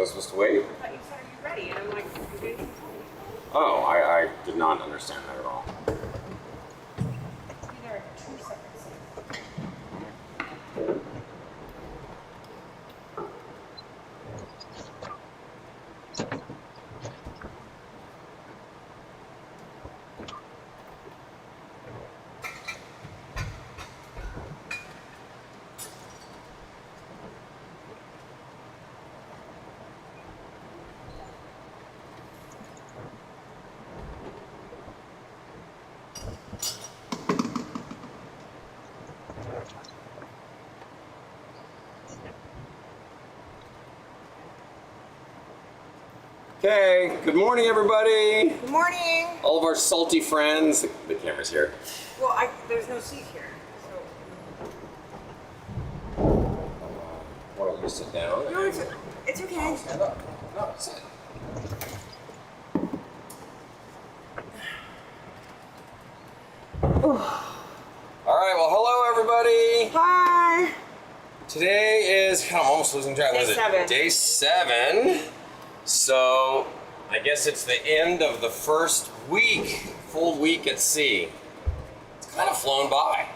I supposed to wait? I thought you said, are you ready? And I'm like, you didn't tell me. Oh, I did not understand that at all. Be there in 2 seconds. Okay, good morning everybody. Good morning. All of our salty friends. The camera's here. Well, there's no seat here. So. Why don't you sit down? No, it's okay. Stand up. No, sit. All right, well, hello everybody. Hi. Today is, I'm almost losing track. What is it? Day 7. So, I guess it's the end of the first week, full week at sea. It's kind of flown by.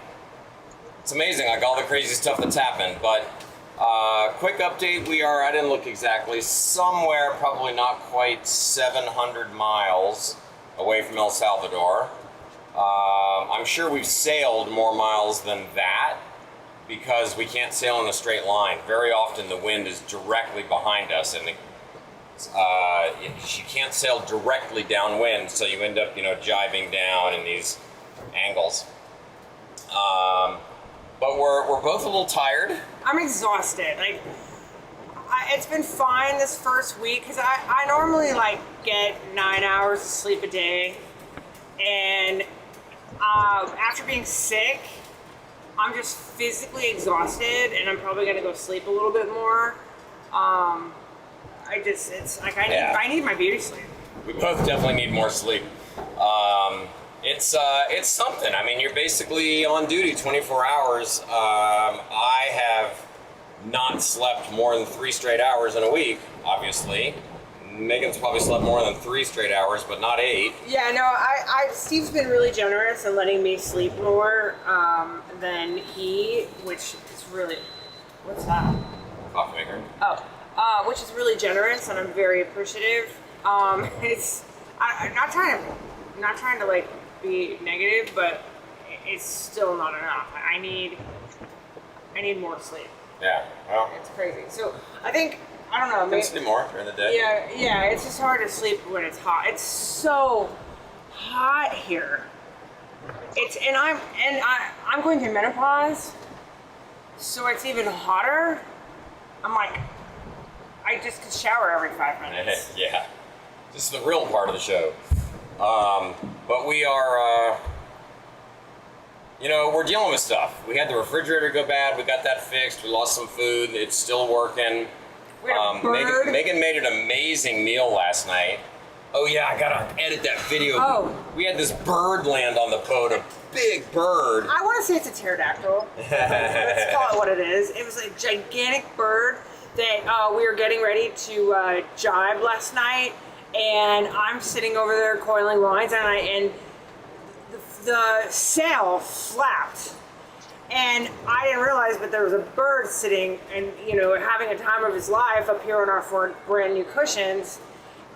It's amazing, like all the crazy stuff that's happened, but quick update, we are, I didn't look exactly, somewhere probably not quite 700 miles away from El Salvador. I'm sure we've sailed more miles than that because we can't sail in a straight line. Very often the wind is directly behind us and you can't sail directly downwind, so you end up, jibing down in these angles. But we're both a little tired. I'm exhausted. Like, it's been fine this first week because I normally get 9 hours of sleep a day, and after being sick, I'm just physically exhausted, and I'm probably gonna go sleep a little bit more. It's like I need my beauty sleep. We both definitely need more sleep. It's something. I mean, you're basically on duty 24 hours. I have not slept more than 3 straight hours in a week, obviously. Megan's probably slept more than 3 straight hours, but not 8. Yeah, no, Steve's been really generous in letting me sleep more than he, which is really, what's that? Coffee maker. Oh. Which is really generous, and I'm very appreciative. I'm not trying to be negative, but it's still not enough. I need more sleep. Yeah, well, it's crazy. So I think, I don't know. You can sleep more during the day. Yeah. It's just hard to sleep when it's hot. It's so hot here. I'm going through menopause, so it's even hotter. I'm like, I just could shower every 5 minutes. Yeah, this is the real part of the show. But we are, we're dealing with stuff. We had the refrigerator go bad. We got that fixed. We lost some food. It's still working. We had a bird. Megan made an amazing meal last night. Oh yeah, I gotta edit that video. Oh. We had this bird land on the boat, a big bird. I want to say it's a pterodactyl. Let's call it what it is. It was a gigantic bird that we were getting ready to jibe last night, and I'm sitting over there coiling lines, and the sail flapped, and I didn't realize, but there was a bird sitting and having a time of his life up here on our 4 brand new cushions,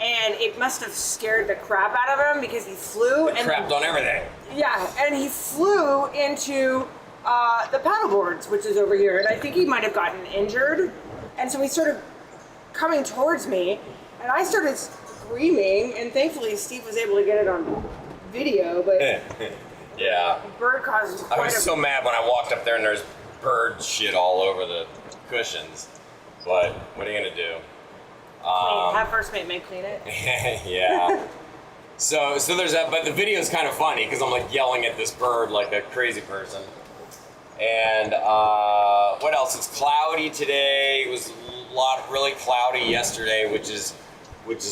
and it must have scared the crap out of him because he flew and crapped on everything. Yeah, and he flew into the paddle boards, which is over here, and I think he might have gotten injured. And so he started coming towards me, and I started screaming, and thankfully Steve was able to get it on video, but yeah. The bird caused I was so mad when I walked up there and there's bird shit all over the cushions, but what are you gonna do? Have first mate man clean it. Yeah. So there's that, but the video is kind of funny because I'm yelling at this bird like a crazy person. And what else? It's cloudy today. It was really cloudy yesterday, which is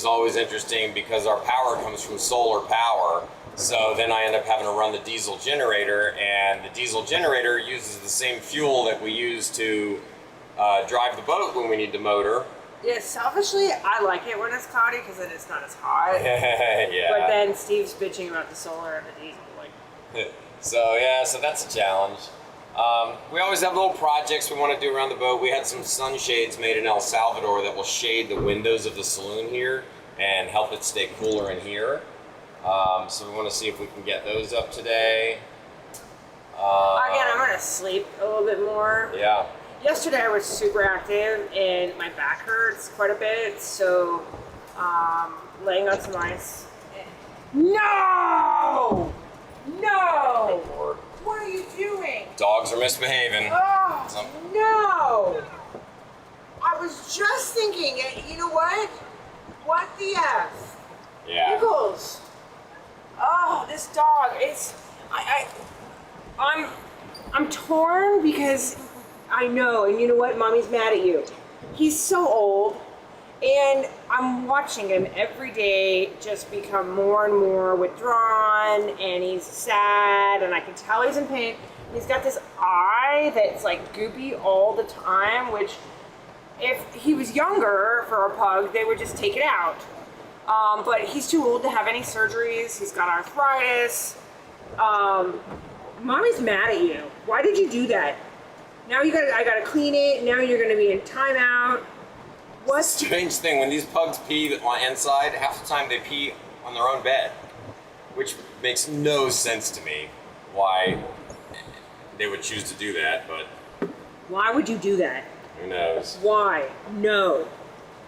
always interesting because our power comes from solar power. So then I end up having to run the diesel generator, and the diesel generator uses the same fuel that we use to drive the boat when we need to motor. Yeah, selfishly, I like it when it's cloudy because then it's not as hot. Yeah. But then Steve's bitching about the solar and the diesel. So that's a challenge. We always have little projects we want to do around the boat. We had some sunshades made in El Salvador that will shade the windows of the saloon here and help it stay cooler in here. So we want to see if we can get those up today. Again, I'm going to sleep a little bit more. Yeah. Yesterday I was super active and my back hurts quite a bit, so laying on some ice. No! No! Lord. What are you doing? Dogs are misbehaving. Oh, no! I was just thinking, you know what? What the F? Yeah. Pickles. Oh, this dog, I'm torn because I know, and you know what? Mommy's mad at you. He's so old, and I'm watching him every day just become more and more withdrawn, and he's sad, and I can tell he's in pain. He's got this eye that's like goopy all the time, which if he was younger for a pug, they would just take it out. But he's too old to have any surgeries. He's got arthritis. Mommy's mad at you. Why did you do that? Now I gotta clean it. Now you're gonna be in timeout. What? Strange thing, when these pugs pee on inside, half the time they pee on their own bed, which makes no sense to me why they would choose to do that, but Why would you do that? who knows? Why? No.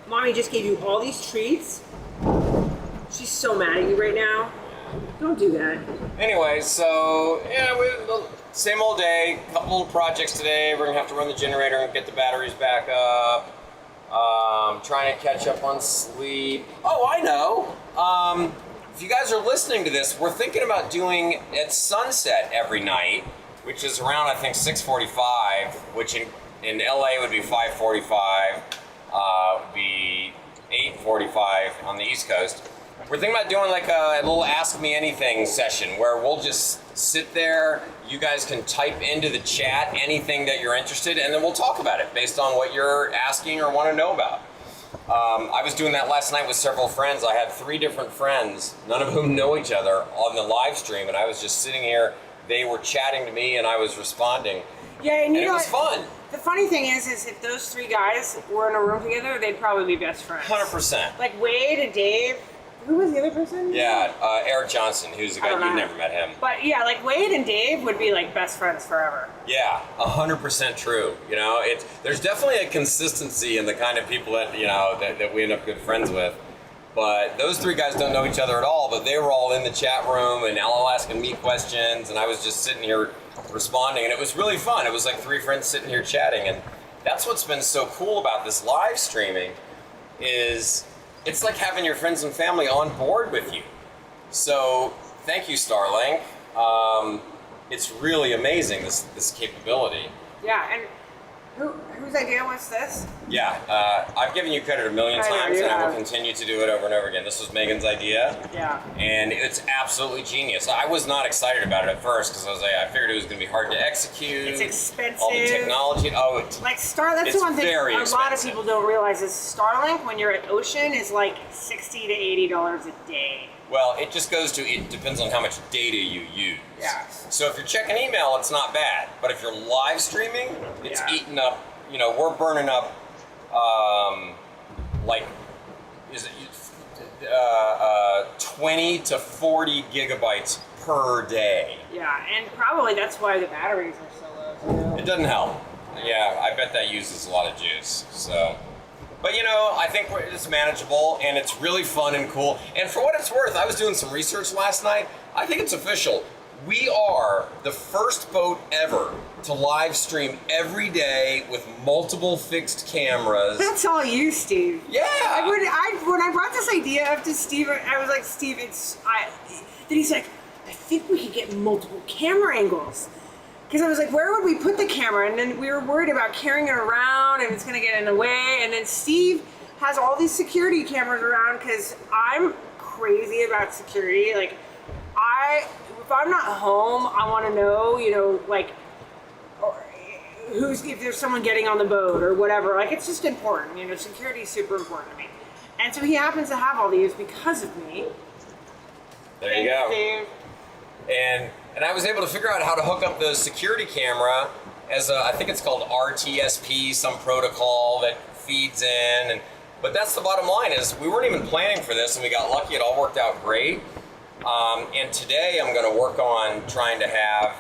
Mommy just gave you all these treats. She's so mad at you right now. Don't do that. Anyway, so yeah, same old day. Couple little projects today. We're gonna have to run the generator and get the batteries back up. Trying to catch up on sleep. Oh, I know. If you guys are listening to this, we're thinking about doing at sunset every night, which is around I think 6:45, which in LA would be 5:45. Would be 8:45 on the East Coast. We're thinking about doing like a little Ask Me Anything session where we'll just sit there, you guys can type into the chat anything that you're interested in, and then we'll talk about it based on what you're asking or want to know about. I was doing that last night with several friends. I had 3 different friends, none of whom know each other, on the live stream, and I was just sitting here, they were chatting to me and I was responding. Yeah, and it was fun. The funny thing is if those 3 guys were in a room together, they'd probably be best friends. 100%. Like Wade and Dave. Who was the other person? Yeah, Eric Johnson, who's the guy, you've never met him. But yeah, like Wade and Dave would be like best friends forever. Yeah, 100% true. You know, there's definitely a consistency in the kind of people that, you know, that we end up good friends with. But those 3 guys don't know each other at all, but they were all in the chat room and all asking me questions, and I was just sitting here responding, and it was really fun. It was like 3 friends sitting here chatting, and that's what's been so cool about this live streaming is it's like having your friends and family on board with you. So thank you, Starlink. It's really amazing, this capability. Yeah, and whose idea was this? Yeah, I've given you credit a million times, and I will continue to do it over and over again. This was Megan's idea. Yeah. And it's absolutely genius. I was not excited about it at first because I figured it was going to be hard to execute. It's expensive. All the technology. Like that's the one thing very a lot of people don't realize is Starlink, when you're at Ocean, is like $60 to $80 a day. Well, it just goes to, it depends on how much data you use. Yeah. So if you're checking email, it's not bad. But if you're live streaming, it's eating up, you know, we're burning up, like, 20 to 40 gigabytes per day. Yeah, and probably that's why the batteries are so low, too. It doesn't help. Yeah, I bet that uses a lot of juice, so. But you know, I think it's manageable and it's really fun and cool. And for what it's worth, I was doing some research last night. I think it's official. We are the first boat ever to live stream every day with multiple fixed cameras. That's all you, Steve. Yeah. When I brought this idea up to Steve, I was like, Steve, then he's like, I think we could get multiple camera angles. Because I was like, where would we put the camera? And then we were worried about carrying it around and it's going to get in the way. And then Steve has all these security cameras around because I'm crazy about security. Like, if I'm not home, I want to know, you know, like, if there's someone getting on the boat or whatever. Like, it's just important. You know, security is super important to me. And so he happens to have all these because of me. There you go. Dave. And I was able to figure out how to hook up the security camera as I think it's called RTSP, some protocol that feeds in. But that's the bottom line is we weren't even planning for this and we got lucky. It all worked out great. And today I'm going to work on trying to have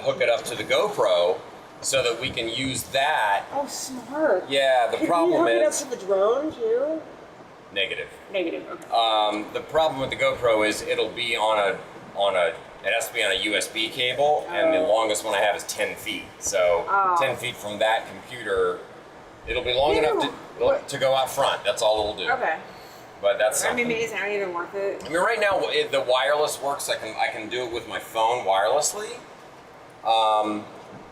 hook it up to the GoPro so that we can use that. Oh, smart. Yeah, the problem Can you hook is... it up to the drone too? Negative. Negative, okay. The problem with the GoPro is it'll be it has to be on a USB cable, and the longest one I have is 10 feet. So 10 feet from that computer, it'll be long enough to go out front. That's all it'll do. Okay. But that's I something. mean, is that even worth it? I mean, right now the wireless works. I can do it with my phone wirelessly.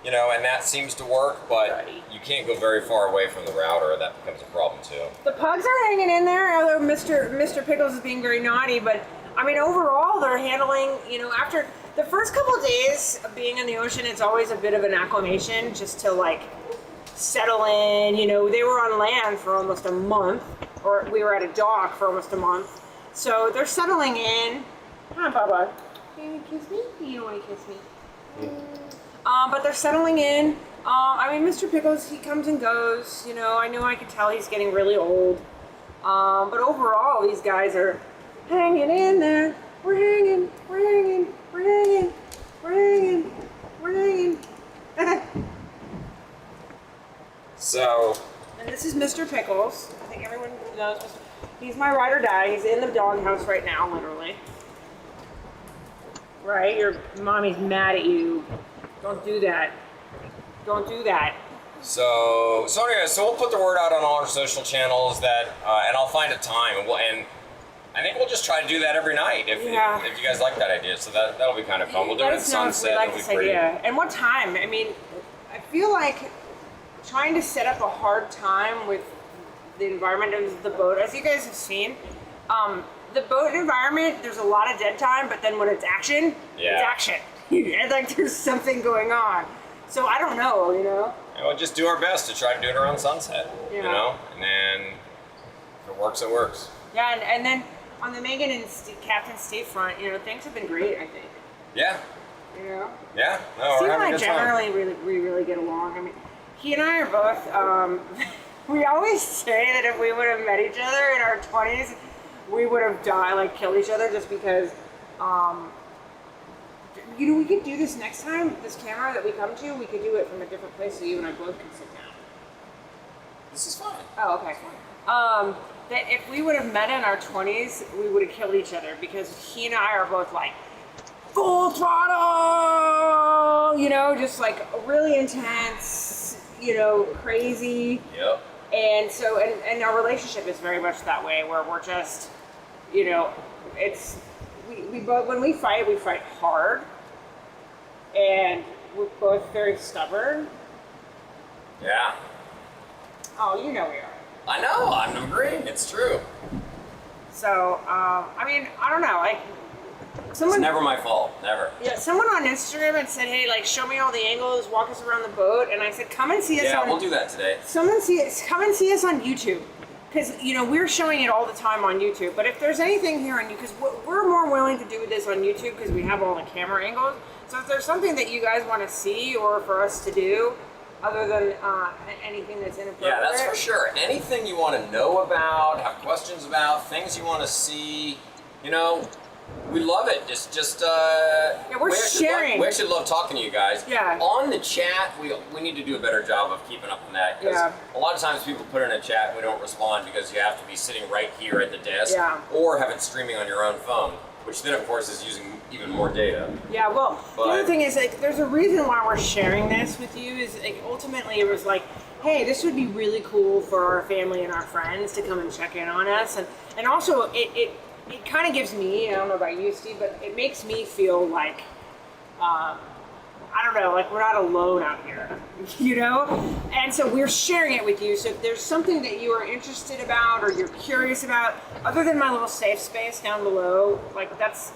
You know, and that seems to work, but you can't go very far away from the router. That becomes a problem too. The pugs are hanging in there, although Mr. Pickles is being very naughty. But I mean, overall, they're handling. You know, after the first couple of days of being in the ocean, it's always a bit of an acclimation just to like settle in. You know, they were on land for almost a month, or we were at a dock for almost a month, so they're settling in. Hi, Bubba. You want to kiss me? You don't want to kiss me. But they're settling in. I mean, Mr. Pickles, he comes and goes. You know, I could tell he's getting really old. But overall, these guys are hanging in there. We're hanging, we're hanging, we're hanging, we're hanging, we're hanging. So. And this is Mr. Pickles. I think everyone knows. He's my ride or die. He's in the doghouse right now, literally. Right? Your mommy's mad at you. Don't do that. Don't do that. So anyway, so we'll put the word out on all our social channels that, and I'll find a time, and I think we'll just try to do that every night if you guys like that idea. So that'll be kind of fun. We'll do it at sunset. Like this idea. And what time? I mean, I feel like trying to set up a hard time with the environment of the boat, as you guys have seen, the boat environment, there's a lot of dead time, but then when it's action, it's action. And like there's something going on. So I don't know, you know? And we'll just do our best to try to do it around sunset, you know? And then if it works, it works. Yeah, and then on the Meghan and Captain Steve front, you know, things have been great, I think. Yeah. You know? Yeah. No, Steve we're and having I a good time. we really get along. I mean, he and I are both, we always say that if we would have met each other in our 20s, we would have died, like killed each other just because, you know, we could do this next time, this camera that we come to, we could do it from a different place so you and I both can sit down. This is fine. Oh, okay. That if we would have met in our 20s, we would have killed each other because he and I are both like, full throttle, you know, just like really intense, you know, crazy. Yep. And so, and our relationship is very much that way where we're just, you know, it's, we both, when we fight hard. And we're both very stubborn. Yeah. Oh, you know we are. I know, I'm agreeing, it's true. So, I mean, I don't know, like, someone... It's never my fault, never. Yeah, someone on Instagram had said, hey, like, show me all the angles, walk us around the boat, and I said, come and see us on... Yeah, we'll do that today. Come and see us on YouTube. Because, you know, we're showing it all the time on YouTube, but if there's anything here on YouTube, because we're more willing to do this on YouTube because we have all the camera angles. So if there's something that you guys want to see or for us to do, other than anything that's inappropriate. Yeah, that's for sure. Anything you want to know about, have questions about, things you want to see, you know, we love it. Yeah, we're sharing. We actually love talking to you guys. Yeah. On the chat, we need to do a better job of keeping up on that. Because a lot of times people put in a chat and we don't respond because you have to be sitting right here at the desk or have it streaming on your own phone, which then, of course, is using even more data. Yeah, well, the other thing is, like, there's a reason why we're sharing this with you is, like, ultimately it was like, hey, this would be really cool for our family and our friends to come and check in on us. And also, it kind of gives me, I don't know about you, Steve, but it makes me feel like, I don't know, like we're not alone out here, you know? And so we're sharing it with you. So if there's something that you are interested about or you're curious about, other than my little safe space down below, like that's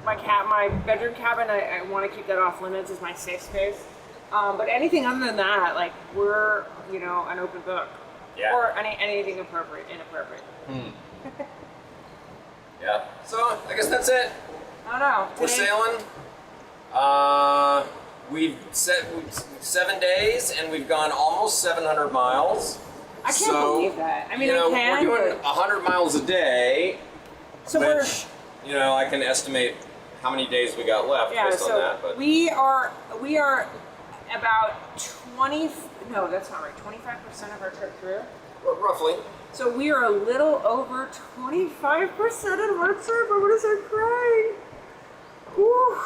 my bedroom cabin. I want to keep that off limits as my safe space. But anything other than that, like we're, you know, an open book. Yeah. Or anything inappropriate. Yeah. So I guess that's it. I don't know. We're sailing. We've set 7 days and we've gone almost 700 miles. I can't believe that. I mean, you know, I can. we're doing 100 miles a day. So which, you know, I can estimate how many days we got left based on that. But we are about 20. No, that's not right. 25% of our trip through. Roughly. So we are a little over 25% of our trip. I'm gonna start crying. Whew.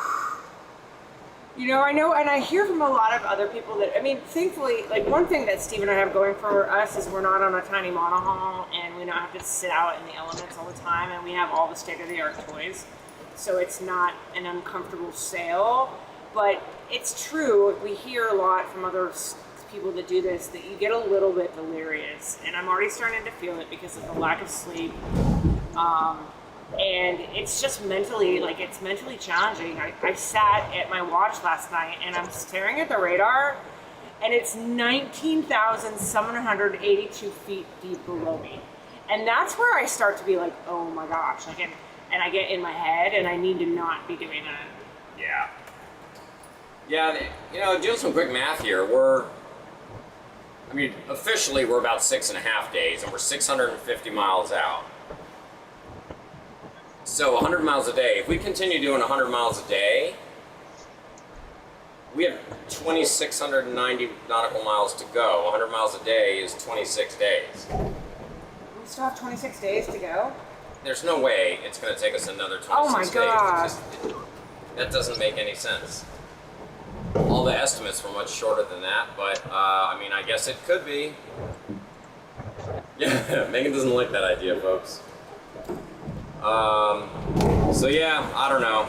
You know, I know, and I hear from a lot of other people that, I mean, thankfully, like one thing that Steve and I have going for us is we're not on a tiny monohull and we don't have to sit out in the elements all the time, and we have all the state-of-the-art toys. So it's not an uncomfortable sail, but it's true, we hear a lot from other people that do this, that you get a little bit delirious, and I'm already starting to feel it because of the lack of sleep. And it's just mentally, like, it's mentally challenging. I sat at my watch last night and I'm staring at the radar and it's 19,782 feet deep below me. And that's where I start to be like, oh my gosh, like, and I get in my head and I need to not be doing that. Yeah. Yeah, you know, doing some quick math here, officially we're about 6.5 days and we're 650 miles out. So 100 miles a day, if we continue doing 100 miles a day, we have 2,690 nautical miles to go. 100 miles a day is 26 days. We still have 26 days to go? There's no way it's going to take us another 26 oh my days. God. That doesn't make any sense. All the estimates were much shorter than that, but I mean, I guess it could be. Yeah, Megan doesn't like that idea, folks. So yeah, I don't know.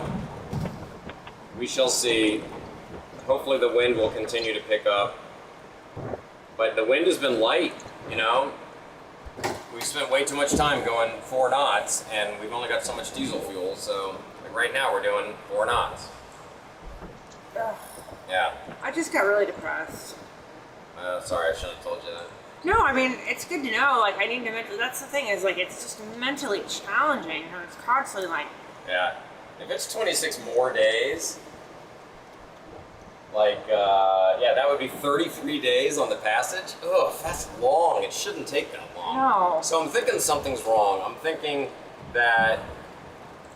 We shall see. Hopefully the wind will continue to pick up. But the wind has been light, you know? We've spent way too much time going 4 knots, and we've only got so much diesel fuel, so like right now we're doing 4 knots. Ugh. Yeah. I just got really depressed. Sorry, I shouldn't have told you that. No, I mean, it's good to know, like, I need to that's the thing, is, like, it's just mentally challenging, and it's constantly, like... Yeah. If it's 26 more days, like, yeah, that would be 33 days on the passage. Ugh, that's long. It shouldn't take that long. No. So I'm thinking something's wrong. I'm thinking that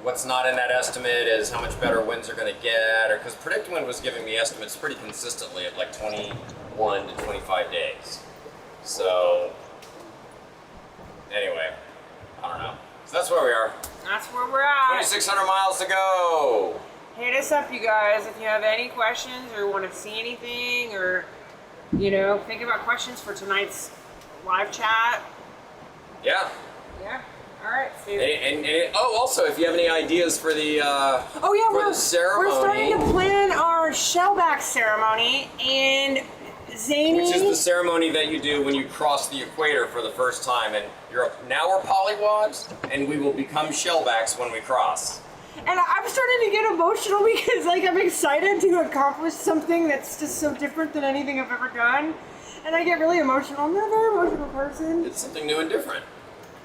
what's not in that estimate is how much better winds are going to get, or because PredictWind was giving me estimates pretty consistently at, like, 21 to 25 days. So, anyway, I don't know. So that's where we are. That's where we're at. 2,600 miles to go. Hit us up, you guys, if you have any questions or want to see anything, or, you know, think about questions for tonight's live chat. Yeah. Yeah. All right, Steve. Also, if you have any ideas for the the ceremony, we're starting to plan our shellback ceremony, and Zany, which is the ceremony that you do when you cross the equator for the first time, and now we're polywogs, and we will become shellbacks when we cross. And I'm starting to get emotional because, like, I'm excited to accomplish something that's just so different than anything I've ever done, and I get really emotional. I'm not a very emotional person. It's something new and different.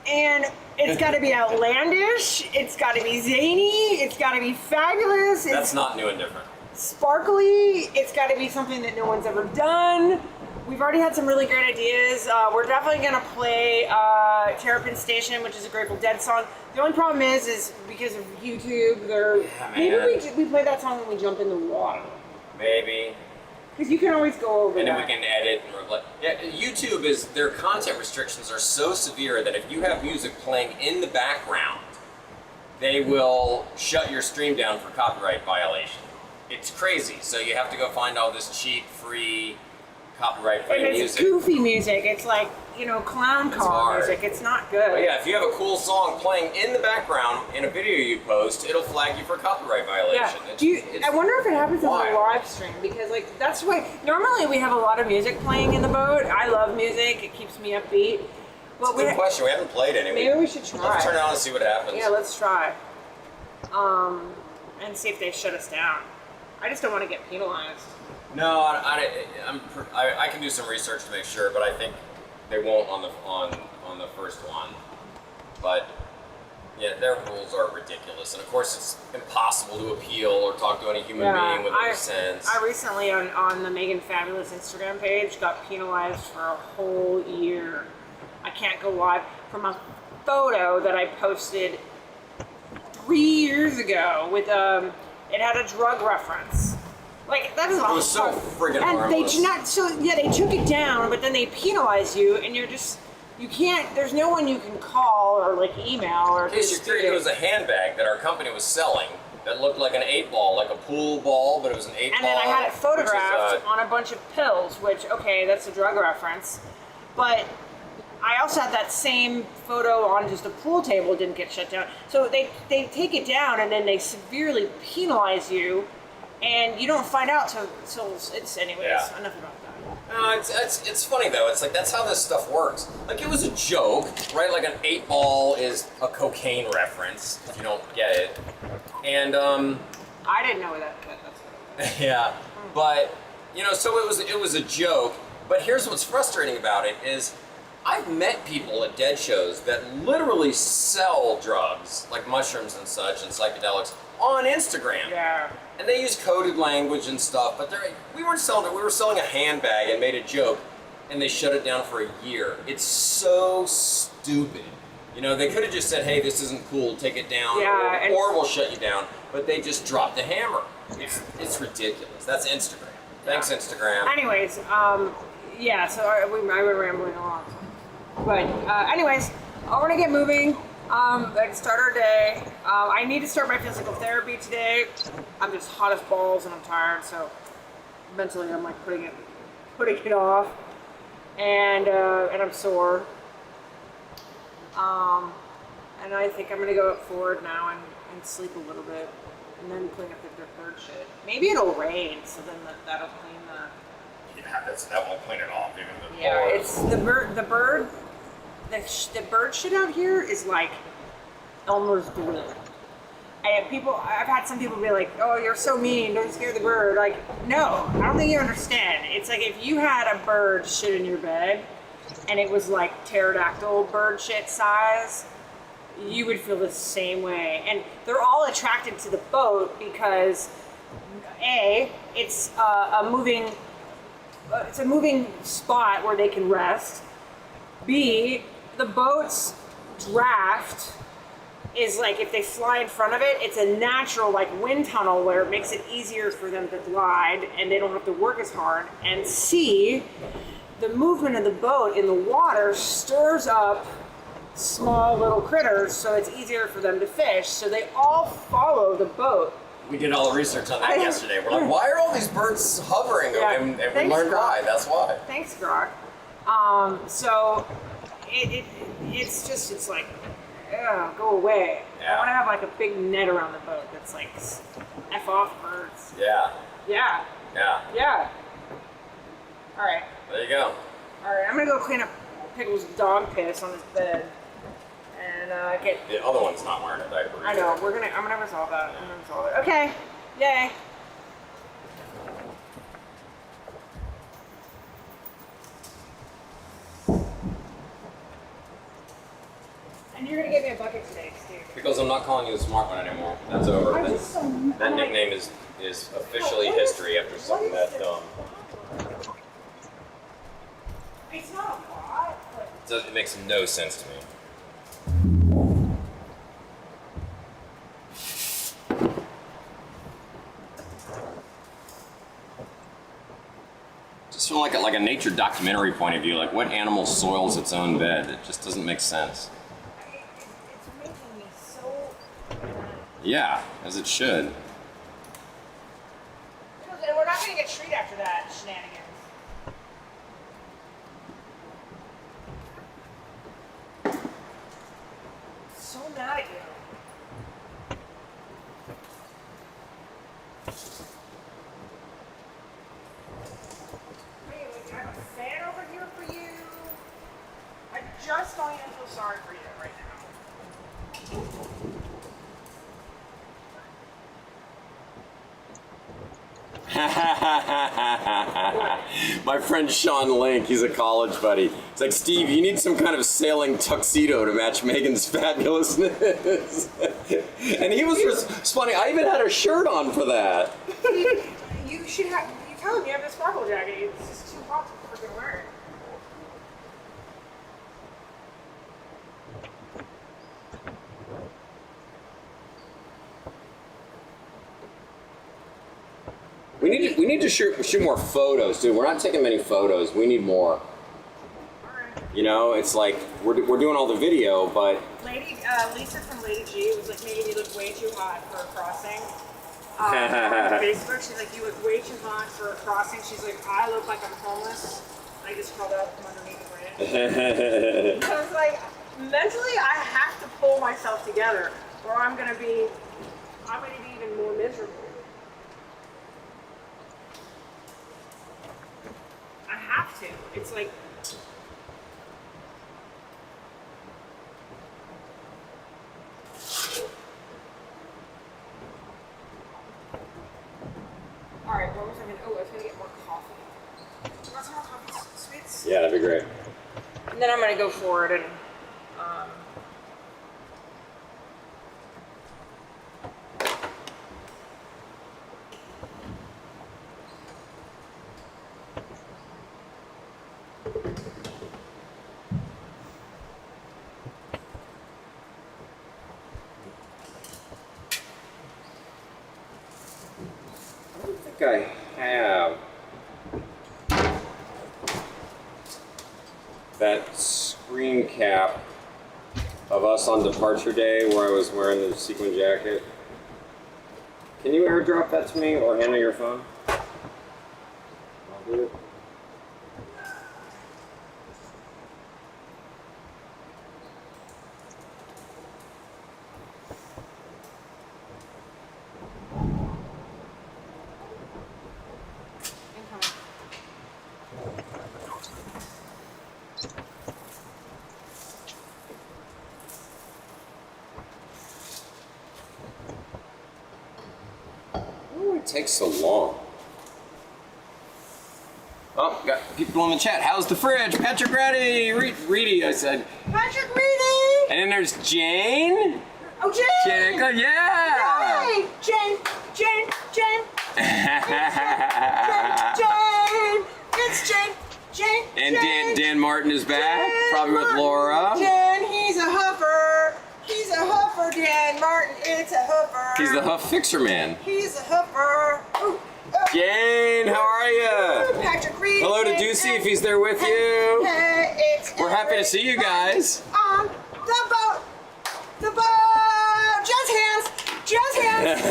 And it's got to be outlandish. It's got to be zany. It's got to be fabulous. That's not new and different. Sparkly. It's got to be something that no one's ever done. We've already had some really great ideas. We're definitely gonna play Terrapin Station, which is a Grateful Dead song. The only problem is because of YouTube, maybe we play that song when we jump in the water. Maybe. Because you can always go over and that. then we can edit and yeah, YouTube their content restrictions are so severe that if you have music playing in the background, they will shut your stream down for copyright violation. It's crazy. So you have to go find all this cheap, free, copyright-free music. And it's goofy music. It's like, you know, clown car music. It's not good. But yeah, if you have a cool song playing in the background in a video you post, it'll flag you for copyright violation. Yeah. I wonder if it happens on the live stream, because, like, that's why normally we have a lot of music playing in the boat. I love music. It keeps me upbeat. But it's a good question. We haven't played any. Maybe we should try. Let's turn it on and see what happens. Yeah, let's try. And see if they shut us down. I just don't want to get penalized. No, I can do some research to make sure, but I think they won't on the first one. But yeah, their rules are ridiculous, and of course it's impossible to appeal or talk to any human being with any sense. I recently on the Megan Fabulous Instagram page got penalized for a whole year. I can't go live from a photo that I posted 3 years ago with it had a drug reference. Like that is awesome. It was so friggin' harmless. They took it down, but then they penalize you, and you can't. There's no one you can call or like email or. In case you're curious, it was a handbag that our company was selling that looked like an 8-ball, like a pool ball, but it was an 8-ball. And then I had it photographed on a bunch of pills, which okay, that's a drug reference, but I also had that same photo on just a pool table. It didn't get shut down. So they take it down and then they severely penalize you, and you don't find out till it's anyways. Yeah. Enough about that. It's funny though. It's like that's how this stuff works. Like it was a joke, right? Like an 8-ball is a cocaine reference if you don't get it. And I didn't know that's what it was. yeah, but so it was a joke. But here's what's frustrating about it is I've met people at dead shows that literally sell drugs like mushrooms and such and psychedelics on Instagram. Yeah. And they use coded language and stuff, but we weren't selling it. We were selling a handbag and made a joke, and they shut it down for a year. It's so stupid. They could have just said, "Hey, this isn't cool. Take it down, or we'll shut you down." But they just dropped the hammer. It's ridiculous. That's Instagram. Thanks, Instagram. Anyways, So I've been rambling along. But anyways, I want to get moving. Start our day. I need to start my physical therapy today. I'm just hot as balls and I'm tired, so mentally I'm like putting it off, and I'm sore. And I think I'm gonna go forward now and sleep a little bit, and then clean up the bird shit. Maybe it'll rain, so then that'll clean the. Yeah, that won't clean it off. Even It's the bird. The bird shit out here is like Elmer's glue. And I've had some people be like, "Oh, you're so mean, don't scare the bird." Like, no, I don't think you understand. It's like if you had a bird shit in your bed and it was like pterodactyl bird shit size, you would feel the same way. And they're all attracted to the boat because it's a moving spot where they can rest. B, the boat's draft is like if they fly in front of it, it's a natural like wind tunnel where it makes it easier for them to glide and they don't have to work as hard. And C, the movement of the boat in the water stirs up small little critters, so it's easier for them to fish. So they all follow the boat. We did all the research on that yesterday. We're like, why are all these birds hovering? Yeah. And we learned why. That's why. Thanks, Grok. So it's like, go away. Yeah. I want to have like a big net around the boat that's like, F off birds. Yeah. Yeah. Yeah. Yeah. All right. There you go. All right, I'm gonna go clean up Pickles' dog piss on his bed, and get. The other one's not wearing a diaper. I know. I'm gonna resolve that. Okay. Yay. And you're gonna give me a bucket today, Steve. Because I'm not calling you the smart one anymore. That's over. That nickname is officially history after something that dumb. It's not a lot, but It makes no sense to me. Just from like a nature documentary point of view, like what animal soils its own bed? It just doesn't make sense. it's making me so. Yeah, as it should. And we're not gonna get treat after that shenanigans. So mad at you. Wait, I have a fan over here for you. I just don't even feel sorry for you right now. My friend Sean Link, he's a college buddy. It's like, Steve, you need some kind of sailing tuxedo to match Megan's fabulousness. And he was responding, I even had a shirt on for that. You should have, you tell him you have the sparkle jacket. It's just too hot to freaking wear it. We need to shoot more photos, dude. We're not taking many photos. We need more. You know, it's like we're doing all the video, but Lisa from Lady G was like, Megan, you look way too hot for a crossing. On Facebook, she's like, you look way too hot for a crossing. She's like, I look like I'm homeless. I just crawled out from underneath the bridge. I was like, mentally, I have to pull myself together, or I'm gonna be even more miserable. I have to. It's like. Alright, what was I gonna, I was gonna get more coffee. You want some more coffee sweets? yeah, that'd be great. And then I'm gonna go forward and, I have that screen cap of us on departure day where I was wearing the sequin jacket. Can you airdrop that to me or hand me your phone? I'll do it. Takes so long. Oh, got people in the chat. How's the fridge? Patrick Reedy, I said. Patrick Reedy! And then there's Jane. Oh, Jane! Jane, yeah! Yay! Jane! It's Jane! And Dan Martin is back, Jane probably with Martin. Laura. Jane, he's a huffer. He's a huffer, Dan Martin. It's a huffer. He's the huff fixer man. He's a huffer. Ooh. Jane, how are you? Patrick Reed. Hello to Ducey if he's there with you. We're happy to see you guys. On the boat. The boat. Just hands.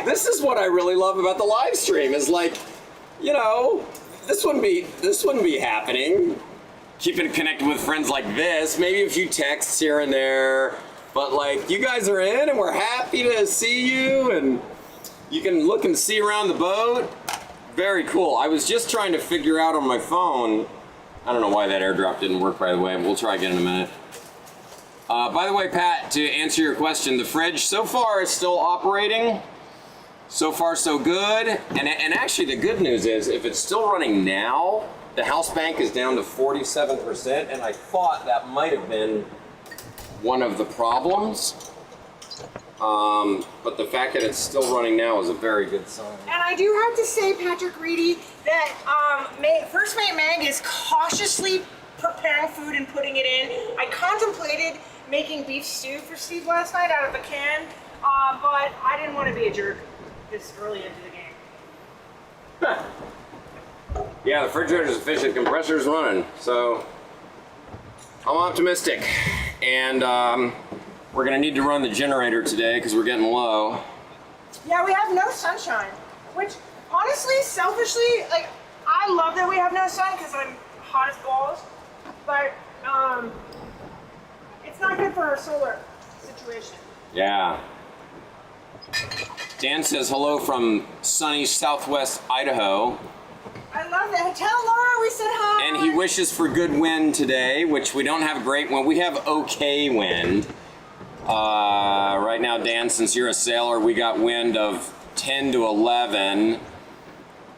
This is what I really love about the live stream is like, you know, this wouldn't be happening. Keeping connected with friends like this, maybe a few texts here and there, but like you guys are in and we're happy to see you and you can look and see around the boat. Very cool. I was just trying to figure out on my phone, I don't know why that airdrop didn't work, by the way. We'll try again in a minute. By the way, Pat, to answer your question, the fridge so far is still operating. So far so good. And actually the good news is if it's still running now, the house bank is down to 47%, and I thought that might have been one of the problems. But the fact that it's still running now is a very good sign. And I do have to say, Patrick Reedy, that First Mate Meg is cautiously preparing food and putting it in. I contemplated making beef stew for Steve last night out of a can, but I didn't want to be a jerk this early into the game. Huh. Yeah, the refrigerator's efficient, compressor's running, so I'm optimistic. And we're gonna need to run the generator today because we're getting low. Yeah, we have no sunshine, which honestly, selfishly, like, I love that we have no sun because I'm hot as balls, but it's not good for our solar situation. Yeah. Dan says hello from sunny southwest Idaho. I love that. Tell Laura we said hi. And he wishes for good wind today, which we don't have great wind. We have okay wind. Right now, Dan, since you're a sailor, we got wind of 10 to 11.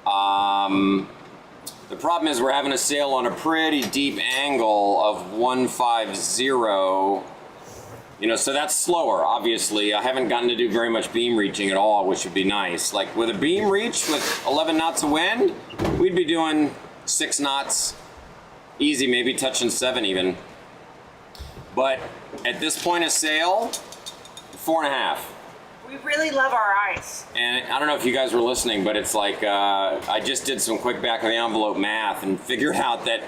The problem is we're having a sail on a pretty deep angle of 150. You know, so that's slower, obviously. I haven't gotten to do very much beam reaching at all, which would be nice. Like with a beam reach with 11 knots of wind, we'd be doing 6 knots, easy, maybe touching 7 even. But at this point of sail, 4.5. We really love our ice. And I don't know if you guys were listening, but it's like, I just did some quick back of the envelope math and figured out that,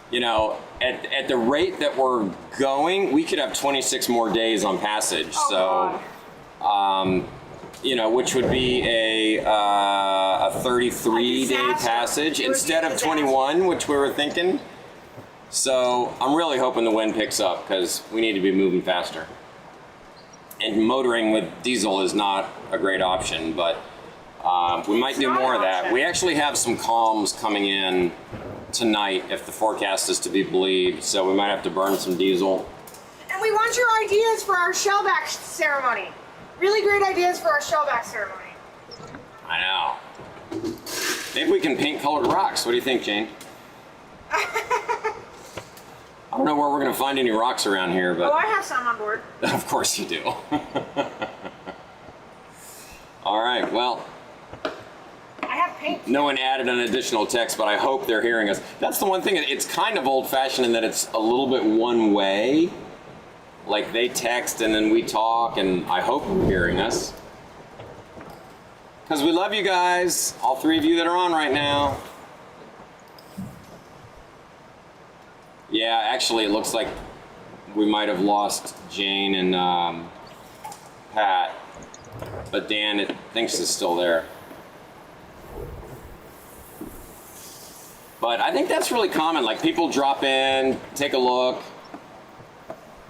you know, at the rate that we're going, we could have 26 more days on passage. Oh, so, you know, which would be a 33-day passage instead of 21, which we were thinking. So I'm really hoping the wind picks up because we need to be moving faster. And motoring with diesel is not a great option, but we might do more of that. We actually have some calms coming in tonight if the forecast is to be believed, so we might have to burn some diesel. And we want your ideas for our shellback ceremony. Really great ideas for our shellback ceremony. I know. Maybe we can paint colored rocks. What do you think, Jane? I don't know where we're gonna find any rocks around here, but... Oh, I have some on board. Of course you do. All right, well... I have paint. No one added an additional text, but I hope they're hearing us. That's the one thing, it's kind of old-fashioned in that it's a little bit one way. Like they text and then we talk, and I hope you're hearing us. Because we love you guys, all 3 of you that are on right now. Yeah, actually it looks like we might have lost Jane and Pat, but Dan thinks is still there. But I think that's really common. Like people drop in, take a look,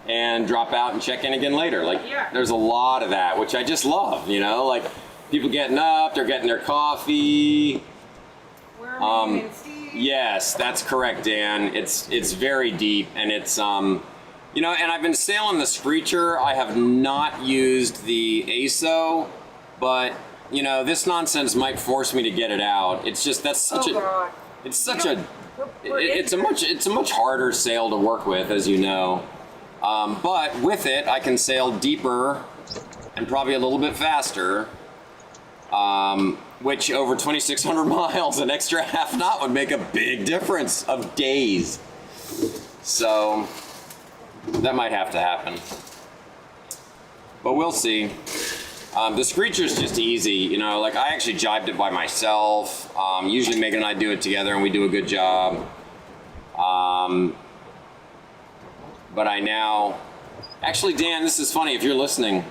and drop out and check in again later. Like there's a lot of that, which I just love, you know, like people getting up, they're getting their coffee. Yes, that's correct, Dan. It's very deep, and it's you know, and I've been sailing the Screecher. I have not used the ASO, but you know, this nonsense might force me to get it out. It's just it's a much harder sail to work with, as you know. But with it, I can sail deeper and probably a little bit faster. Which over 2,600 miles, an extra half knot would make a big difference of days. So that might have to happen. But we'll see. The Screecher's just easy, you know, like I actually jibed it by myself. Usually Megan and I do it together and we do a good job. But I now, actually Dan, this is funny if you're listening.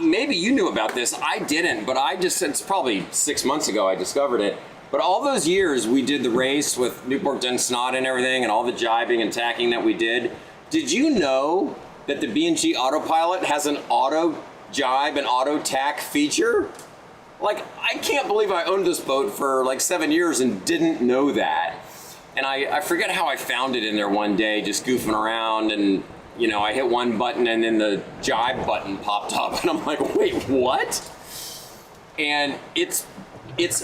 Maybe you knew about this, I didn't, but it's probably 6 months ago I discovered it. But all those years we did the race with Newport Dunsnot and everything and all the jibing and tacking that we did you know that the B&G Autopilot has an auto jibe and auto tack feature? Like, I can't believe I owned this boat for like 7 years and didn't know that. And I forget how I found it in there one day, just goofing around, and you know, I hit one button and then the jibe button popped up and I'm like, wait, what? And it's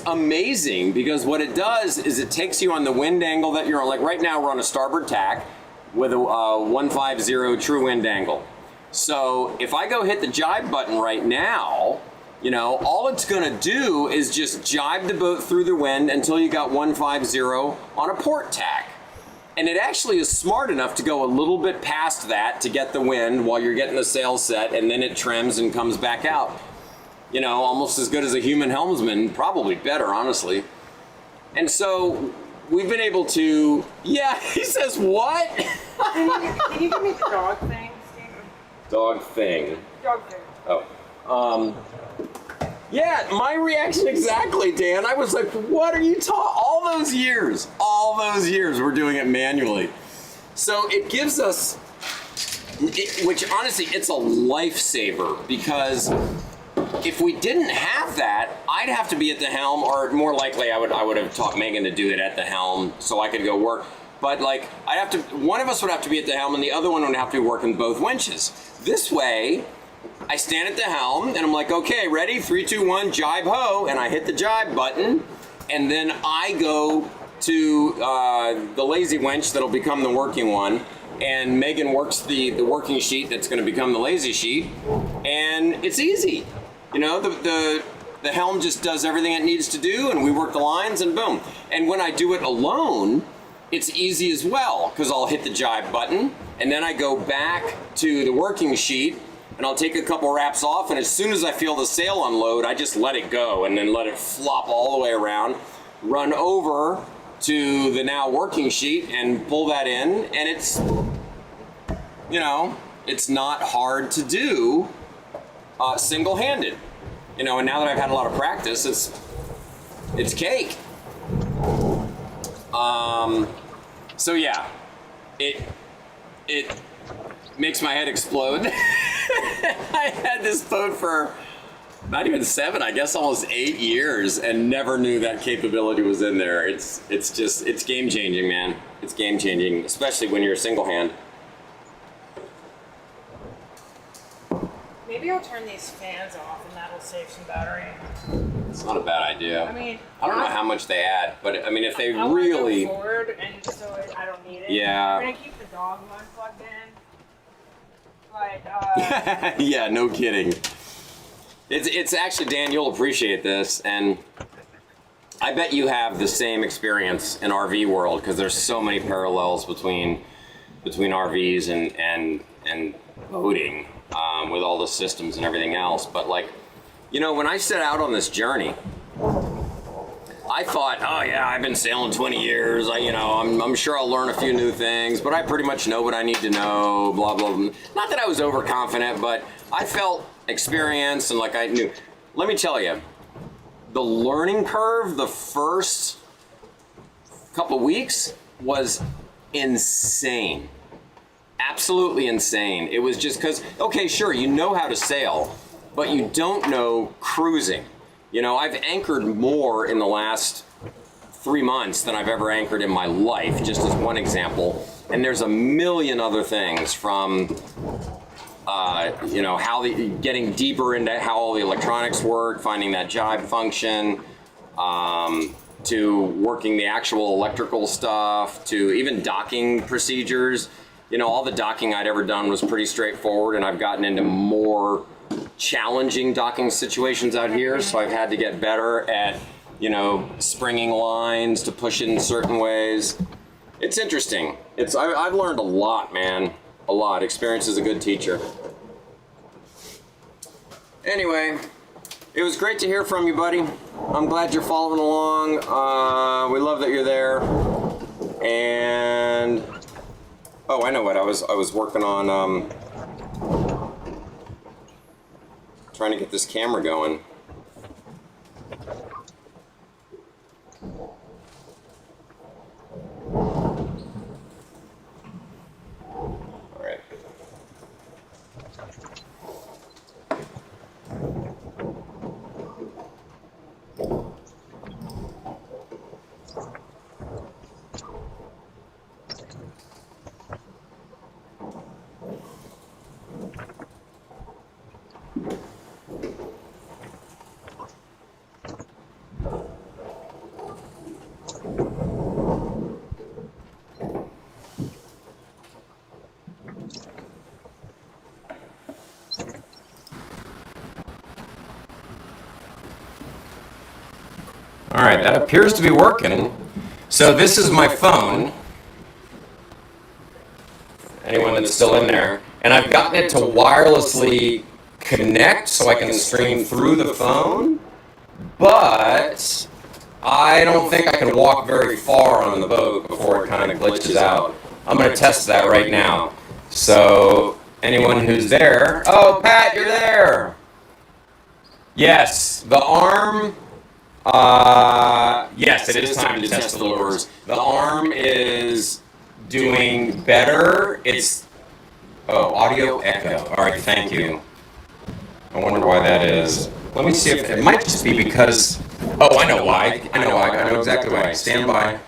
amazing because what it does is it takes you on the wind angle that you're on. Like right now we're on a starboard tack with a 150 true wind angle. So if I go hit the jibe button right now, you know, all it's gonna do is just jibe the boat through the wind until you got 150 on a port tack. And it actually is smart enough to go a little bit past that to get the wind while you're getting the sail set, and then it trims and comes back out. You know, almost as good as a human helmsman, probably better, honestly. And so we've been able to, yeah, he says what? Can you give me the dog thing, Steve? Dog thing. Dog thing. Oh. Yeah, my reaction exactly, Dan. I was like, what are you talking? All those years we're doing it manually. So it gives us, which honestly, it's a lifesaver because if we didn't have that, I'd have to be at the helm, or more likely I would have taught Megan to do it at the helm so I could go work. But like, one of us would have to be at the helm and the other one would have to be working both winches. This way, I stand at the helm and I'm like, okay, ready? 3, 2, 1, jibe ho. And I hit the jibe button. And then I go to the lazy wench that'll become the working one. And Megan works the working sheet that's going to become the lazy sheet. And it's easy. You know, the helm just does everything it needs to do, and we work the lines, and boom. And when I do it alone, it's easy as well, because I'll hit the jibe button, and then I go back to the working sheet, and I'll take a couple wraps off, and as soon as I feel the sail unload, I just let it go, and then let it flop all the way around, run over to the now working sheet, and pull that in, and it's, you know, it's not hard to do single-handed. You know, and now that I've had a lot of practice, it's cake. So yeah, it makes my head explode. I had this boat for not even 7, I guess almost 8 years, and never knew that capability was in there. It's game changing, man. It's game changing, especially when you're single hand. Maybe I'll turn these fans off and that'll save some battery. It's not a bad idea. I mean, I don't know how much they add, but I mean, if they I really go forward, and so I don't need it. Yeah. I'm gonna keep the dog one plugged in, but yeah, no kidding. It's actually, Dan, you'll appreciate this, and I bet you have the same experience in RV world, because there's so many parallels between RVs and boating. With all the systems and everything else. But like, you know, when I set out on this journey, I thought, oh yeah, I've been sailing 20 years. I'm sure I'll learn a few new things, but I pretty much know what I need to know, blah, blah, blah. Not that I was overconfident, but I felt experienced and like I knew. Let me tell you, the learning curve the first couple weeks was insane. Absolutely insane. It was just because, okay, sure, you know how to sail, but you don't know cruising. You know, I've anchored more in the last 3 months than I've ever anchored in my life, just as one example. And there's a million other things from, you know, getting deeper into how all the electronics work, finding that jibe function, to working the actual electrical stuff, to even docking procedures. You know, all the docking I'd ever done was pretty straightforward, and I've gotten into more challenging docking situations out here, so I've had to get better at, you know, springing lines to push it in certain ways. It's interesting. I've learned a lot, man. A lot. Experience is a good teacher. Anyway, it was great to hear from you, buddy. I'm glad you're following along. We love that you're there. And oh, I know what I was working on. Trying to get this camera going. All right. All right, that appears to be working. So this is my phone. Anyone that's still in there. And I've gotten it to wirelessly connect so I can stream through the phone. But I don't think I can walk very far on the boat before it kind of glitches out. I'm going to test that right now. So anyone who's there. Oh, Pat, you're there. Yes, the arm. Yes, it is time to test the lures. The arm is doing better. It's, audio echo. All right, thank you. I wonder why that is. Let me see if it might just be because, I know why. I know exactly why. Stand by.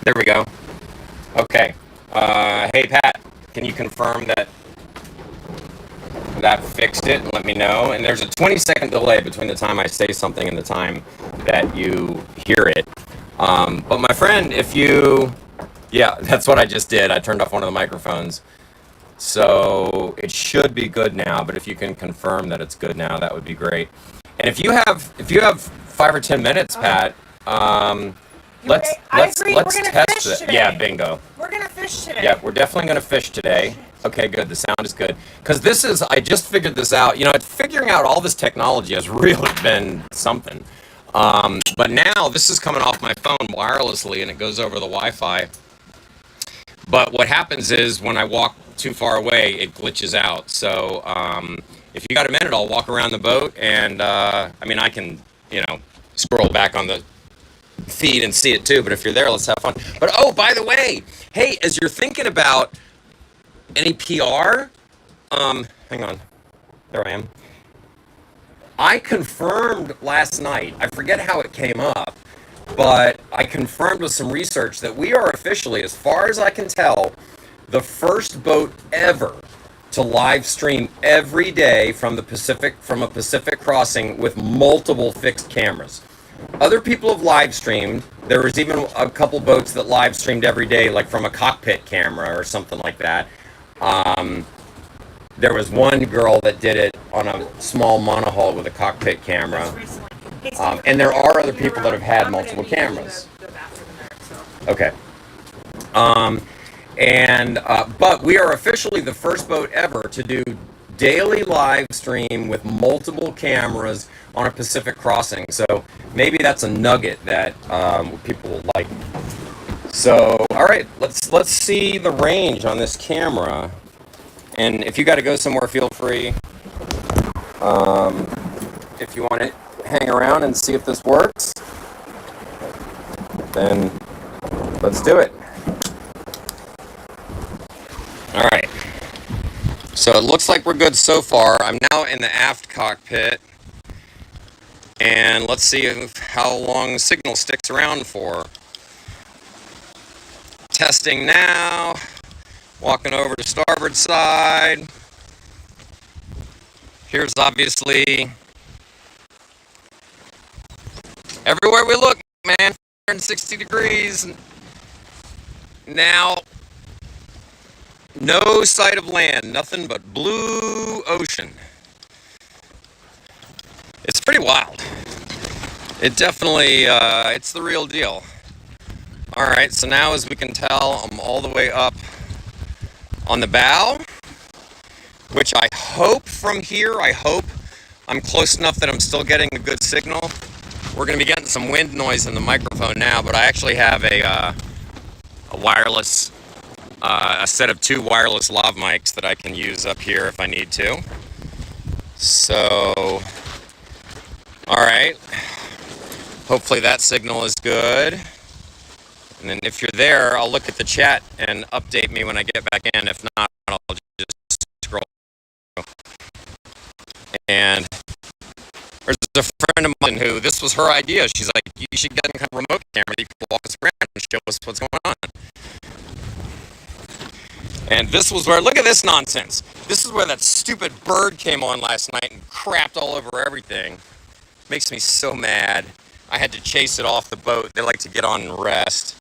There we go. Okay. Hey, Pat, Can you confirm that that fixed it and let me know? And there's a 20-second delay between the time I say something and the time that you hear it. But my friend, if you, yeah, that's what I just did. I turned off one of the microphones. So it should be good now, but if you can confirm that it's good now, that would be great. And if you have 5 or 10 minutes, Pat, let's test it. Yeah, bingo. We're gonna fish today. Yeah, we're definitely gonna fish today. Okay, good. The sound is good. Because this is, I just figured this out. You know, figuring out all this technology has really been something. But now this is coming off my phone wirelessly and it goes over the Wi-Fi. But what happens is when I walk too far away, it glitches out. So if you got a minute, I'll walk around the boat and I mean, I can, you know, scroll back on the feed and see it too. But if you're there, let's have fun. But oh, by the way, hey, as you're thinking about any PR, hang on, there I am. I confirmed last night, I forget how it came up, but I confirmed with some research that we are officially, as far as I can tell, the first boat ever to live stream every day from a Pacific crossing with multiple fixed cameras. Other people have live streamed. There was even a couple boats that live streamed every day, like from a cockpit camera or something like that. There was one girl that did it on a small monohull with a cockpit camera. And there are other people that have had multiple cameras. Okay. But we are officially the first boat ever to do daily live stream with multiple cameras on a Pacific crossing. So maybe that's a nugget that people will like. So, all right, let's see the range on this camera. And if you got to go somewhere, feel free. If you want to hang around and see if this works, then let's do it. All right. So it looks like we're good so far. I'm now in the aft cockpit. And let's see how long the signal sticks around for. Testing now. Walking over to starboard side. Here's obviously everywhere we look, man. 160 degrees. Now, no sight of land, nothing but blue ocean. It's pretty wild. It definitely, it's the real deal. All right, so now as we can tell, I'm all the way up on the bow, which I hope from here, I hope I'm close enough that I'm still getting a good signal. We're going to be getting some wind noise in the microphone now, but I actually have a wireless, a set of 2 wireless lav mics that I can use up here if I need to. So, all right. Hopefully that signal is good. And then if you're there, I'll look at the chat and update me when I get back in. If not, I'll just scroll. And there's a friend of mine who, this was her idea. She's like, you should get a kind of remote camera that you can walk us around and show us what's going on. And this was where, look at this nonsense. This is where that stupid bird came on last night and crapped all over everything. Makes me so mad. I had to chase it off the boat. They like to get on and rest.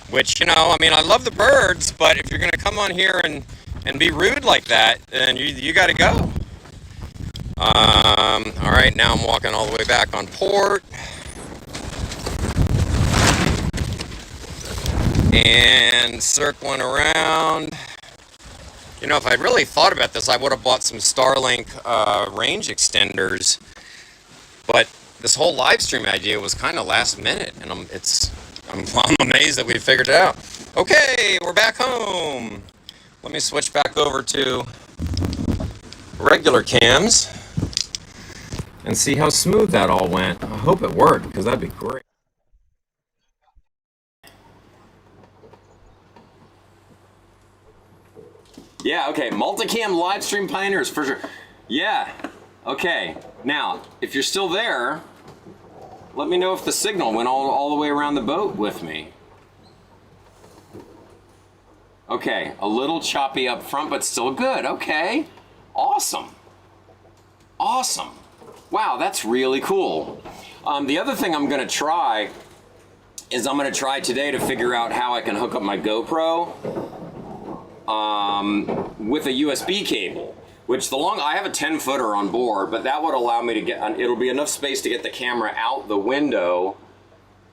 Which, you know, I mean, I love the birds, but if you're going to come on here and be rude like that, then you got to go. All right, now I'm walking all the way back on port. And circling around. You know, if I'd really thought about this, I would have bought some Starlink range extenders. But this whole live stream idea was kind of last minute, and I'm amazed that we figured it out. Okay, we're back home. Let me switch back over to regular cams and see how smooth that all went. I hope it worked, because that'd be great. Yeah, okay, multicam live stream pioneers for sure. Yeah, okay. Now, if you're still there, let me know if the signal went all the way around the boat with me. Okay, a little choppy up front, but still good. Okay, awesome. Awesome. Wow, that's really cool. The other thing I'm gonna try is I'm gonna try today to figure out how I can hook up my GoPro with a USB cable, which I have a 10-footer on board, but that would allow me to it'll be enough space to get the camera out the window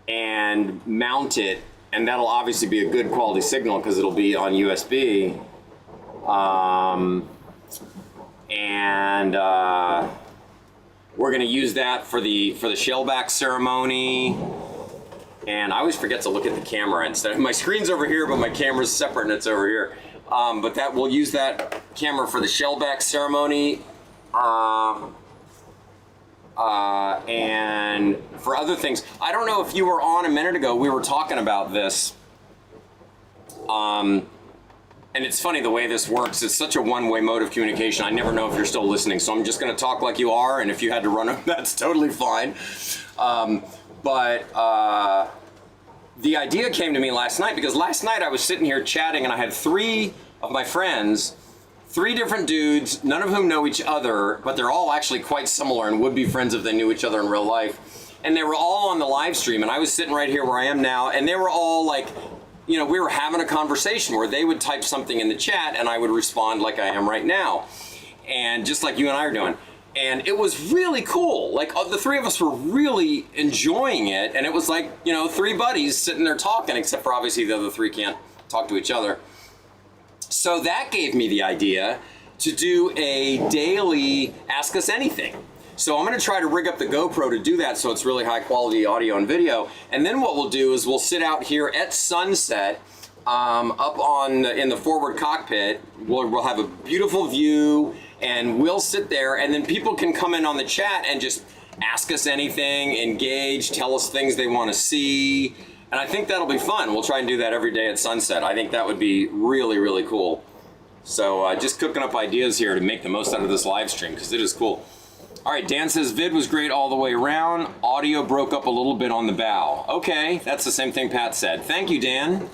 and mount it, and that'll obviously be a good quality signal because it'll be on USB. We're gonna use that for the shellback ceremony. And I always forget to look at the camera instead. My screen's over here, but my camera's separate and it's over here. But we'll use that camera for the shellback ceremony. And for other things. I don't know if you were on a minute ago, we were talking about this. And it's funny the way this works. It's such a one-way mode of communication. I never know if you're still listening, so I'm just gonna talk like you are, and if you had to run, that's totally fine. The idea came to me last night because last night I was sitting here chatting and I had 3 of my friends, 3 different dudes, none of whom know each other, but they're all actually quite similar and would be friends if they knew each other in real life. And they were all on the live stream, and I was sitting right here where I am now, and they were all like, you know, we were having a conversation where they would type something in the chat and I would respond like I am right now. And just like you and I are doing. And it was really cool. Like the 3 of us were really enjoying it. And it was like, you know, 3 buddies sitting there talking, except for obviously the other 3 can't talk to each other. So that gave me the idea to do a daily Ask Us Anything. So I'm gonna try to rig up the GoPro to do that so it's really high quality audio and video. And then what we'll do is we'll sit out here at sunset up in the forward cockpit. We'll have a beautiful view and we'll sit there, and then people can come in on the chat and just ask us anything, engage, tell us things they wanna see. And I think that'll be fun. We'll try and do that every day at sunset. I think that would be really, really cool. So just cooking up ideas here to make the most out of this live stream because it is cool. All right, Dan says vid was great all the way around. Audio broke up a little bit on the bow. Okay, that's the same thing Pat said. Thank you, Dan.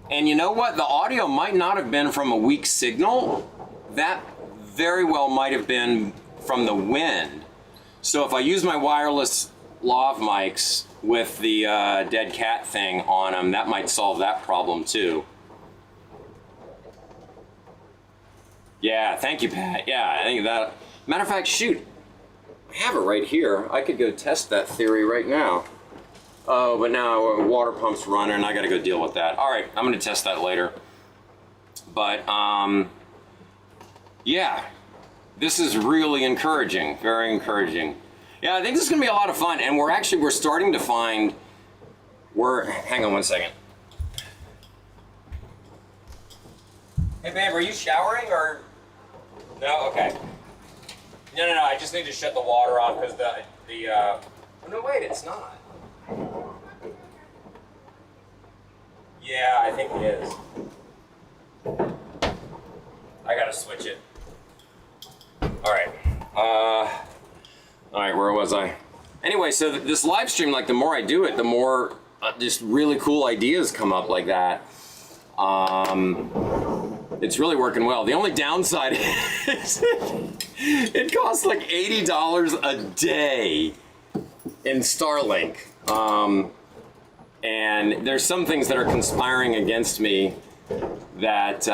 And you know what? The audio might not have been from a weak signal. That very well might have been from the wind. So if I use my wireless lav mics with the dead cat thing on them, that might solve that problem too. Yeah, thank you, Pat. Yeah, I think that. Matter of fact, shoot, I have it right here. I could go test that theory right now. Oh, but now water pump's running. I got to go deal with that. All right, I'm going to test that later. But yeah, this is really encouraging. Very encouraging. Yeah, I think this is going to be a lot of fun, and we're starting to find. Hang on one second. Hey, babe, are you showering or? No? Okay. No, I just need to shut the water off because oh, no, wait, it's not. Yeah, I think it is. I gotta switch it. All right, where was I? Anyway, so this live stream, like the more I do it, the more just really cool ideas come up like that. It's really working well. The only downside is it costs like $80 a day in Starlink. And there's some things that are conspiring against me that,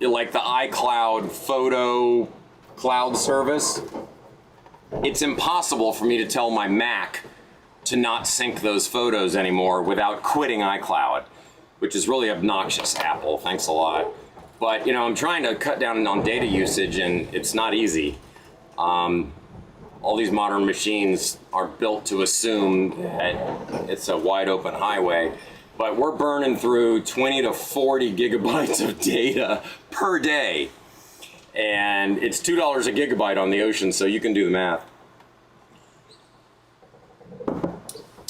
like the iCloud photo cloud service, it's impossible for me to tell my Mac to not sync those photos anymore without quitting iCloud, which is really obnoxious, Apple. Thanks a lot. But, you know, I'm trying to cut down on data usage, and it's not easy. All these modern machines are built to assume that it's a wide open highway, but we're burning through 20 to 40 gigabytes of data per day. And it's $2 a gigabyte on the ocean, so you can do the math.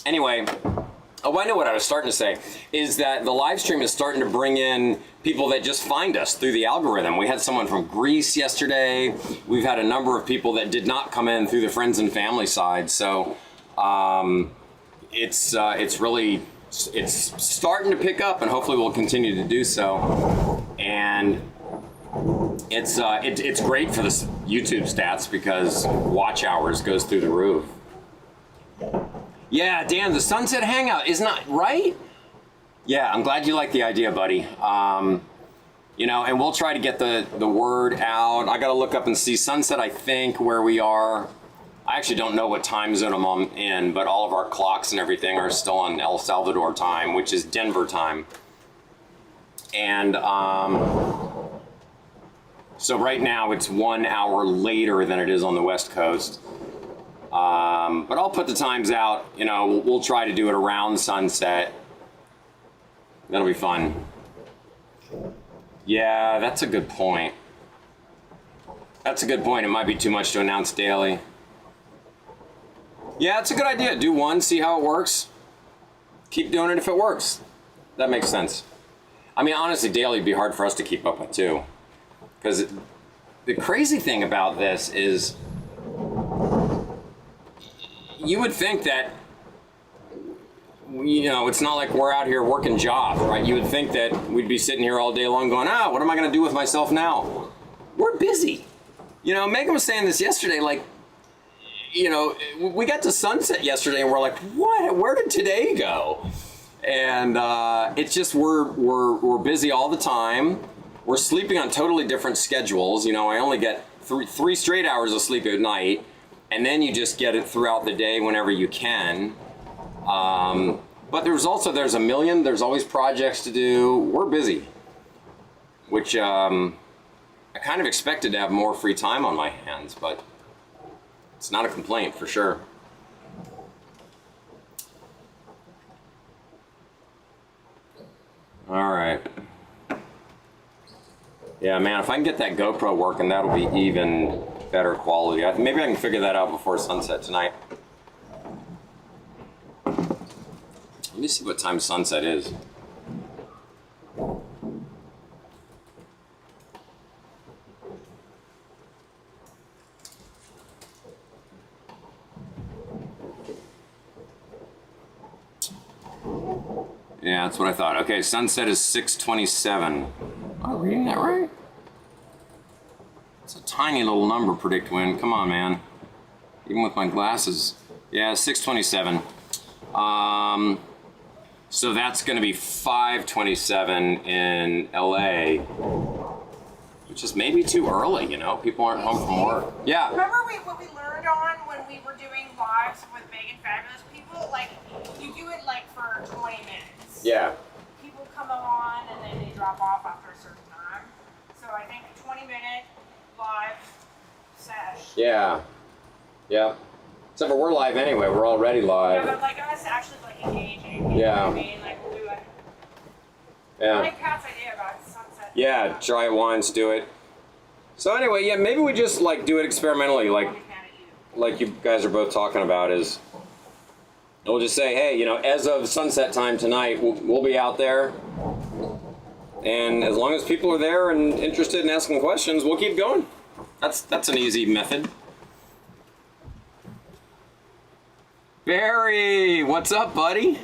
Anyway, I know what I was starting to say, is that the live stream is starting to bring in people that just find us through the algorithm. We had someone from Greece yesterday. We've had a number of people that did not come in through the friends and family side. So it's really it's starting to pick up, and hopefully we'll continue to do so. And it's great for the YouTube stats because watch hours goes through the roof. Yeah, Dan, the Sunset Hangout is not right. Yeah, I'm glad you like the idea, buddy. You know, and we'll try to get the word out. I got to look up and see Sunset, I think, where we are. I actually don't know what time zone I'm in, but all of our clocks and everything are still on El Salvador time, which is Denver time. And so right now it's 1 hour later than it is on the West Coast. But I'll put the times out. You know, we'll try to do it around sunset. That'll be fun. Yeah, that's a good point. That's a good point. It might be too much to announce daily. Yeah, it's a good idea. Do one, see how it works. Keep doing it if it works. That makes sense. I mean, honestly, daily would be hard for us to keep up with too. Because the crazy thing about this is you would think that, you know, it's not like we're out here working jobs, right? You would think that we'd be sitting here all day long going, what am I going to do with myself now? We're busy. You know, Megan was saying this yesterday, like, you know, we got to sunset yesterday and we're like, what? Where did today go? And it's just we're busy all the time. We're sleeping on totally different schedules. You know, I only get three straight hours of sleep at night, and then you just get it throughout the day whenever you can. But there's always projects to do. We're busy, which I kind of expected to have more free time on my hands, but it's not a complaint for sure. All right. Yeah, man, if I can get that GoPro working, that'll be even better quality. Maybe I can figure that out before sunset tonight. Let me see what time sunset is. Yeah, that's what I thought. Okay, sunset is 6:27. Am I reading that right? It's a tiny little number, predict when. Come on, man. Even with my glasses. Yeah, 6:27. So that's going to be 5:27 in LA, which is maybe too early, you know? People aren't home from work. Yeah. Remember what we learned on when we were doing lives with Big and Fabulous people? Like, you do it like for 20 minutes. Yeah. People come on and then they drop off after a certain time. So I think a 20-minute live sesh. Yeah. Yeah. Except for we're live anyway. We're already live. Yeah, but like us actually like engaging. You Yeah. know what I mean? Like we'll do it. Yeah. I like Pat's idea about sunset. Yeah, try it once, do it. So anyway, yeah, maybe we just like do it experimentally, like you guys are both talking about. Is we'll just say, hey, you know, as of sunset time tonight, we'll be out there, and as long as people are there and interested in asking questions, we'll keep going. That's an easy method. Barry, what's up, buddy?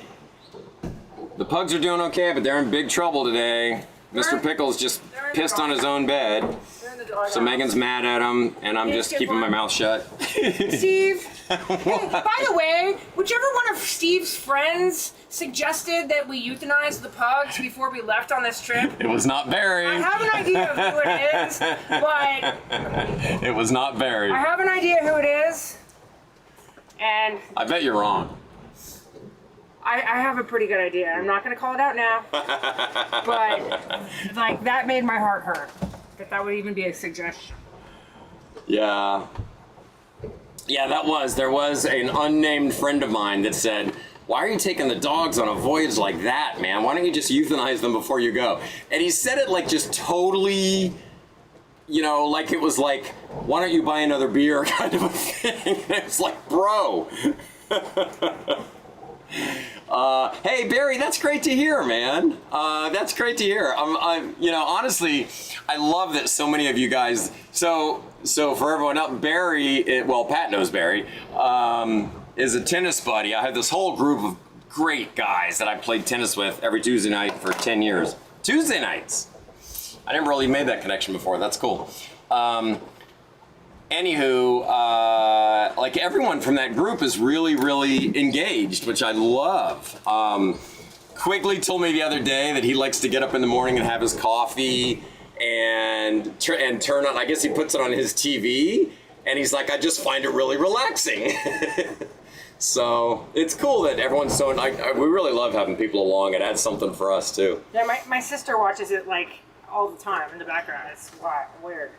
The pugs are doing okay, but they're in big trouble today. Mr. Pickles just pissed on his own bed. So Megan's mad at him, and I'm just keeping my mouth shut. Steve, hey, by the way, whichever one of Steve's friends suggested that we euthanize the pugs before we left on this trip. It was not Barry. I have an idea of who it is, but... It was not Barry. I have an idea who it is, and... I bet you're wrong. I have a pretty good idea. I'm not going to call it out now, but like that made my heart hurt. That would even be a suggestion. Yeah. Yeah, there was an unnamed friend of mine that said, why are you taking the dogs on a voyage like that, man? Why don't you just euthanize them before you go? And he said it like just totally, you know, like it was like, why don't you buy another beer kind of a thing. And it was like, bro. Hey Barry, that's great to hear, man. That's great to hear. You know, honestly, I love that so many of you guys. So for everyone else, Barry, well, Pat knows Barry, is a tennis buddy. I have this whole group of great guys that I played tennis with every Tuesday night for 10 years. Tuesday nights. I never really made that connection before. That's cool. Anywho, like everyone from that group is really, really engaged, which I love. Quigley told me the other day that he likes to get up in the morning and have his coffee and turn on, I guess he puts it on his TV, and he's like, I just find it really relaxing. So it's cool that everyone's so, we really love having people along. It adds something for us too. Yeah, my sister watches it like all the time in the background. It's weird.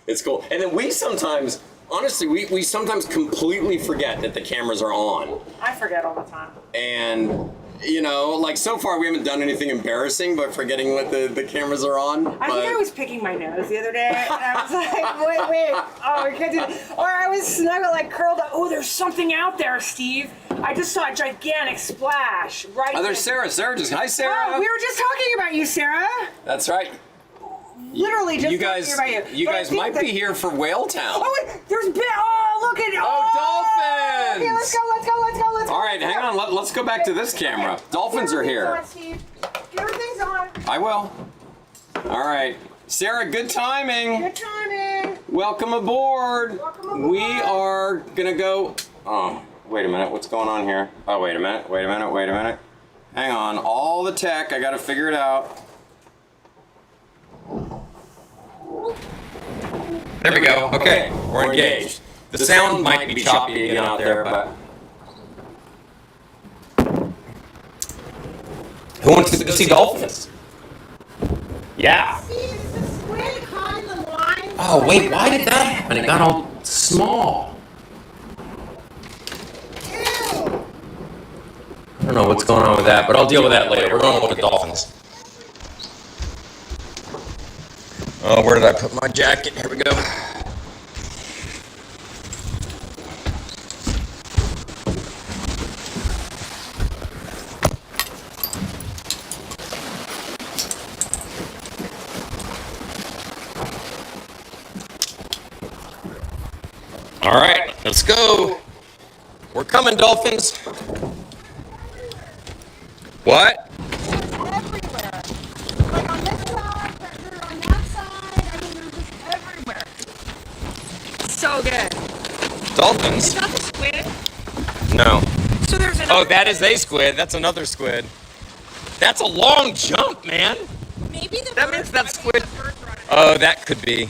It's cool. And then we sometimes, honestly, we sometimes completely forget that the cameras are on. I forget all the time. And, you know, like so far we haven't done anything embarrassing by forgetting what the cameras are on. I think I was picking my nose the other day, and I was like, wait, oh, we can't do that. Or I was snuggled, like curled up. Oh, there's something out there, Steve. I just saw a gigantic splash right Oh, there's Sarah. Hi, Sarah. Oh, we were just talking about you, Sarah. That's right. Literally just you guys, talking about you. You guys might be here for Whale Town. Oh, wait, there's look at dolphins! Okay, let's go. All right, hang on. Let's go back to this camera. Dolphins are here. On, Steve. Everything's on. I will. All right, Sarah. Good timing. Good timing. Welcome aboard. Welcome aboard. We are gonna go. Oh, wait a minute. What's going on here? Oh, wait a minute. Hang on. All the tech. I gotta figure it out. There we go. Okay, we're engaged. The sound might be choppy again out there, but who wants to go see dolphins? Yeah. Oh wait, why did that happen? It got all small. I don't know what's going on with that, but I'll deal with that later. We're going to look at dolphins. Oh, where did I put my jacket? Here we go. All right, let's go. We're coming, dolphins. What? Everywhere. Like on this side, they're on that side. I mean, they're just everywhere. So good. Dolphins? Is that the squid? No. So there's another. Oh, that is a squid. That's another squid. That's a long jump, man. Maybe the That means that squid. Oh, that could be.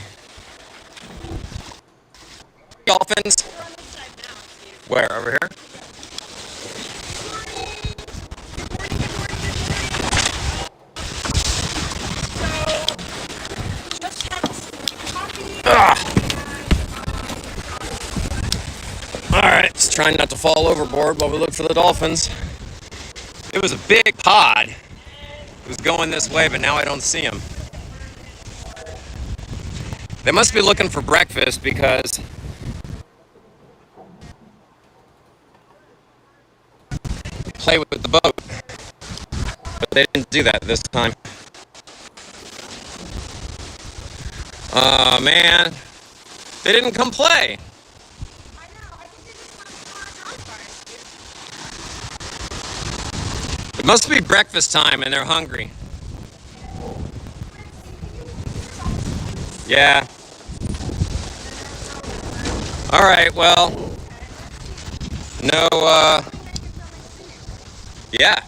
Dolphins? They're on this side now, Steve. Where? Over here? Alright, let's try not to fall overboard while we look for the dolphins. It was a big pod. It was going this way, but now I don't see them. They must be looking for breakfast because play with the boat. But they didn't do that this time. Man. They didn't come play. I know. I think they just want to drive by. It must be breakfast time and they're hungry. Yeah. All right, well. No, yeah.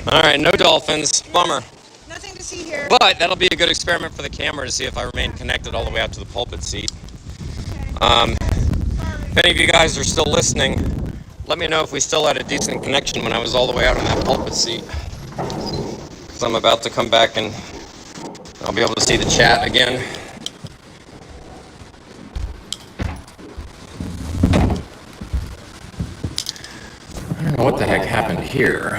All right, no dolphins. Bummer. Nothing to see here. But that'll be a good experiment for the camera to see if I remain connected all the way out to the pulpit seat. If any of you guys are still listening, let me know if we still had a decent connection when I was all the way out in that pulpit seat. Because I'm about to come back and I'll be able to see the chat again. I don't know what the heck happened here.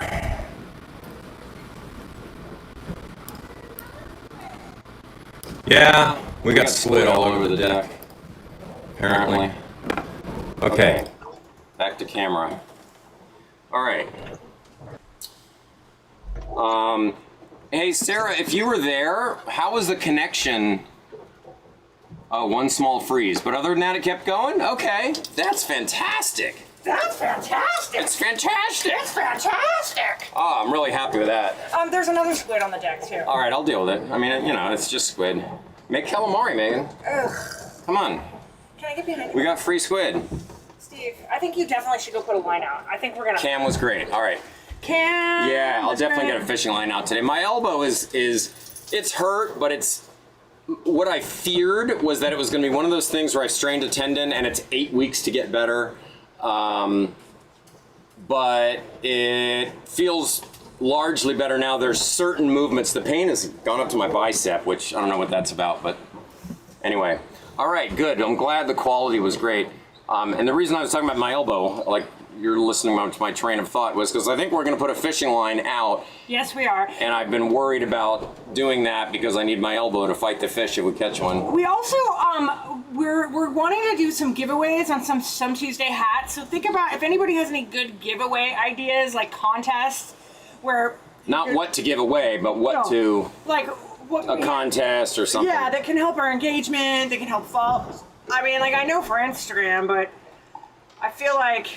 Yeah, we got squid all over the deck, apparently. Okay, back to camera. All right. Hey, Sarah, if you were there, how was the connection? Oh, one small freeze, but other than that, it kept going? Okay, that's fantastic. That's fantastic. It's fantastic. It's fantastic. Oh, I'm really happy with that. There's another squid on the deck too. All right, I'll deal with it. I mean, you know, it's just squid. Make calamari, Megan. Ugh. Come on. Can I get behind you? We got free squid. Steve, I think you definitely should go put a line out. I think we're gonna. Cam was great. All right. Cam. Yeah, I'll definitely get a fishing line out today. My elbow is it's hurt, but it's what I feared was that it was going to be one of those things where I strained a tendon and it's 8 weeks to get better. But it feels largely better now. There's certain movements. The pain has gone up to my bicep, which I don't know what that's about, but anyway. All right, good. I'm glad the quality was great. And the reason I was talking about my elbow, like you're listening to my train of thought, was because I think we're going to put a fishing line out. Yes, we are. And I've been worried about doing that because I need my elbow to fight the fish if we catch one. We also we're wanting to do some giveaways on some Tuesday hats. So think about if anybody has any good giveaway ideas, like contests, where not what to give away, but what to like what a contest or something. Yeah, that can help our engagement. That can help follow. I mean, like I know for Instagram, but I feel like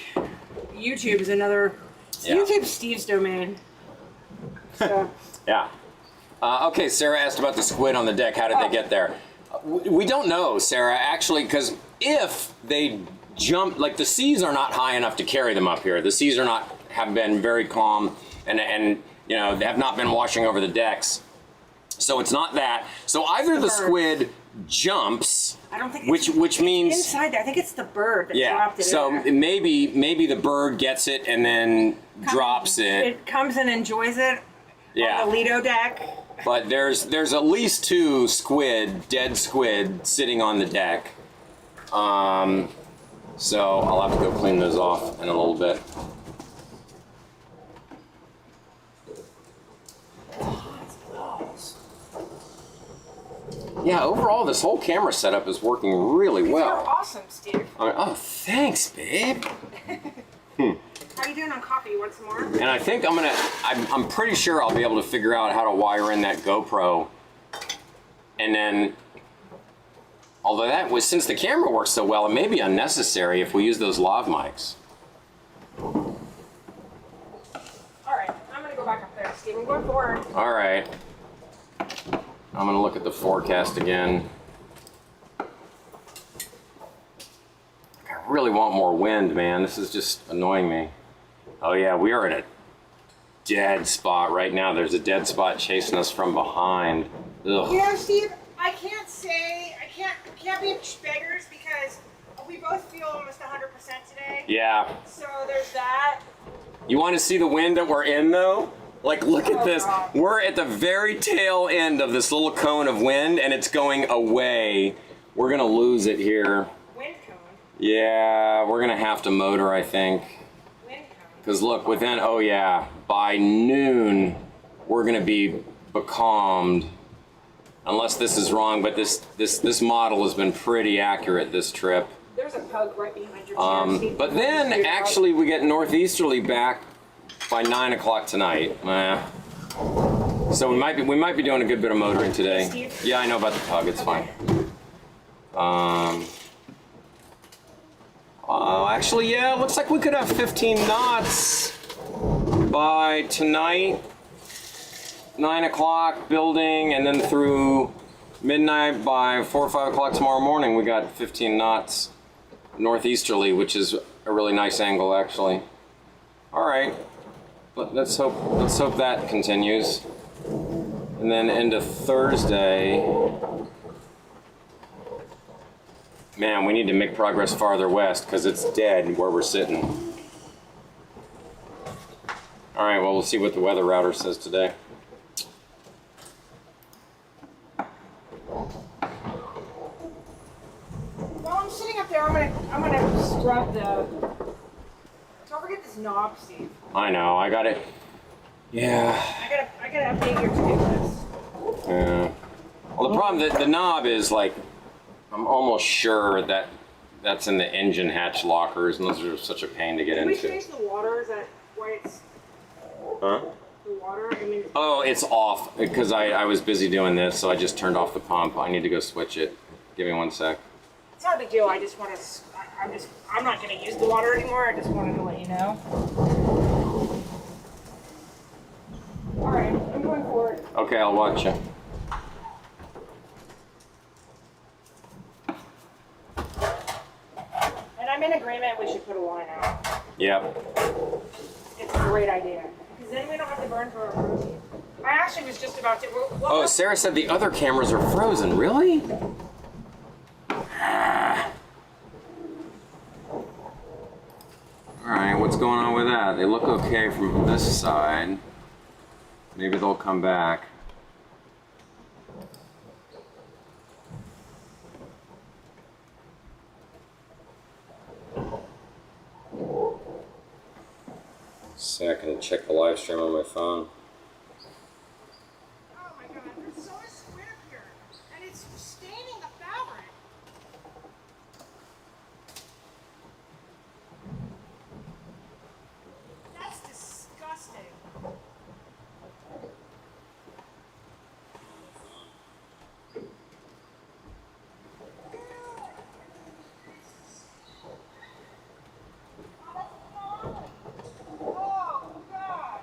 YouTube is another. Yeah. YouTube's Steve's domain. So. Yeah. Okay, Sarah asked about the squid on the deck. How did they get there? We don't know, Sarah, actually, because if they jump, like the seas are not high enough to carry them up here. The seas have been very calm and you know, they have not been washing over the decks. So it's not that. So either the squid jumps, I don't think which means inside there. I think it's the bird that yeah. dropped it. So in there. maybe the bird gets it and then drops it. It comes and enjoys it Yeah. on the Lido deck. But there's at least 2 dead squid sitting on the deck. So I'll have to go clean those off in a little bit. Yeah, overall this whole camera setup is working really You're well. awesome, Steve. Oh, thanks, babe. How you doing on coffee? You want some more? And I think I'm pretty sure I'll be able to figure out how to wire in that GoPro. And then, although that was, since the camera works so well, it may be unnecessary if we use those lav mics. All right, I'm gonna go back up there, Steve. I'm going forward. All right. I'm gonna look at the forecast again. I really want more wind, man. This is just annoying me. Oh yeah, we are in a dead spot right now. There's a dead spot chasing us from behind. Ugh. You know, Steve, I can't be beggars because we both feel almost 100% today. Yeah. So there's that. You want to see the wind that we're in though? Like, look at this. God. We're at the very tail end of this little cone of wind and it's going away. We're gonna lose it here. Wind cone. Yeah, we're gonna have to motor, I think. Wind cone. Because look, oh yeah, by noon, we're gonna be becalmed. Unless this is wrong, but this model has been pretty accurate this trip. There's a pug right behind your chair, Steve. But then actually we get northeasterly back by 9 o'clock tonight. So we might be doing a good bit of motoring today. Steve? Yeah, I know about the pug. It's fine. Actually, yeah, it looks like we could have 15 knots by tonight. 9 o'clock building, and then through midnight by 4 or 5 o'clock tomorrow morning, we got 15 knots northeasterly, which is a really nice angle, actually. All right, let's hope that continues, and then into Thursday. Man, we need to make progress farther west because it's dead where we're sitting. All right, well, we'll see what the weather router says today. While I'm sitting up there, I'm gonna scrub the. Don't forget this knob, Steve. I know, I got it. Yeah. I gotta update your to-do list. Yeah. Well, the problem, the knob is like, I'm almost sure that that's in the engine hatch lockers, and those are such a pain to get Did we into. change the water? Is that why it's Huh? the water? I mean. Oh, it's off because I was busy doing this, so I just turned off the pump. I need to go switch it. Give me 1 sec. It's not a big deal. I just want to. I'm not gonna use the water anymore. I just wanted to let you know. All right, I'm going for it. Okay, I'll watch you. And I'm in agreement. We should put a line out. Yep. It's a great idea because then we don't have to burn for our protein. I actually was just about to. Oh, Sarah said the other cameras are frozen. Really? Alright, what's going on with that? They look okay from this side. Maybe they'll come back. Second, check the live stream on my phone. Oh my god, there's so much squid here, and it's staining the fabric. That's disgusting. Oh god.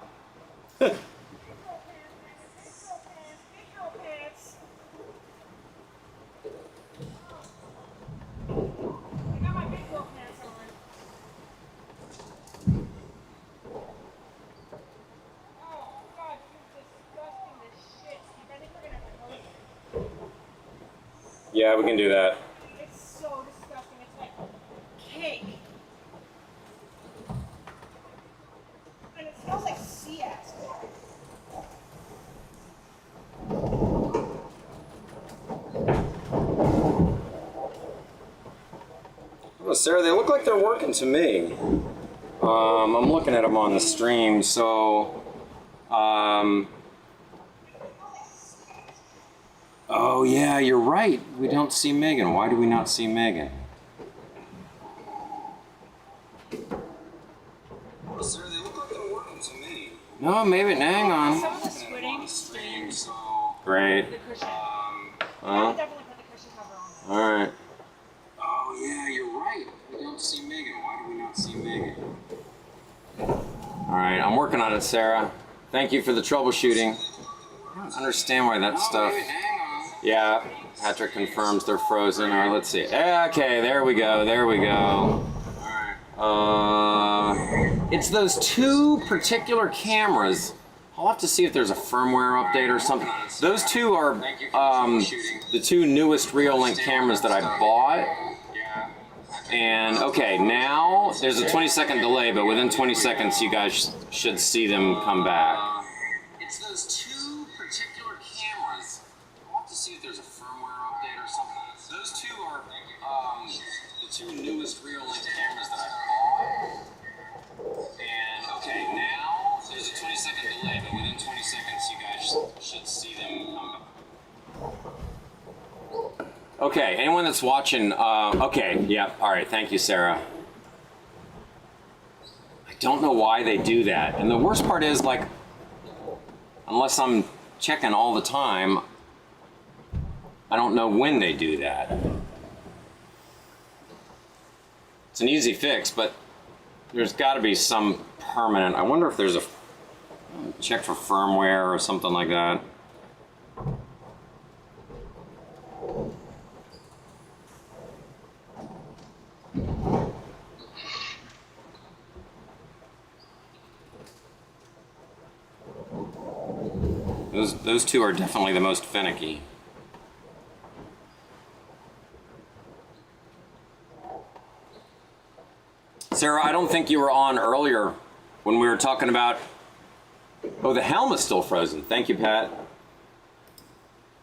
Yeah, we can do that. It's so disgusting. It's like cake. And it smells like sea acid. Oh, Sarah, they look like they're working to me. I'm looking at them on the stream, so... Oh yeah, you're right. We don't see Meghan. Why do we not see Meghan? Oh, Sarah, they look like they're working to me. No, maybe. Hang on. Some of the squidding stains So great. the cushion. I Huh? would definitely put the cushion cover on. All right. Oh yeah, you're right. We don't see Meghan. Why do we not see Meghan? All right, I'm working on it, Sarah. Thank you for the troubleshooting. I don't understand why that stuff. Yeah, Patrick confirms they're frozen. All right, let's see. Okay, there we go. There we go. It's those two particular cameras. I'll have to see if there's a firmware update or something. Those two are the two newest Reolink cameras that I bought. And okay, now there's a 20-second delay, but within 20 seconds you guys should see them come back. It's those two particular cameras. I'll have to see if there's a firmware update or something. Those two are the two newest Reolink cameras that I bought. And okay, now there's a 20-second delay, but within 20 seconds you guys should see them come back. Okay, anyone that's watching, okay, yeah, all right, thank you, Sarah. I don't know why they do that. And the worst part is, like, unless I'm checking all the time, I don't know when they do that. It's an easy fix, but there's got to be some permanent. I wonder if there's a check for firmware or something like that. Those two are definitely the most finicky. Sarah, I don't think you were on earlier when we were talking about... Oh, the helm is still frozen. Thank you, Pat.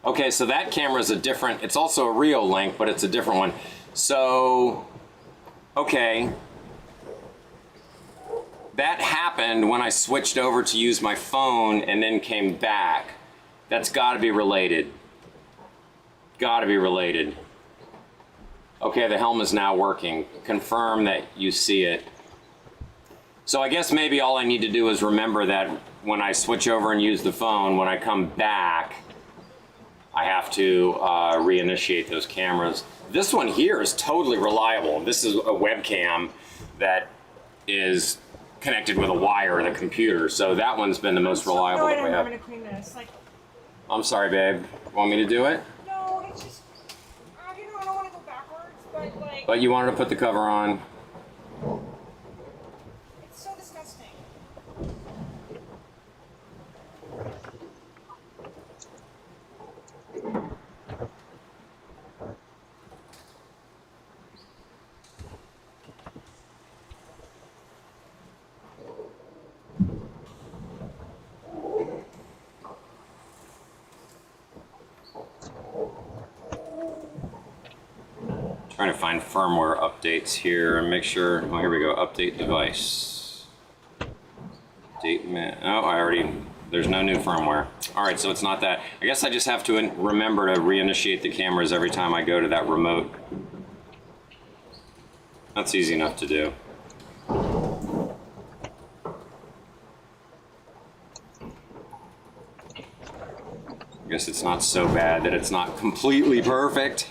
Okay, so that camera is a different... It's also a Reolink, but it's a different one. So, okay. That happened when I switched over to use my phone and then came back. That's gotta be related. Gotta be related. Okay, the helm is now working. Confirm that you see it. So I guess maybe all I need to do is remember that when I switch over and use the phone, when I come back, I have to reinitiate those cameras. This one here is totally reliable. This is a webcam that is connected with a wire in a computer, so that one's been the most reliable that we have. I'm gonna clean this. Like, I'm sorry, babe. Want me to do it? no, it's just, you know, I don't want to go backwards, but like. But you wanted to put the cover on. It's so disgusting. Trying to find firmware updates here and make sure. Oh, here we go. Update device. There's no new firmware. All right, so it's not that. I guess I just have to remember to reinitiate the cameras every time I go to that remote. That's easy enough to do. I guess it's not so bad that it's not completely perfect.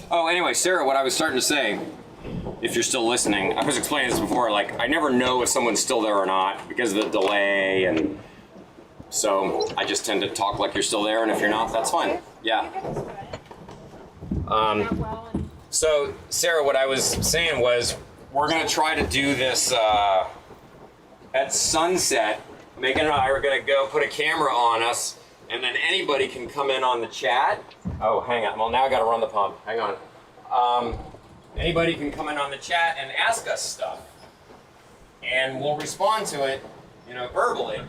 Oh, anyway, Sarah, what I was starting to say, if you're still listening, I was explaining this before, like, I never know if someone's still there or not because of the delay, and so I just tend to talk like you're still there, and if you're not, that's fine. Yeah. So, Sarah, what I was saying was, we're gonna try to do this at sunset. Megan and I are gonna go put a camera on us, and then anybody can come in on the chat. Oh, hang on. Well, now I gotta run the pump. Hang on. Anybody can come in on the chat and ask us stuff. And we'll respond to it, you know, verbally.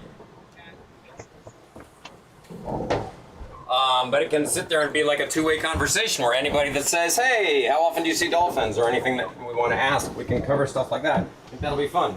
But it can sit there and be like a two-way conversation where anybody that says, hey, how often do you see dolphins? Or anything that we want to ask, we can cover stuff like that. I think that'll be fun.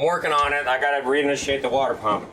I'm working on it. I gotta reinitiate the water pump.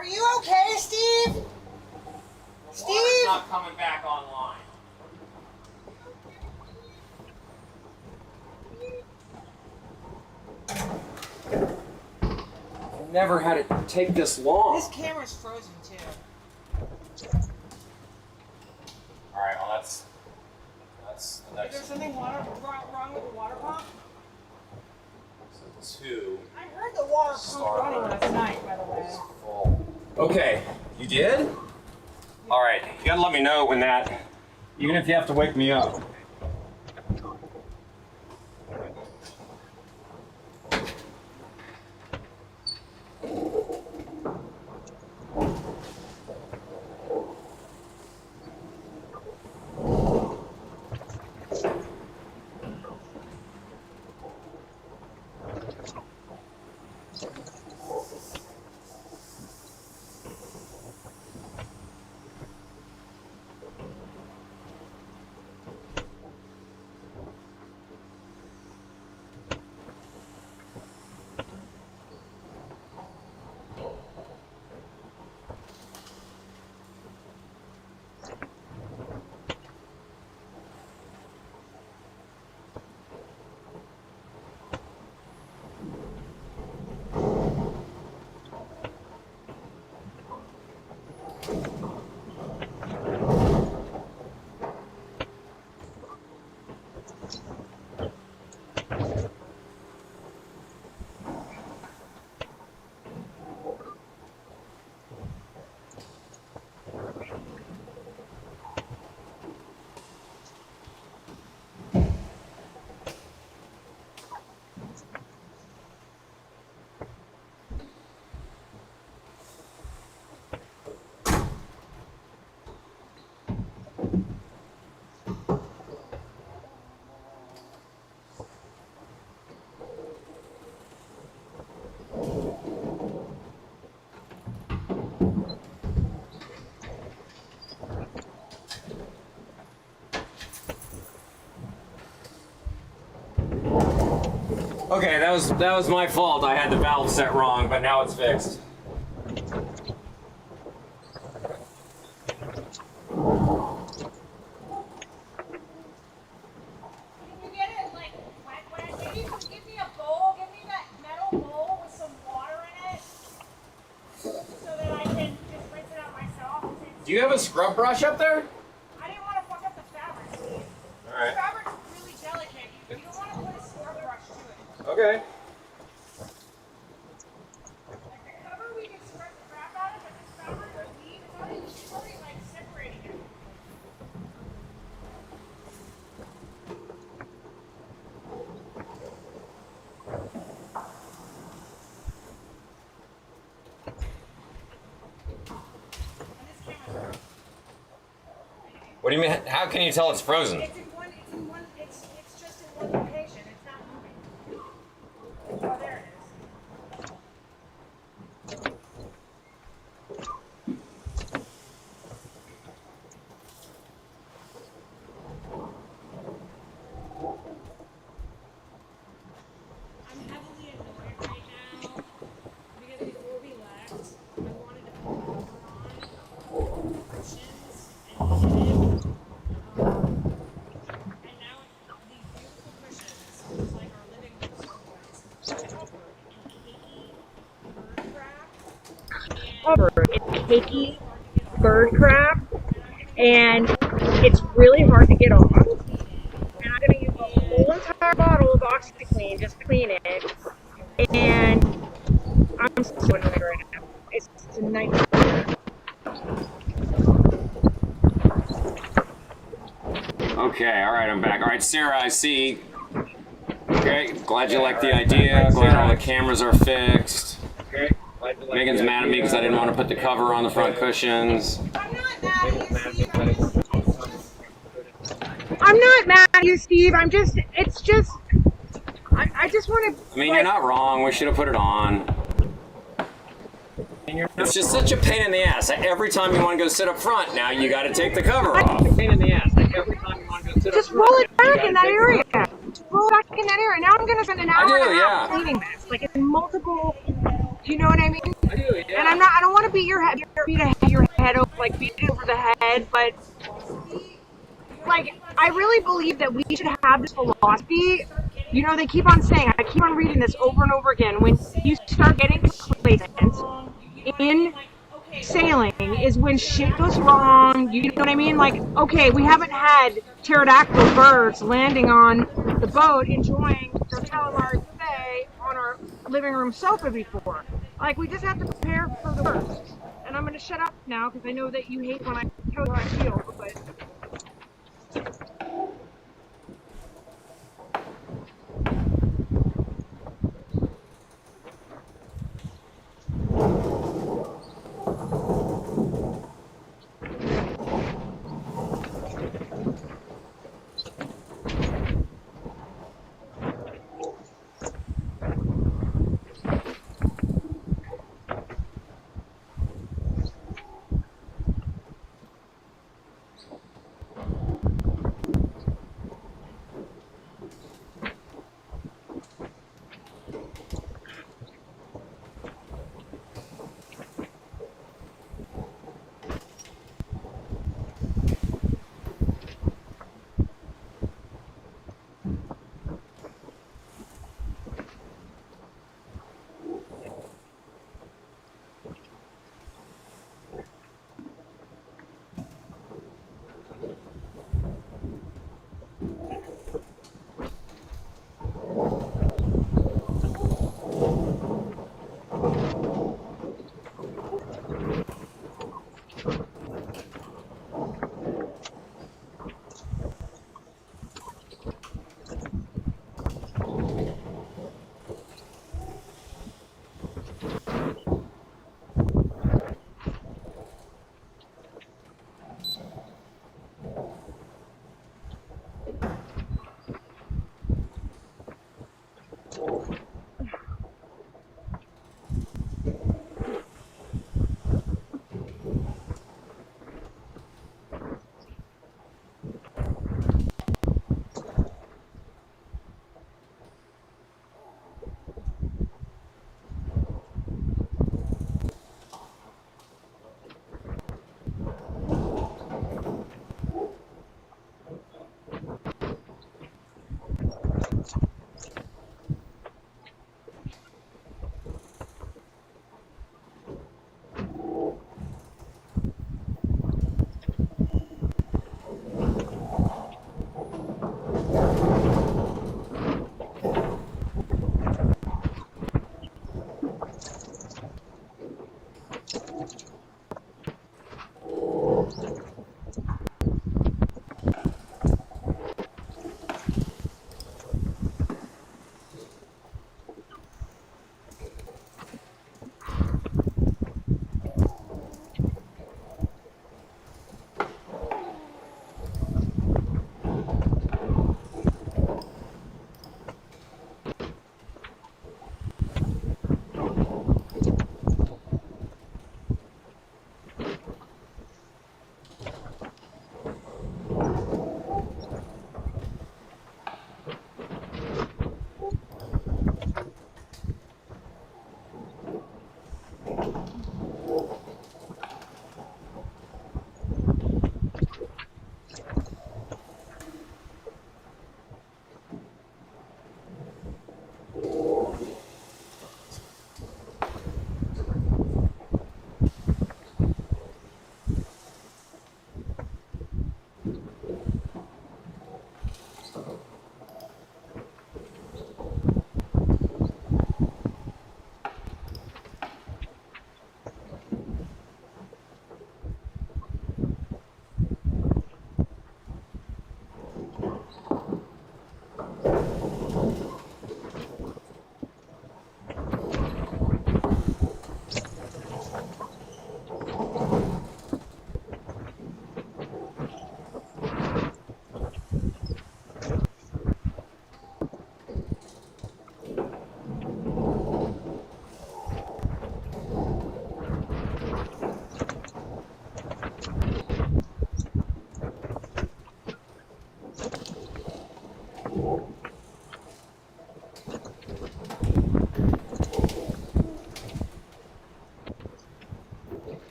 Are you okay, Steve? The water's not coming back online. I've never had it take this long. This camera's frozen too. All right, well that's the Is next there something wrong with the water pump? so 2. I heard the water pump Start running last night, by the way. is full. Okay, you did? All right, you gotta let me know when that, even if you have to wake me up. Okay, that was my fault. I had the valve set wrong, but now it's fixed. Do you have a scrub brush up there? I didn't want to fuck up the fabric, Steve. All right. The fabric's really delicate. You don't want to put a scrub brush to it. Okay. Like the cover, we can scrub the crap out of, but this fabric will leave. It's already like separating it. What do you mean? How can you tell it's frozen? It's just in one location. It's not moving. Oh, there it is. I'm heavily annoyed right now because before we left, I wanted to put cover on cushions and knit it. And now these beautiful cushions, it's like our living room sofas, covered in cakey bird crap, and it's really hard to get off. And I'm gonna use a whole entire bottle of OxyClean just to clean it, and I'm so annoyed right now. It's a nightmare. Okay, all right, I'm back. All right, Sarah, I see. Okay, glad you like the idea. Glad all the cameras are fixed. Megan's mad at me because I didn't want to put the cover on the front cushions. I'm not mad at you, Steve. I just want to. I mean, you're not wrong. We should have put it on. It's just such a pain in the ass. Every time you want to go sit up front, now you got to take the cover off. Pain in the ass. Every time you want to go sit just roll it back in that area. Roll it back in that area. Now I'm going to spend an hour and a half cleaning this. Like it's multiple. Do you know what I mean? I do, yeah. And I don't want to beat your head over, like beat it over the head, but like I really believe that we should have this philosophy. You know, they keep on saying, I keep on reading this over and over again. When you start getting complacent in sailing is when shit goes wrong. You know what I mean? Like, okay, we haven't had pterodactyl birds landing on the boat enjoying their calamari buffet on our living room sofa before. Like, we just have to prepare for the worst. And I'm going to shut up now because I know that you hate when I tell you how I feel, but...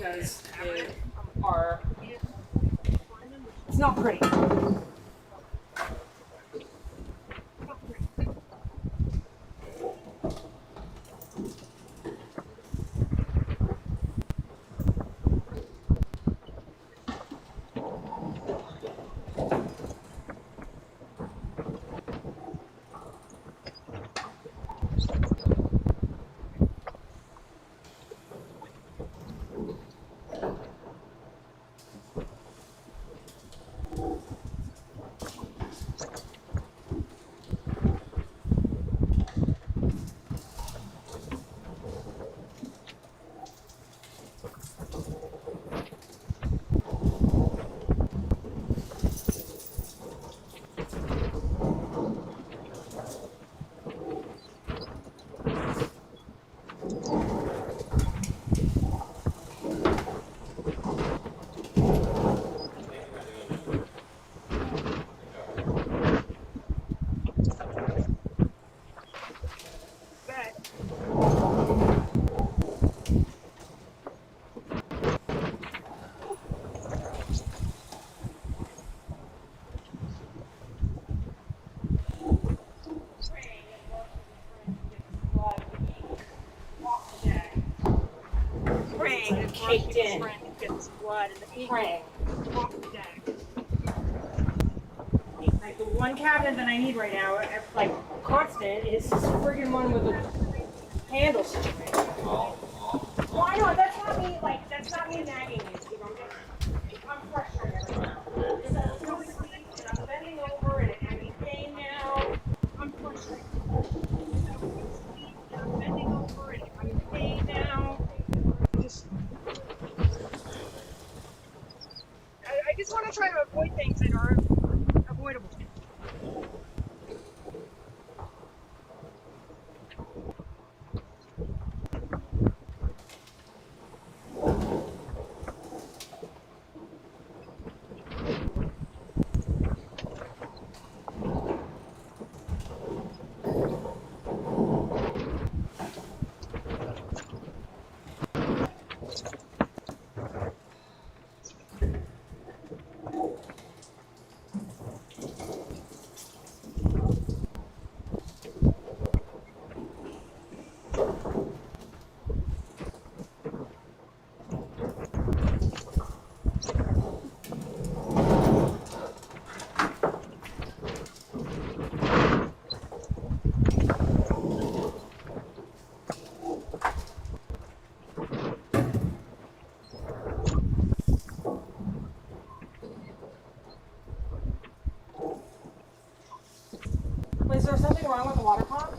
because they are, it's not pretty. Caked in. Praying. Like the one cabinet that I need right now, like constant, is this friggin' one with the handle situation. Well, I know that's not me. Like that's not me nagging you, Steve. I'm frustrated. Because I'm so asleep and I'm bending over and I'm in pain now. I'm frustrated. I'm bending over and I'm in pain now. I just want to try to avoid things that are avoidable. Is there something wrong with the water pump?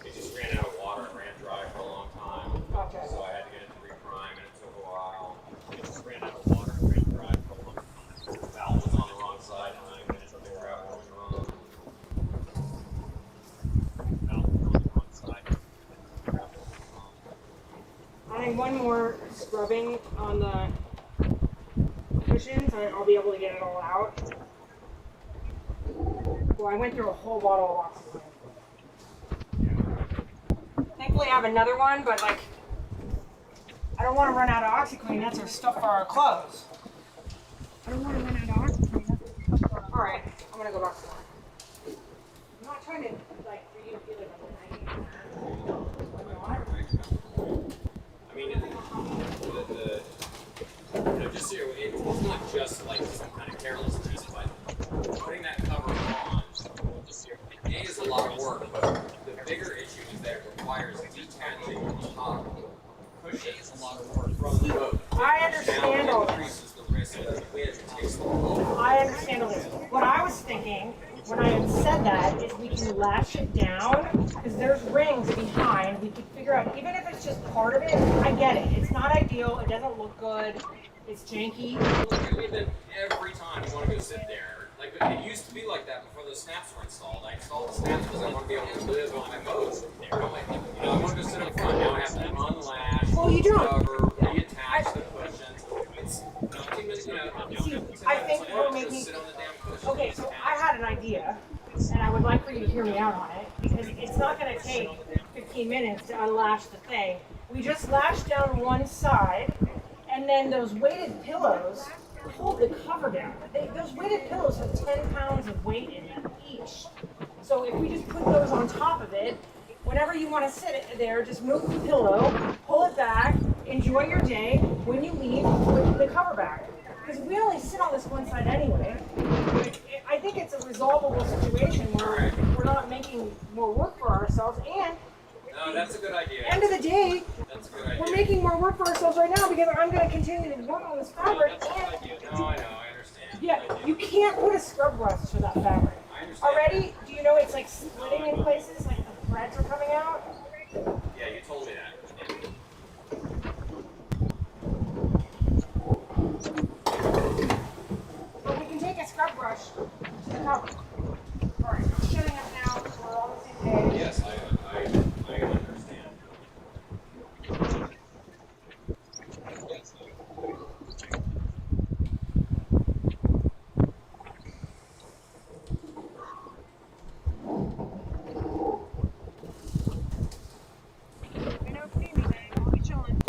It just ran out of water and ran dry for a long time. Okay. So I had to get it to reprime and it took a while. It just ran out of water and ran dry for a long time. The valve was on the wrong side and I couldn't figure out what was wrong. The valve was on the wrong side. I think one more scrubbing on the cushions and I'll be able to get it all out. Well, I went through a whole bottle of OxyClean. Thankfully, I have another one, but like, I don't want to run out of OxyClean. That's our stuff for our clothes. I don't want to run out of OxyClean. That's our stuff for our clothes. All right, I'm gonna go back to work. I'm not trying to like for you to feel like I'm I mean, just so it's not just like some kind of careless piece, but putting that cover on is a lot of work, but the bigger issue is that it requires detaching the top cushion is a lot of work from the boat. I understand all this. Increases the risk that the wind takes the boat. I understand all this. What I was thinking when I had said that is we can lash it down because there's rings behind. We could figure out, even if it's just part of it, I get it. It's not ideal. It doesn't look good. It's janky. Every time you want to go sit there, like it used to be like that before those snaps were installed. I installed the snaps because I want to be able to live on my boat. I want to go sit up front. Now I have to unlash, cover, reattach the cushions. It's 15 minutes, I think we're making. Sit on the damn cushion. Okay, so I had an idea, and I would like for you to hear me out on it because it's not going to take 15 minutes to unlash the thing. We just lashed down one side, and then those weighted pillows hold the cover down. Those weighted pillows have 10 pounds of weight in them each. So if we just put those on top of it, whenever you want to sit there, just move the pillow, pull it back, enjoy your day. When you leave, put the cover back. Because we only sit on this one side anyway. I think it's a resolvable situation where we're not making more work for ourselves. And No, that's a good idea. end of the day, That's a good idea. we're making more work for ourselves right now because I'm going to continue to work on this fabric. That's a good idea. No, I know, I understand. Yeah, you can't put a scrub brush to that fabric. I understand. Already, do you know it's like splitting in places, like the threads are coming out? Yeah, you told me that. But we can take a scrub brush to the cover. Alright, I'm shutting up now. We're all on the same page. Yes, I understand. You know, see me, man. I'll be chilling.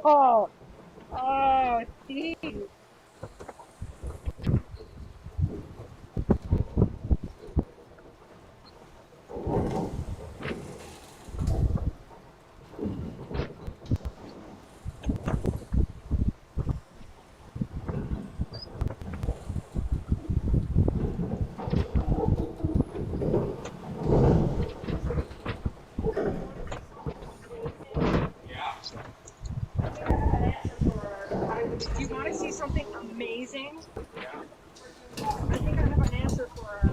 Oh, oh, Steve. Do you want to see something amazing? I think I have an answer for her.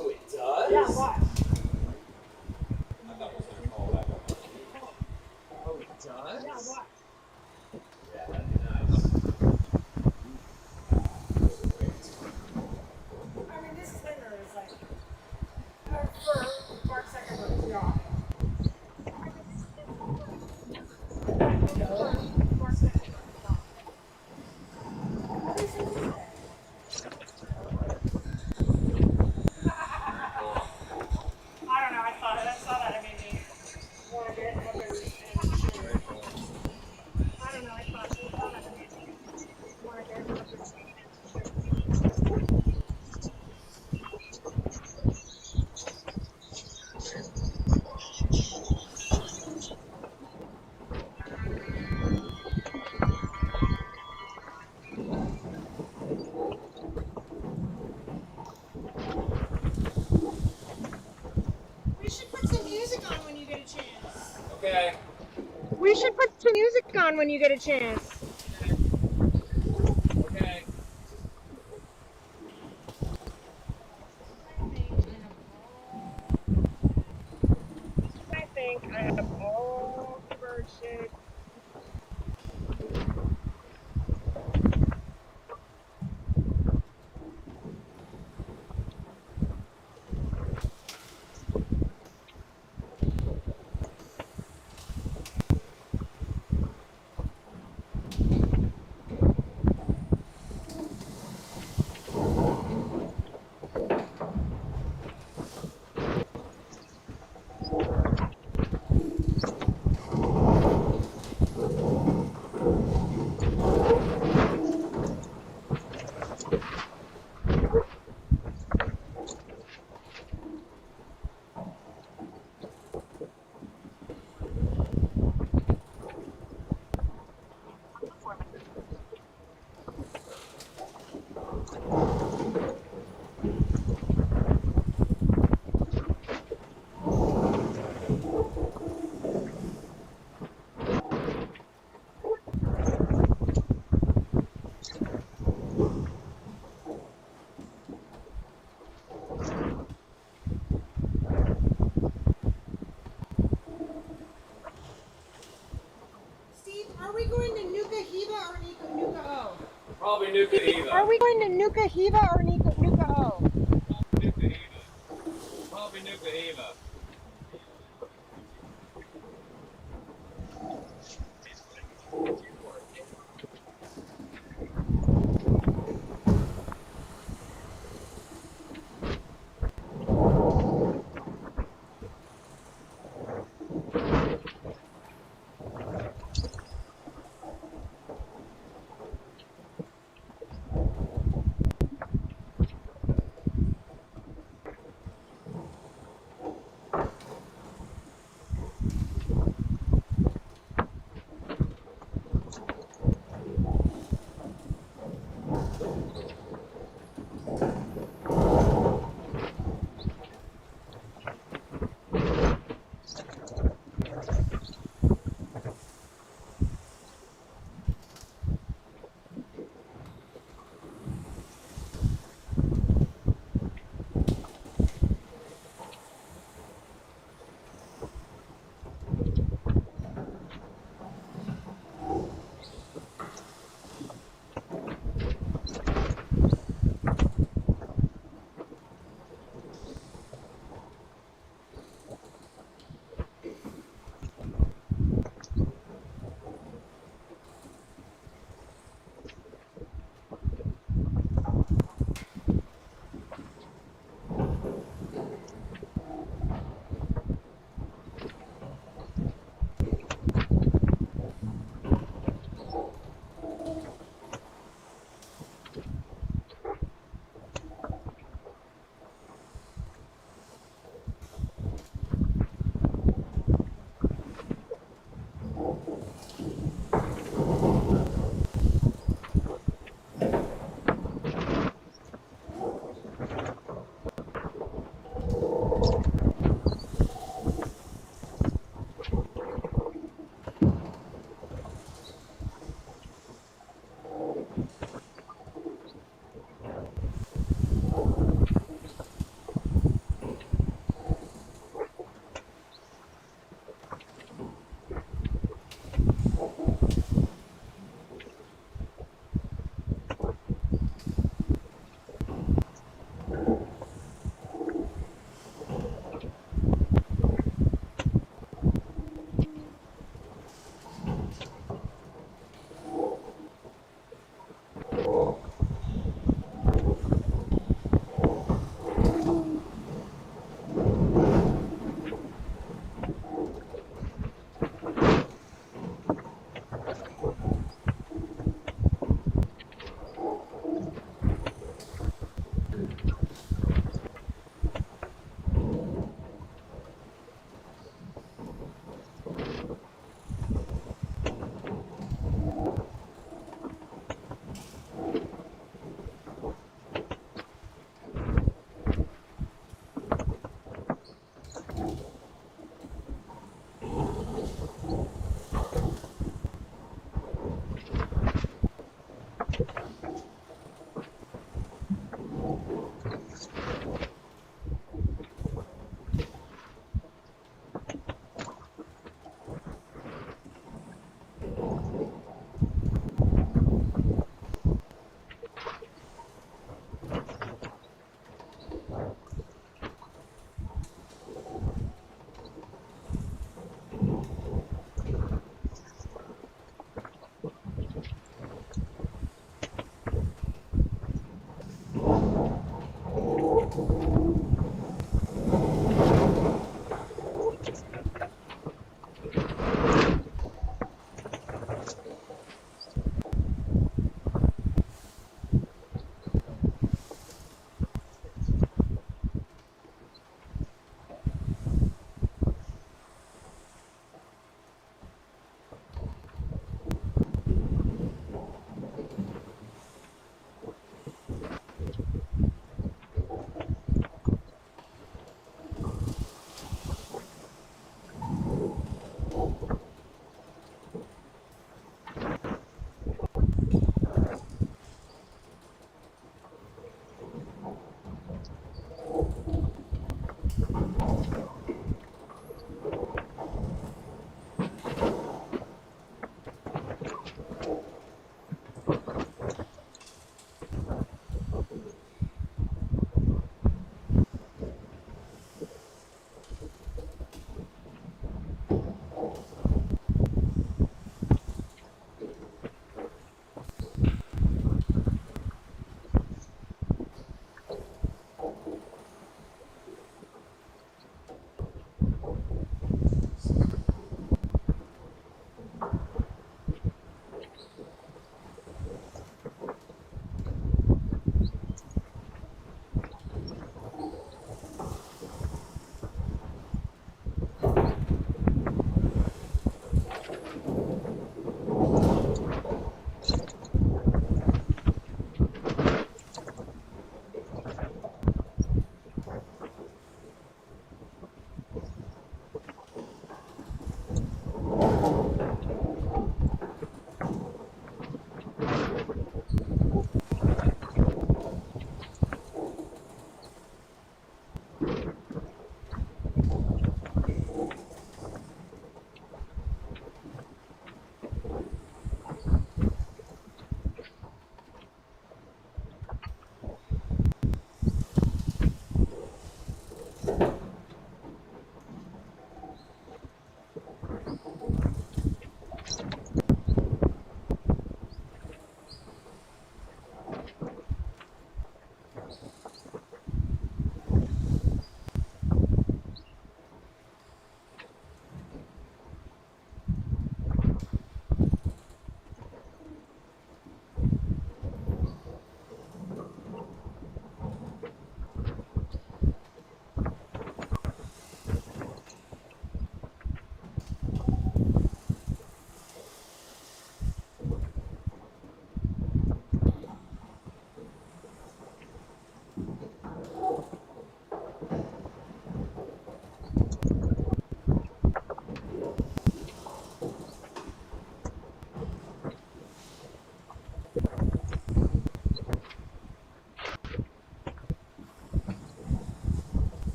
Oh, it does? Yeah, watch. I thought it was going to fall back on. Oh, it does? Yeah, watch. Yeah, that'd be nice. I mean, this tender is like for Mark Zuckerberg's yacht. I don't know. I saw that. It made me want to get up and I don't know. I saw that. It made me want to get up and We should put some music on when you get a chance. Okay. We should put some music on when you get a chance. Okay. I think I have all the bird shit. Steve, are we going to Nuka Hiva or Nuka O? Probably Nuka Hiva. Are we going to Nuka Hiva or Nuka O? Probably Nuka Hiva. Probably Nuka Hiva.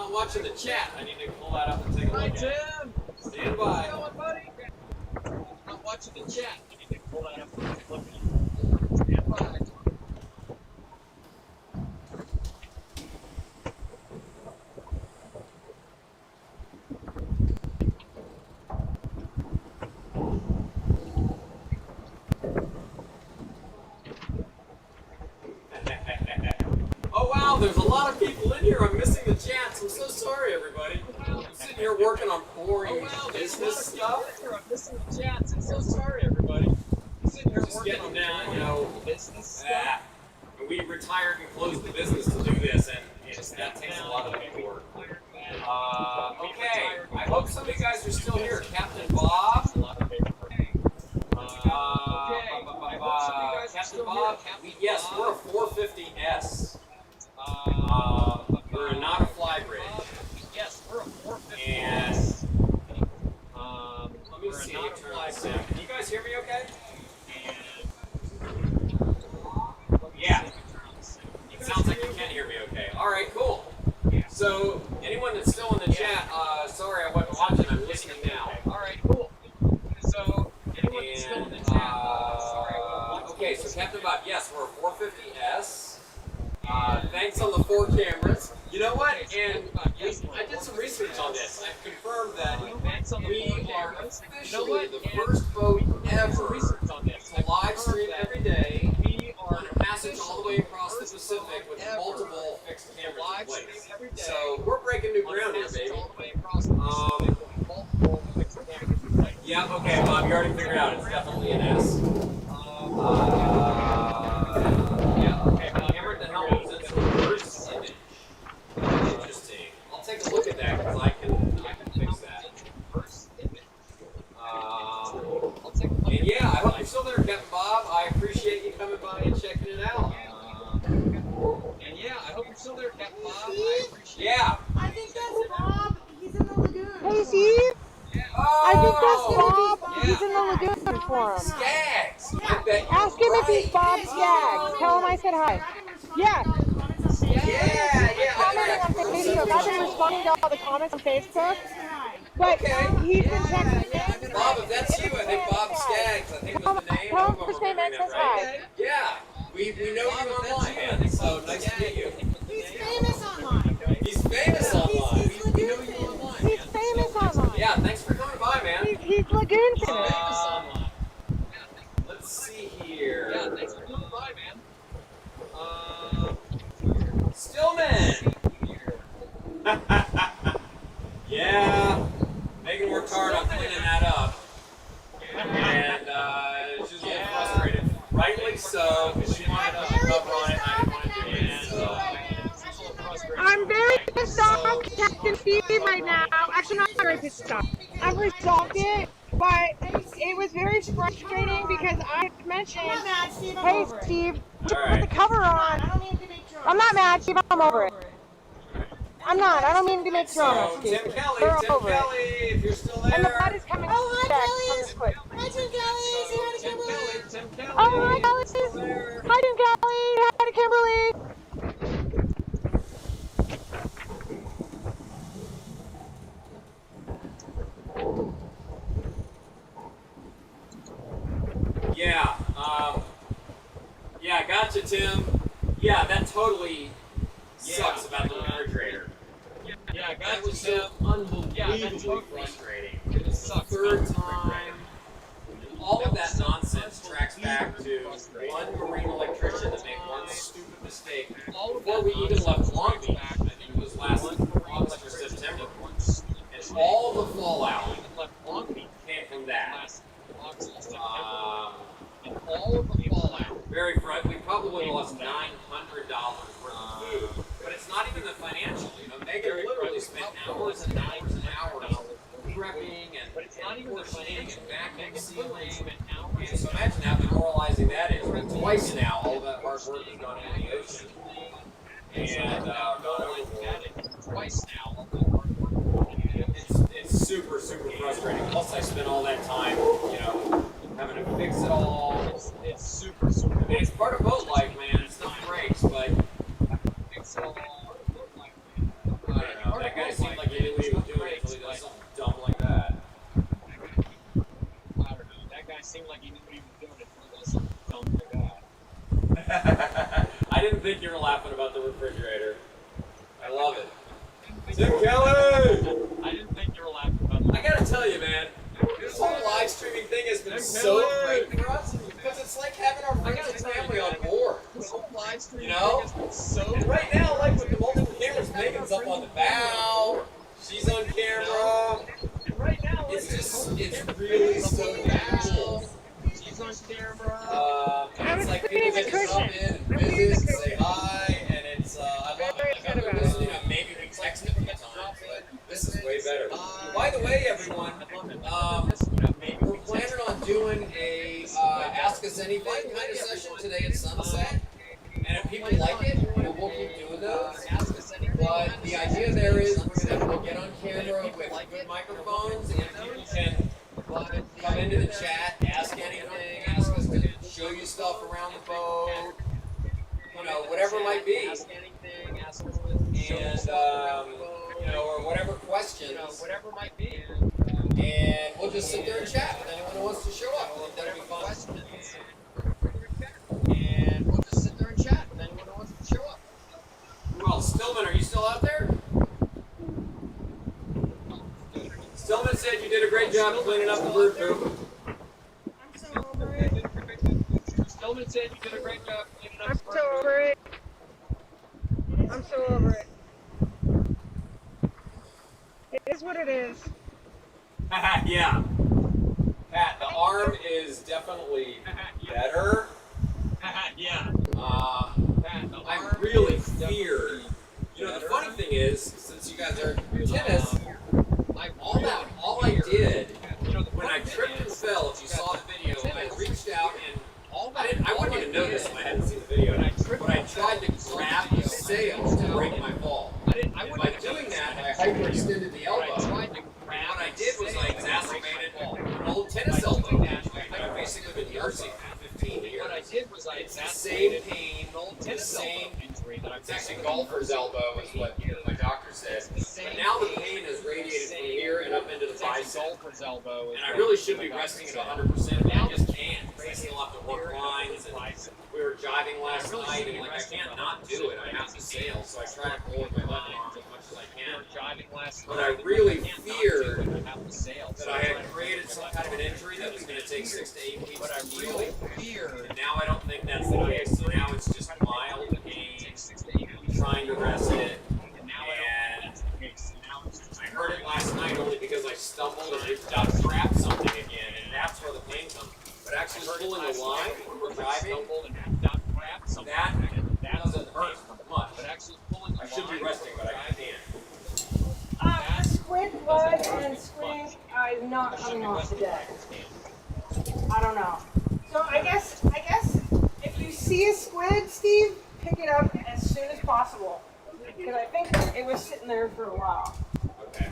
not watching the chat. I need to pull that up and take a look at it. Stand by. How's it going, buddy? Not watching the chat. I need to pull that up and take a look at it. Stand by. Oh wow, there's a lot of people in here. I'm missing the chats. I'm so sorry, everybody. I'm sitting here working on boring business stuff. I'm missing the chats. I'm so sorry, everybody. I'm sitting here Just working getting on down, you know. business stuff. We retired and closed the business to do this, and that takes a lot of paperwork. Okay, I hope some of you guys are still here. Captain Bob. Captain Bob. Yes, we're a 450S. We're not a fly bridge. Yes, we're a 450. And let me see. Turn on sound. Can you guys hear me okay? Yeah. It sounds like you can hear me okay. All right, cool. So anyone that's still in the chat, sorry I wasn't watching. I'm listening now. All right, cool. So anyone that's still in the chat, sorry I wasn't watching. Okay, so Captain Bob, yes, we're a 450S. Thanks on the 4 cameras. You know what? And I did some research on this. I've confirmed that we are officially the first boat ever to live stream every day on a passage all the way across the Pacific with multiple fixed cameras in place. So we're breaking new ground here, baby. Yeah, okay, Bob, you already figured out. It's definitely an S. Yeah, okay, Bob. Hammered the helmet. That's a reverse image. Interesting. I'll take a look at that because I can fix that. And yeah, I hope you're still there, Captain Bob. I appreciate you coming by and checking it out. And yeah, I hope you're still there, Captain Bob. I appreciate it. Yeah. I think that's Bob. He's in the lagoon. Hey, Steve. Oh, I think that's Bob. He's in the lagoon for him. Skaggs. I bet you're Ask him if he's right. Bob Skaggs. Tell him I said hi. Yeah. Yeah. Commenting on Facebook. I've been responding to all the comments on Facebook. But he's been texting. Bob, if that's you, I think Bob Skaggs. I think was the name. Tell I him hope I'm first name and remembering says that right. hi. Yeah. We know you online, man. So nice to meet you. He's famous online. He's famous online. He's lagoon famous. He's famous online. Yeah, thanks for coming by, man. He's lagoon famous. Let's see here. Yeah, thanks for coming by, man. Stillman. Yeah. Megan worked hard on cleaning that up. And she's a little frustrated. Rightly so, because she wanted us to cover on it and I didn't want to do it. And, I'm very pissed off Captain Steve right now. Actually, not very pissed off. I've resolved it, but it was very frustrating because I mentioned, hey Steve, put the cover on. I'm not mad, Steve, I'm over it. I'm not, I don't mean to make drama, so, Steve. Tim Kelly, We're Tim over Kelly, it. if you're still there. And the blood is coming Oh, hi, back Kelly. from this foot. Hi, Tim Kelly. Say hi to Kimberly. Tim Kelly. Oh, hi, Kelly. Hi, Tim Kelly. Hi to Kimberly. Yeah, gotcha, Tim. Yeah, that totally sucks about the refrigerator. Yeah, That was so unbelievably frustrating. It sucks. Third time. And all of that nonsense tracks back to one marine electrician that made one stupid mistake before we even left Long Beach. I think it was last August or September. And all the fallout came from that. All of the fallout. Very front. We probably lost $900 worth of food, but it's not even the financial. You know, Megan literally spent hours and hours and hours prepping and portioning and vacuum sealing. And so imagine how demoralizing that is. But twice now, all that hard work has gone into the ocean and gone overboard. Twice now. It's super frustrating. Plus, I spent all that time, you know, having to fix it all. It's super. I mean, it's part of boat life, man. Stuff breaks, but Fix it all. I don't know. That guy think you were laughing about the refrigerator. I love it. Tim Kelly! I didn't think you were laughing about that. I gotta tell you, man, this whole live streaming thing has been so great for us because it's like having our friends and family on board. This whole live stream You know? thing has been so And right now, like with the multiple cameras, Megan's up on the bow, she's on camera. And right now, It's really so cool. she's on camera. And it's like people get to come in and visit and say hi, and it's, I love it. Like, I've been listening, maybe we text a few times, but this is way better. By the way, everyone, we're planning on doing a Ask Us Anything kind of session today at sunset. And if people like it, we'll keep doing those. But the idea there is we'll get on camera with good microphones, and people can come into the chat, ask anything, ask us to show you stuff around the boat, you know, whatever it might be. And, you know, or whatever questions. Whatever might be. And we'll just sit there and chat with anyone who wants to show up. I think that'll be fun. And we'll just sit there and chat with anyone who wants to show up. Well, Stillman, are you still out there? Stillman said you did a great job cleaning up the bird poop. I'm so over it. Stillman said you did a great job cleaning up I'm the so over it. I'm so over it. It is what it is. Yeah. Pat, the arm is definitely better. Yeah. I really fear. You know, the funny thing is, since you guys are tennis, all I did when I tripped and fell, if you saw the video, I reached out and I wouldn't even know this if I hadn't seen the video, but I tried to grab the sail to break my fall. And by doing that, I hyperextended the elbow. And what I did was I exacerbated an old tennis elbow injury that I've basically been nursing for 15 years. It's the same pain, the same injury that it's actually golfer's elbow is what my doctor said. But now the pain is radiated from here and up into the bicep. And I really should be resting at 100%, but I just can't because I still have to work lines. And we were jiving last night and like I can't not do it. I have to sail, so I try to pull with my left arm as much as I can. But I really feared that I had created some kind of an injury that was going to take 6 to 8 weeks to heal. And now I don't think that's the case. So now it's just mild pain, trying to rest it. And I heard it last night only because I stumbled and I grabbed something again, and that's where the pain comes. But actually pulling a line when we're driving, that doesn't hurt much. I should be resting, but I can't. Squid blood and squid is not coming off today. I don't know. So I guess if you see a squid, Steve, pick it up as soon as possible. Because I think it was sitting there for a while. Okay.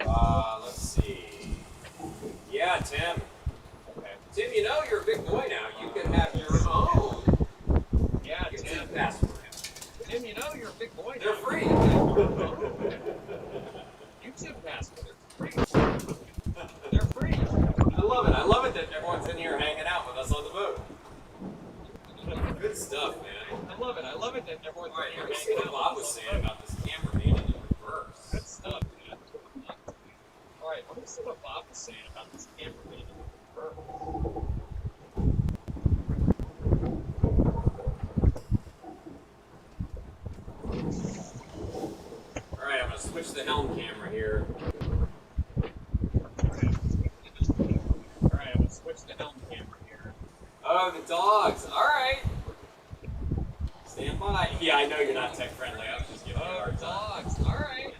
Let's see. Yeah, Tim. Okay. Tim, you know you're a big boy now. You can have your own. Yeah, Tim. Password. Tim, you know you're a big boy now. They're free. YouTube password. They're free. I love it. I love it that everyone's in here hanging out with us on the boat. Good stuff, man. I love it. I love it that everyone's All right, in here let me see hanging what out. Bob was saying about this camera being in reverse. Good stuff, man. All right, let me see what Bob was saying about this camera being in reverse. All right, I'm going to switch the helm camera here. All right, I'm going to switch the helm camera here. Oh, the dogs. All right. Stand by. Yeah, I know you're not tech friendly. I was just giving you a hard time. Dogs. All right.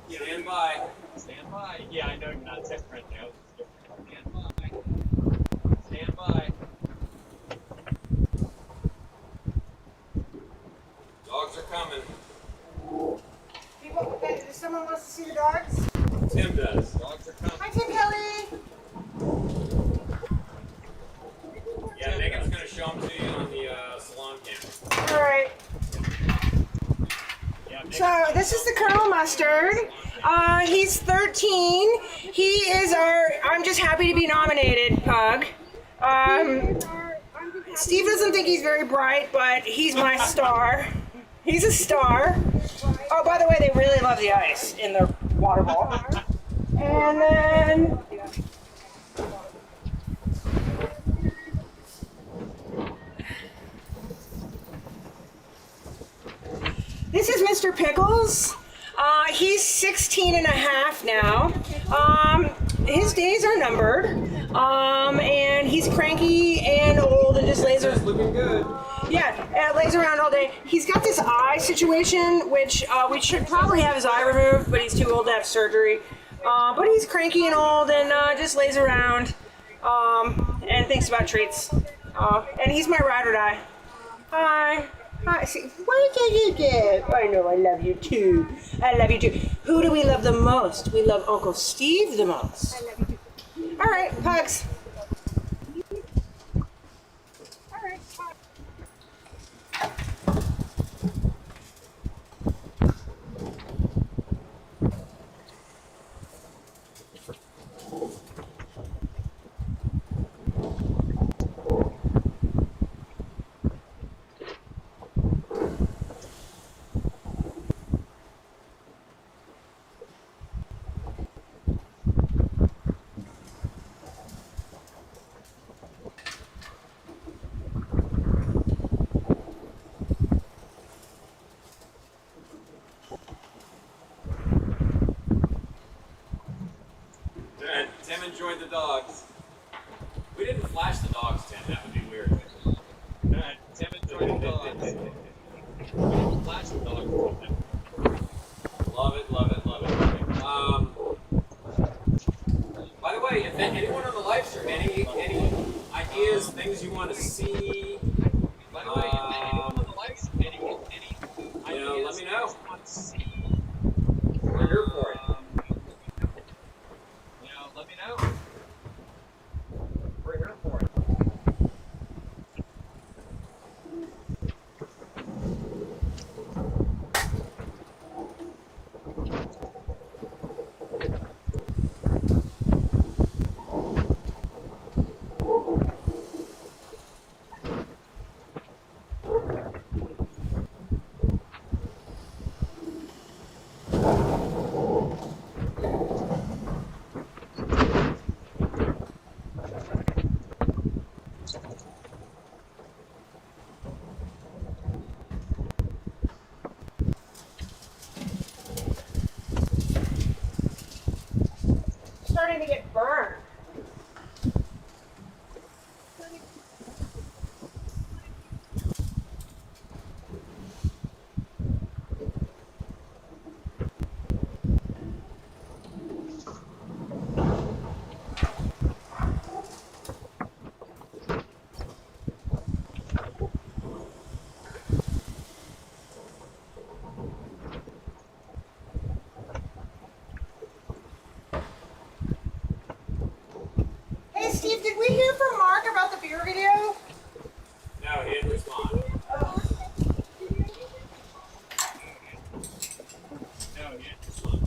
Stand by. Stand by. Yeah, I know you're not tech friendly. I was just giving you a hard time. Stand by. Dogs are coming. People, someone wants to see the dogs? Tim does. Dogs are coming. Hi, Tim Kelly. Yeah, Megan's going to show them to you on the salon camera. All right. So this is the Colonel Mustard. He's 13. He is our, I'm just happy to be nominated, Pug. Steve doesn't think he's very bright, but he's my star. He's a star. Oh, by the way, they really love the ice in their water ball. And then this is Mr. Pickles. He's 16 and a half now. His days are numbered. And he's cranky and old and just lays around. Looking good. Yeah, lays around all day. He's got this eye situation, which we should probably have his eye removed, but he's too old to have surgery. But he's cranky and old and just lays around and thinks about treats. And he's my ride or die. Hi. Hi. See, what did you get? I know I love you too. I love you too. Who do we love the most? We love Uncle Steve the most. I love you too. All right, Pugs. All right, bye. Tim enjoyed the dogs. We didn't flash the dogs, Tim. That would be weird. Tim enjoyed the dogs. Flash the dogs. Love it, love it, love it. By the way, if anyone on the live stream, any ideas, things you want to see, By the way, if anyone on the live stream, any ideas, let me know. you want to see, We're here for it. let me know. We're here for it. Starting to get burned. Hey Steve, did we hear from Mark about the beer video? No, he didn't respond. Oh. No, you didn't respond.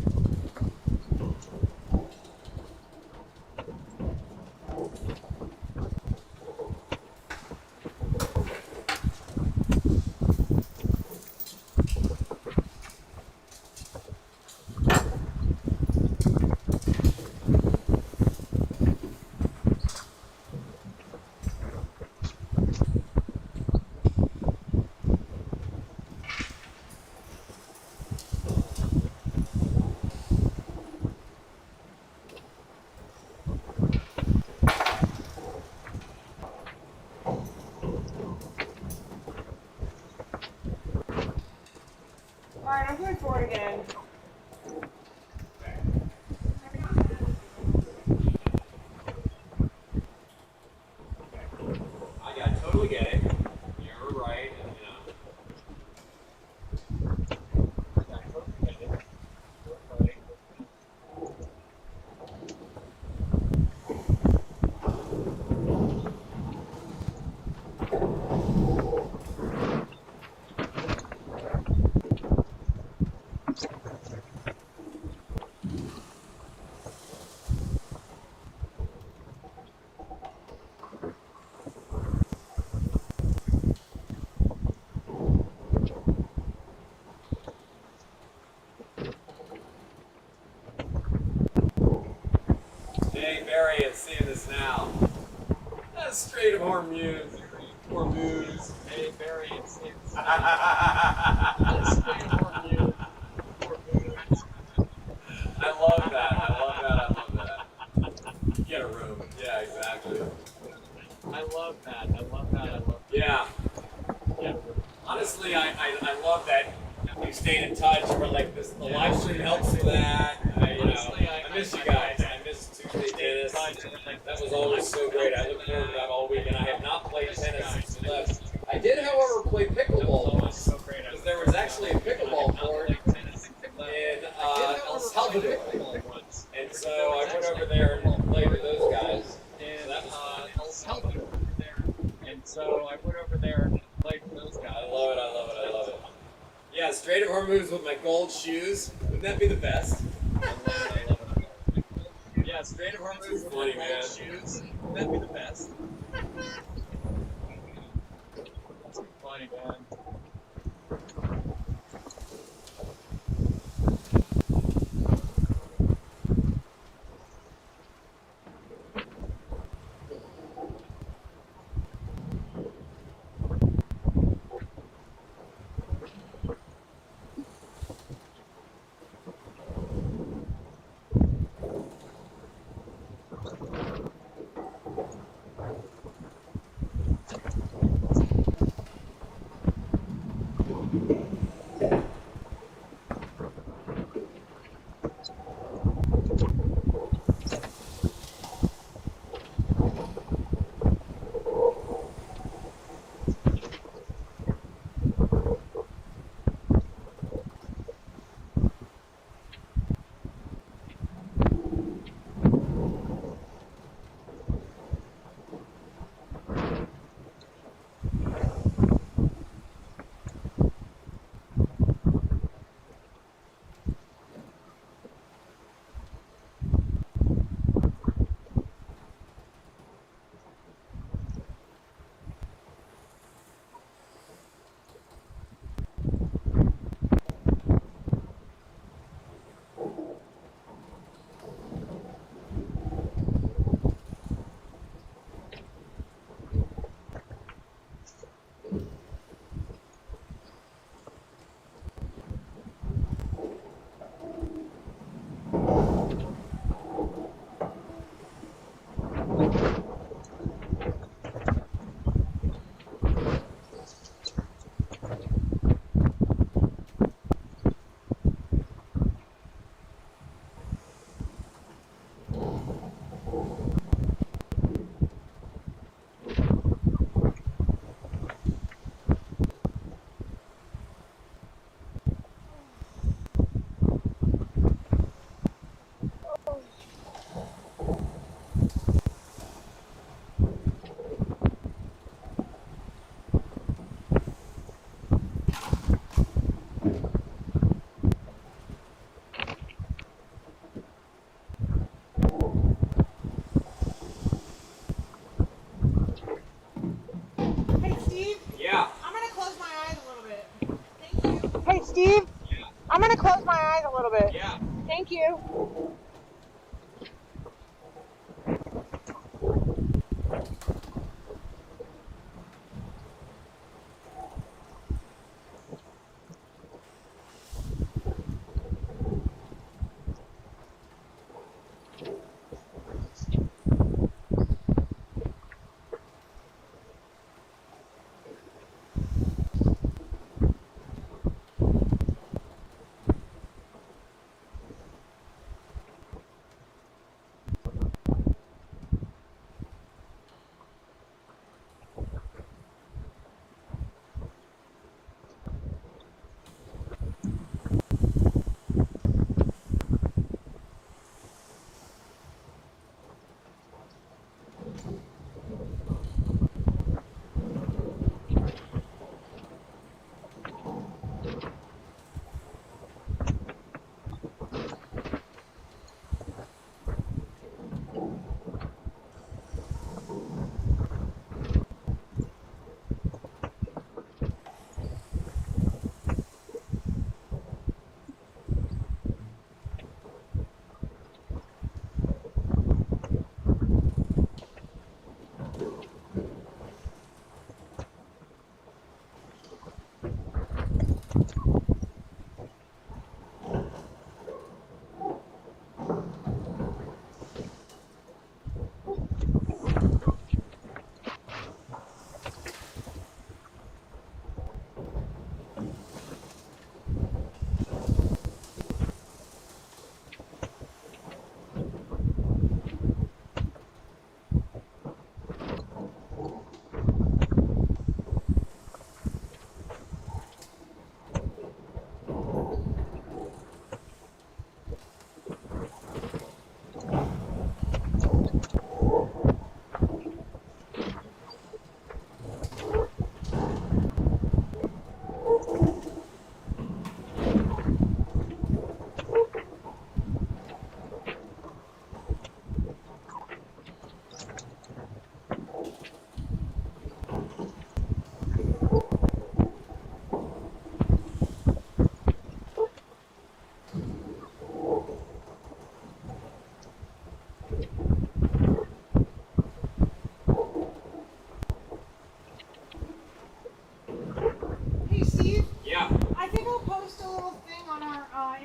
Alright, I'm going for it again. I totally get it. You're right. And, Hey, Barry, it's seeing this now. That's Strait of Hormuz. Hormuz. Hey, Barry, it's I love that. I love that. I love that. Get a room. Yeah, exactly. I love that. I love that. I love that. Yeah. Yeah. Honestly, I love that you stayed in touch. We're like this. The live stream helps with that. I miss you guys. I miss Tuesday tennis. That was always so great. I look forward to that all week, and I have not played tennis since we left. I did, however, play pickleball once, because there was actually a pickleball court in El Salvador, and so I went over there and played with those guys. So that was fun. El Salvador there. And so I went over there and played with those guys. I love it. I love it. I love it. Yeah, Strait of Hormuz with my gold shoes. Wouldn't that be the best? I love it. I love it. Yeah, Strait of Hormuz with Funny, my man. gold shoes. That'd be the best. That's funny, man. Hey, Steve, I'm going to close my eyes a little bit. Yeah. Thank you.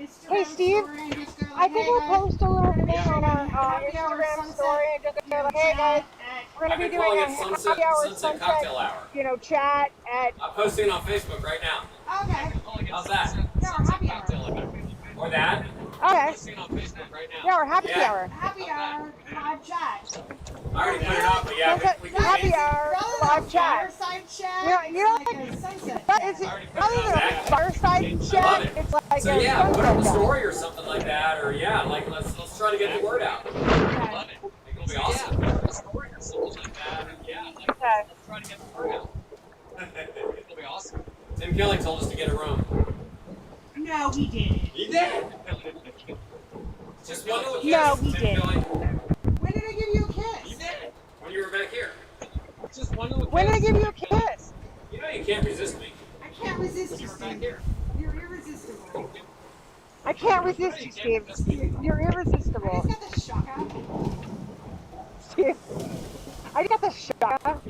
Hey Steve, I think we'll post a little thing on our Instagram story and just go like, hey guys, we're I've gonna be been calling doing it a sunset, happy hour sunset cocktail hour. chat at. I'm posting it on Facebook right now. Okay. How's that? Yeah, we're happy hour. Or that? Okay. Posting on Facebook right now. Yeah, we're happy Yeah. hour. Happy hour live chat. I already put it up, but yeah, Sunset we can happy change it. hour live chat. Fireside chat. You know, It's like a sunset But chat. it's rather than a fireside I love chat, it. it's like So a yeah, put up a sunset chat. story or something like that, or yeah, like let's try to get the word out. Okay. Love it. It'll be awesome. Yeah, a story or something like that. And yeah, like, Okay. let's try to get the word out. It'll be awesome. Tim Kelly told us to get a room. No, he didn't. He did. Just one little kiss. No, he Tim didn't. Kelly. When did I give you a He kiss? did. When you were back here. Just one little When did I kiss. give you a kiss? You know you can't resist me. I can't resist you, You were back Steve. here. You're irresistible. I can't resist you, Steve. You're I irresistible, just got the shock out. Steve. I got the shot.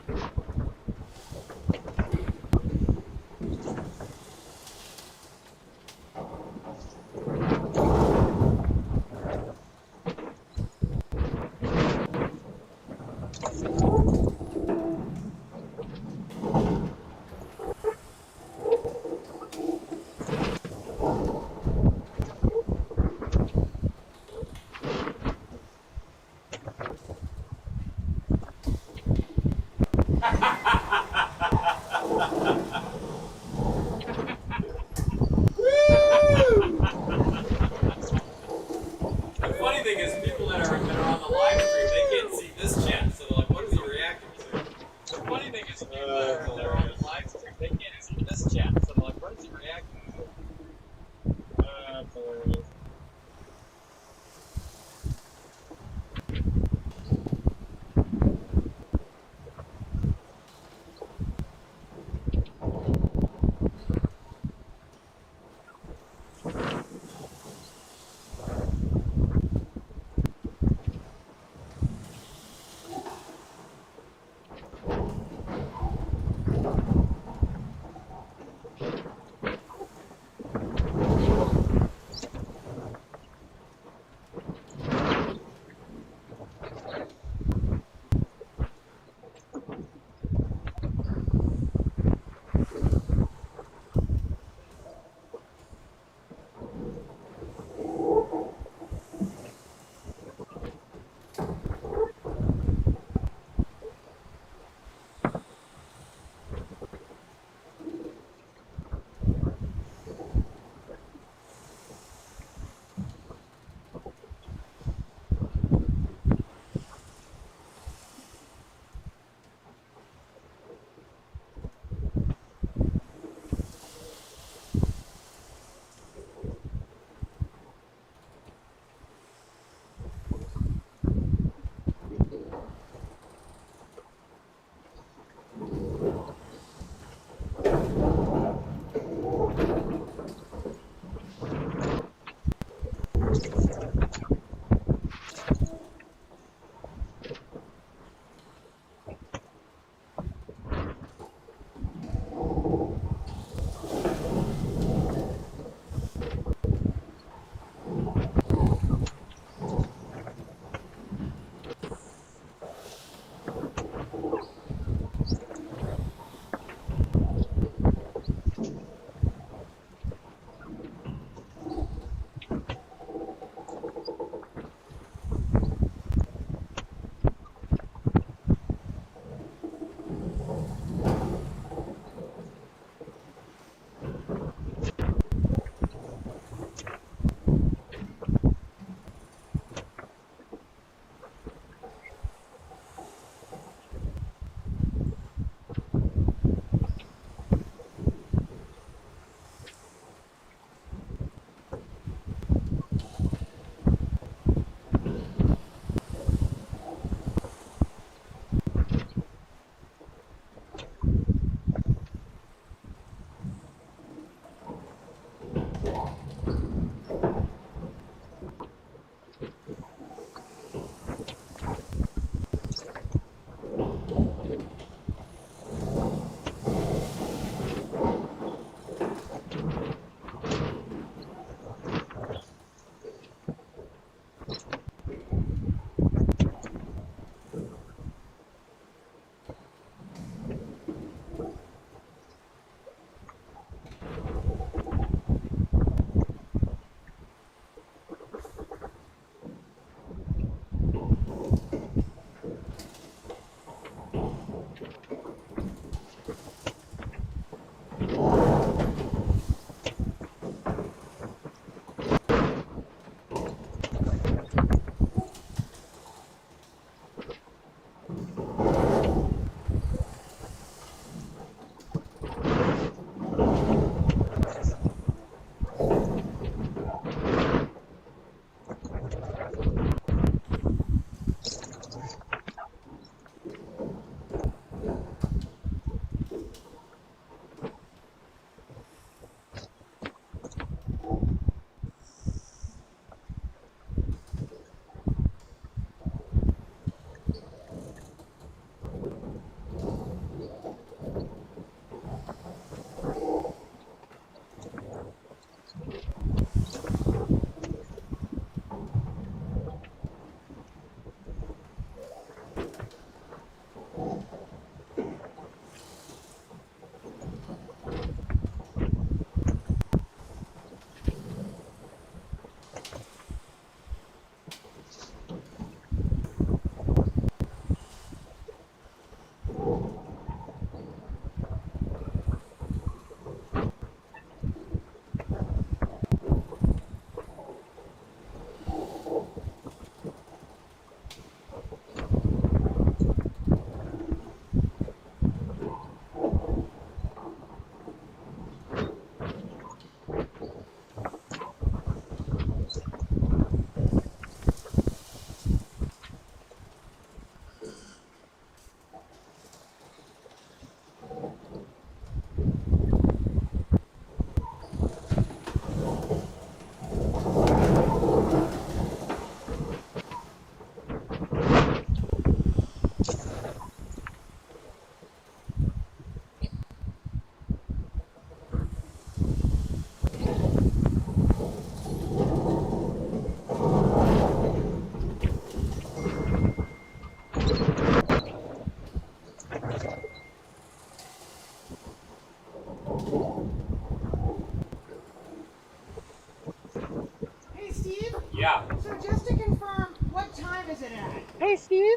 Yeah. So just to confirm, what time is it at? Hey, Steve.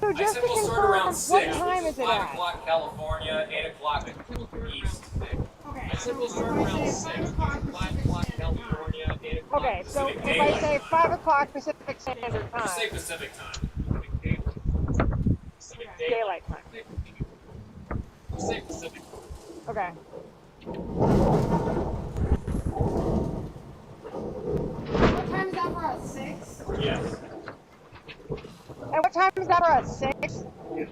So I just said to we'll start confirm, around 6, what time which is is it 5 at? o'clock California, 8 o'clock East. Okay, I said we'll start around 6, 5 o'clock California, 8 o'clock Okay, so Pacific if I Daylight say Time. 5 o'clock Pacific Standard Just say Time, Pacific time. Pacific daylight time. Say Pacific. Okay. What time is that for us? 6? Yes. And what time is that for us? 6? Yes.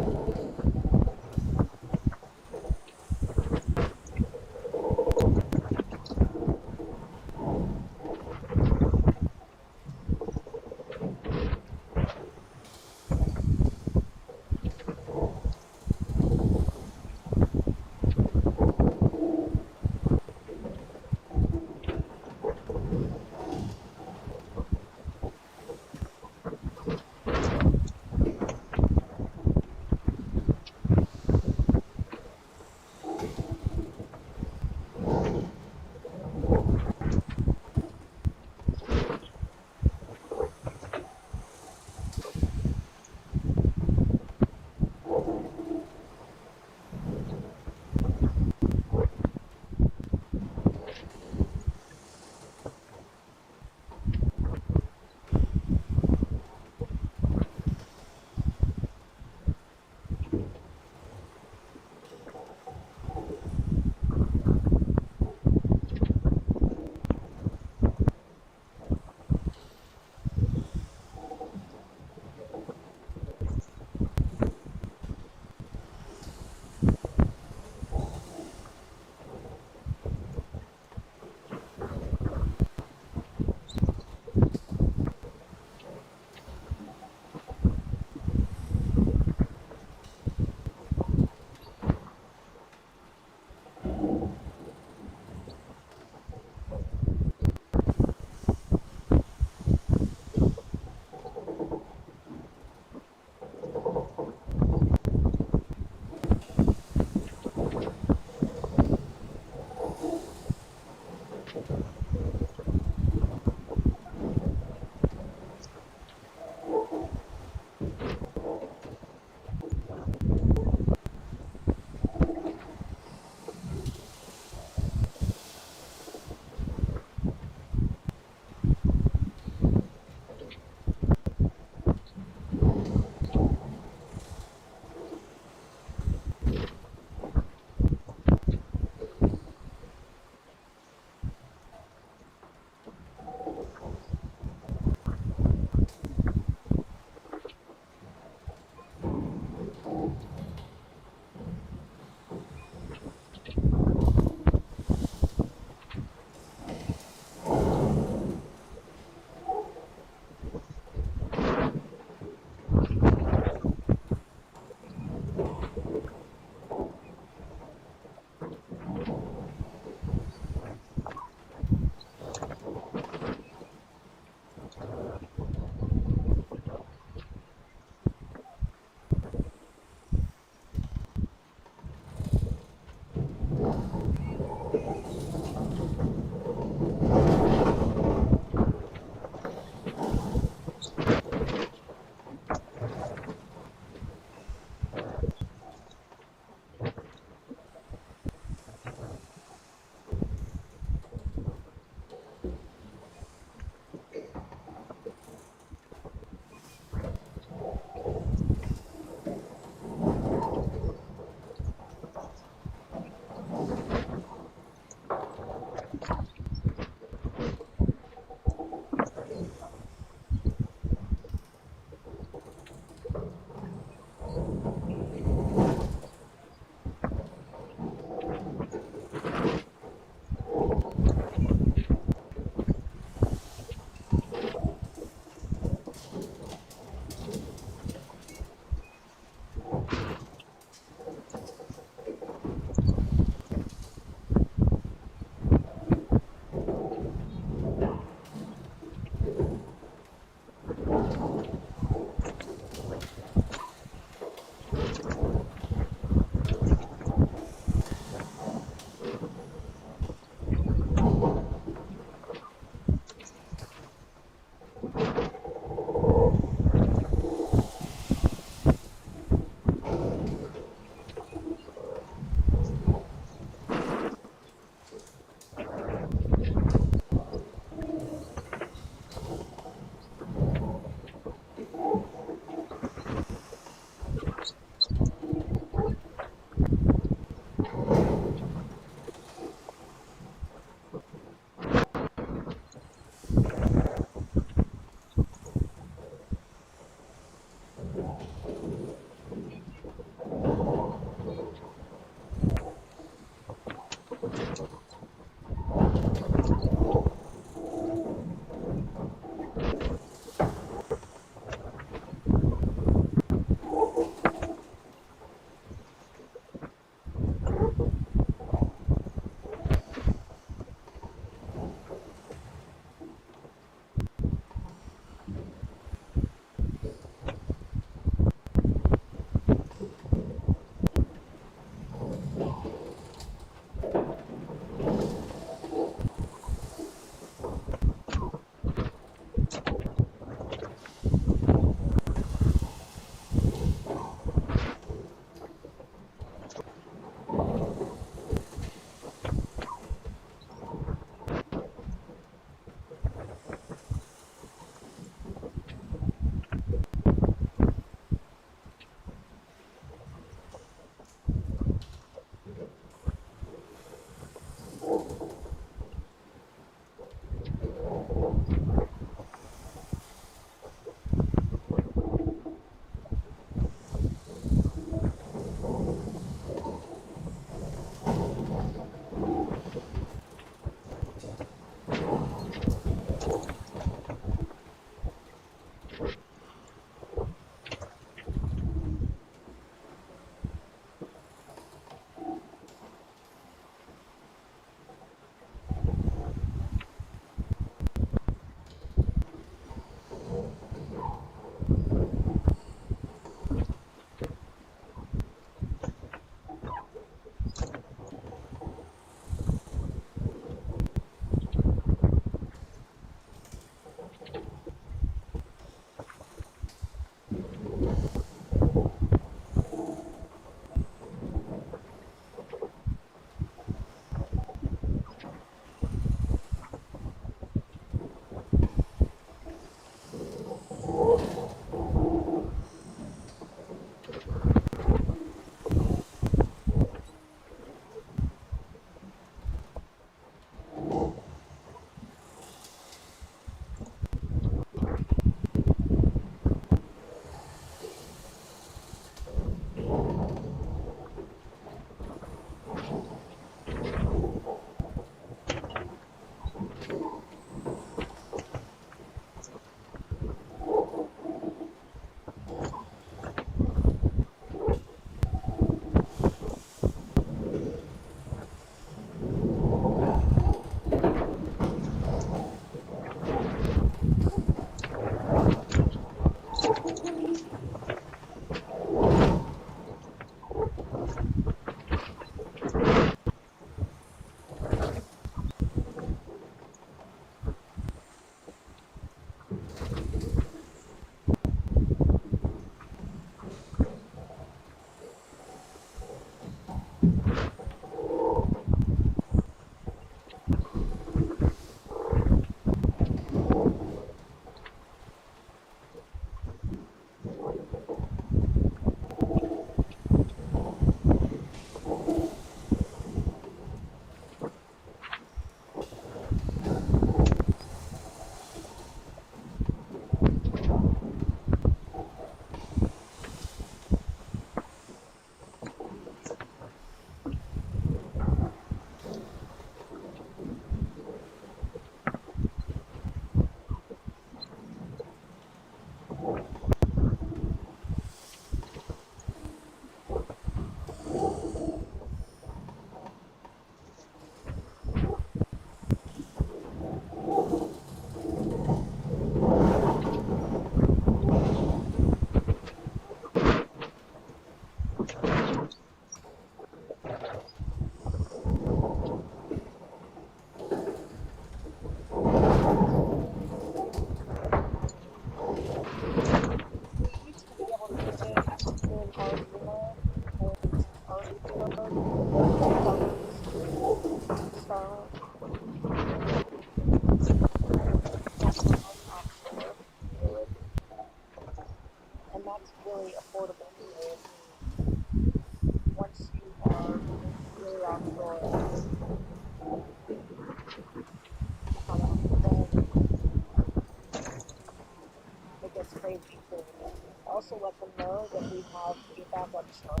also let them know that we have a backup start.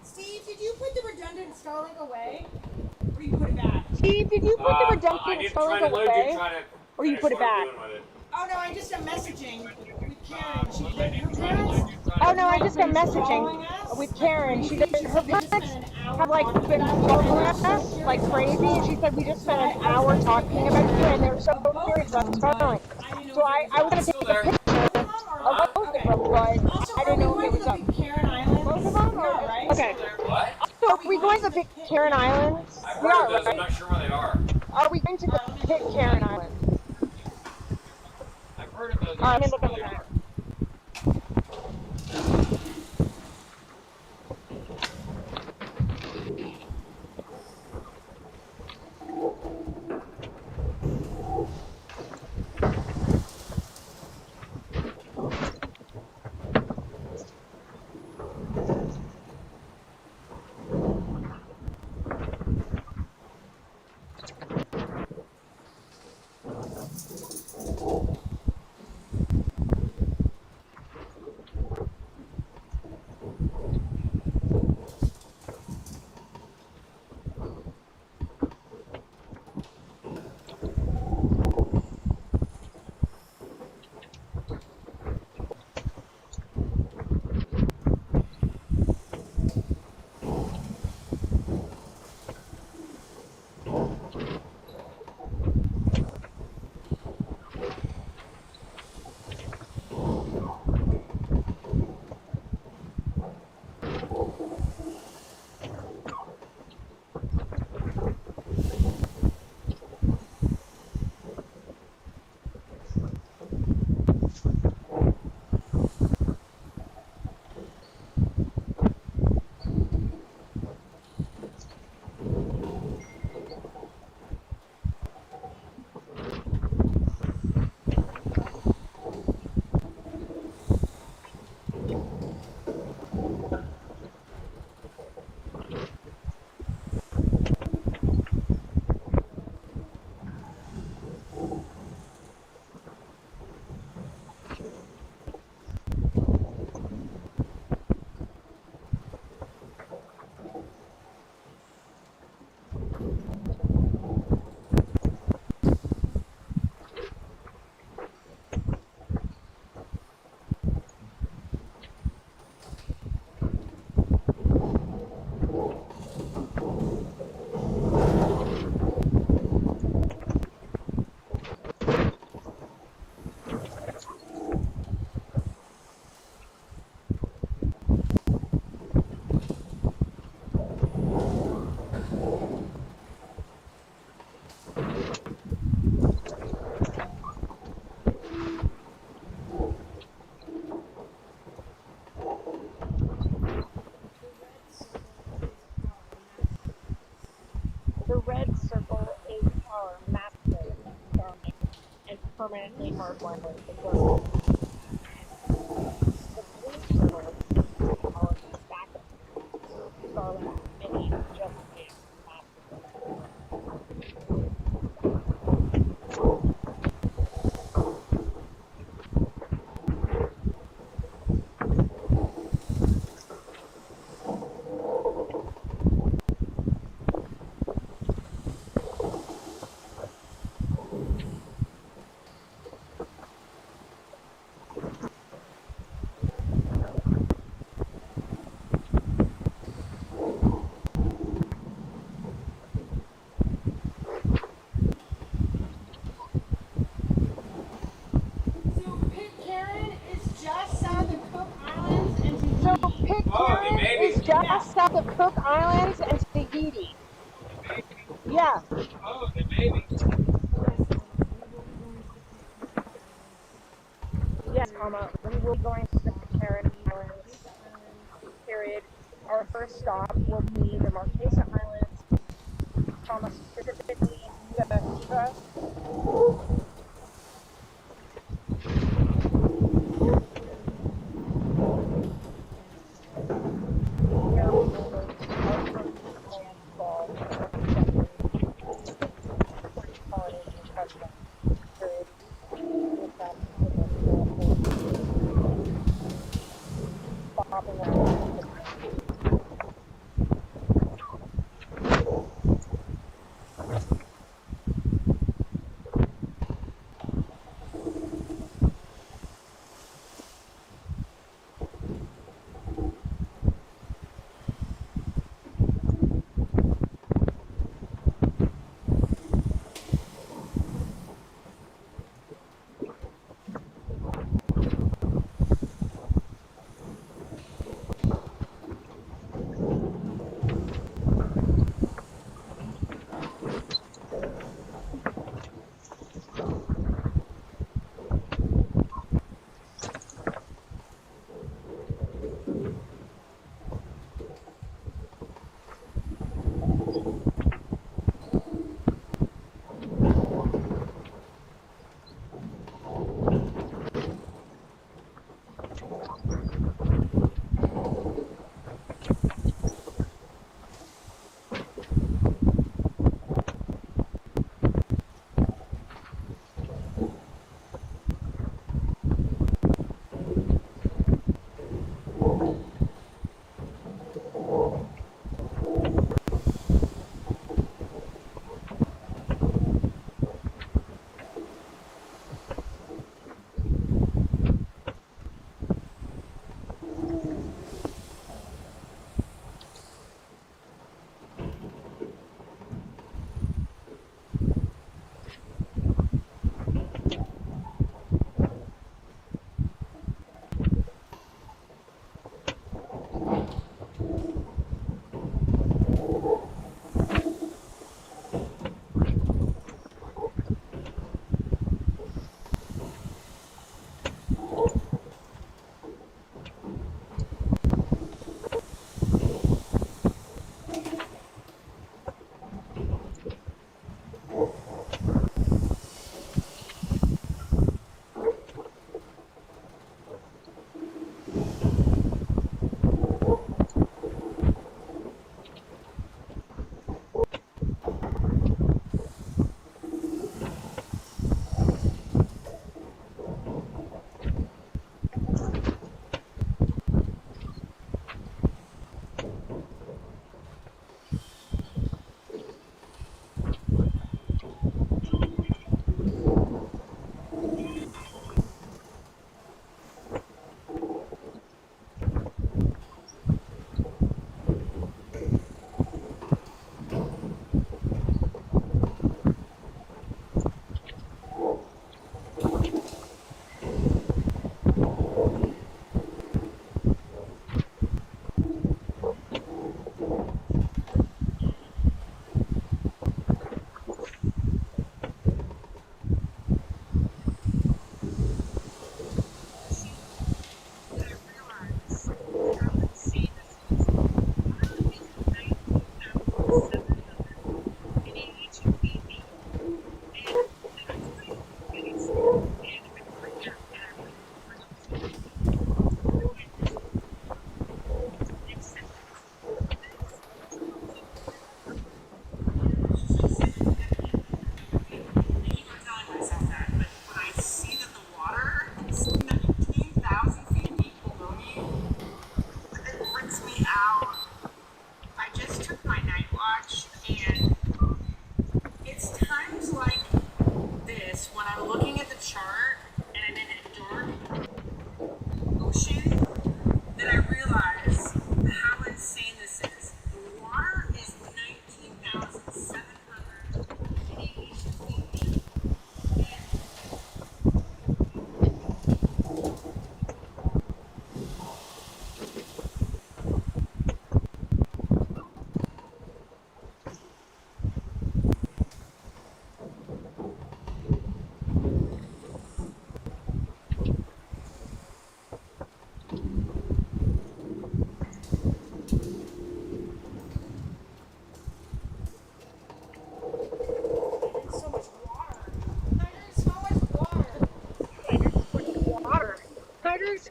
Steve, did you put the redundant Starlink away? Or you put it back? Steve, did you put the redundant Starlink away? Or you put it back? Oh no, I just got messaging with Karen. Her parents. Oh no, I just got messaging with Karen. She did, her parents have like been following us like crazy, and she said we just spent an hour talking about you, and they're so curious about Starlink. So I was gonna take a picture of both of them, but I didn't know if it was up. Karen Island? Both of them? No, right? Okay. What? So are we going to the Karen Islands? I've We heard are, of those. I'm right? not sure where they are. Are we going to the Karen Islands? I've heard of those. Let me look on the map. The red circle is our massive Starlink and permanently hardwired the circle. The blue circle is our backup Starlink mini just made massive. Pitcairn is just south of Cook Islands and Tahiti. Yeah. Oh, the baby. Yes, we will be going to the Pitcairn Islands. Period. Our first stop will be the Marquesas Islands, specifically Nueva Ecija.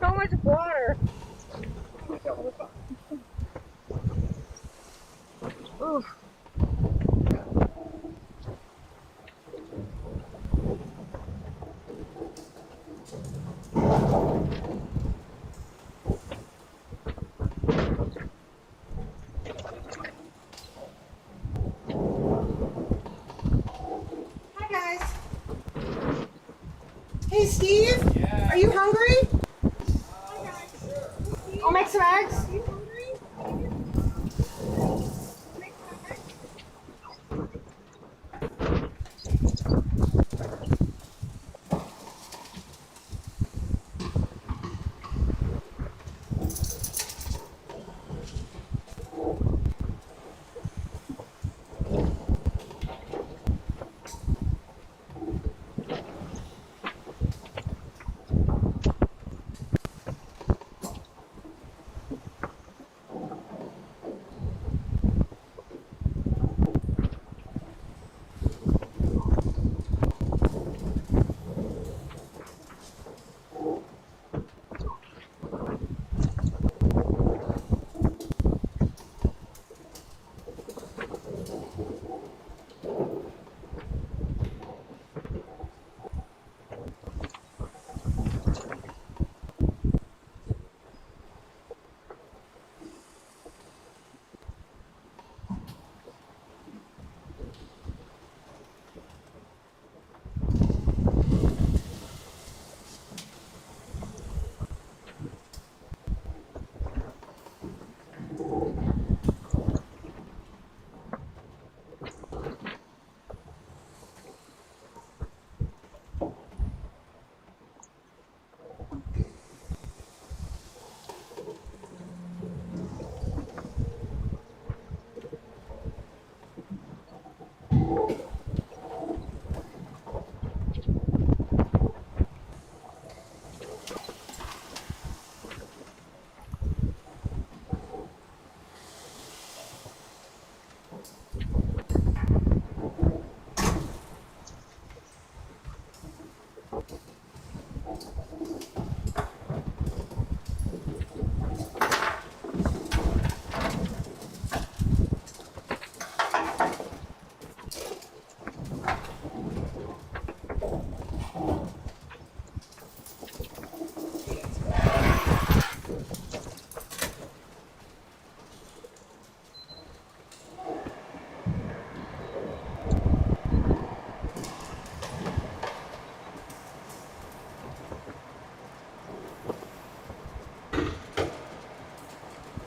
So much water. Oof. Hi guys. Hey Steve, are you hungry? I'll make some eggs.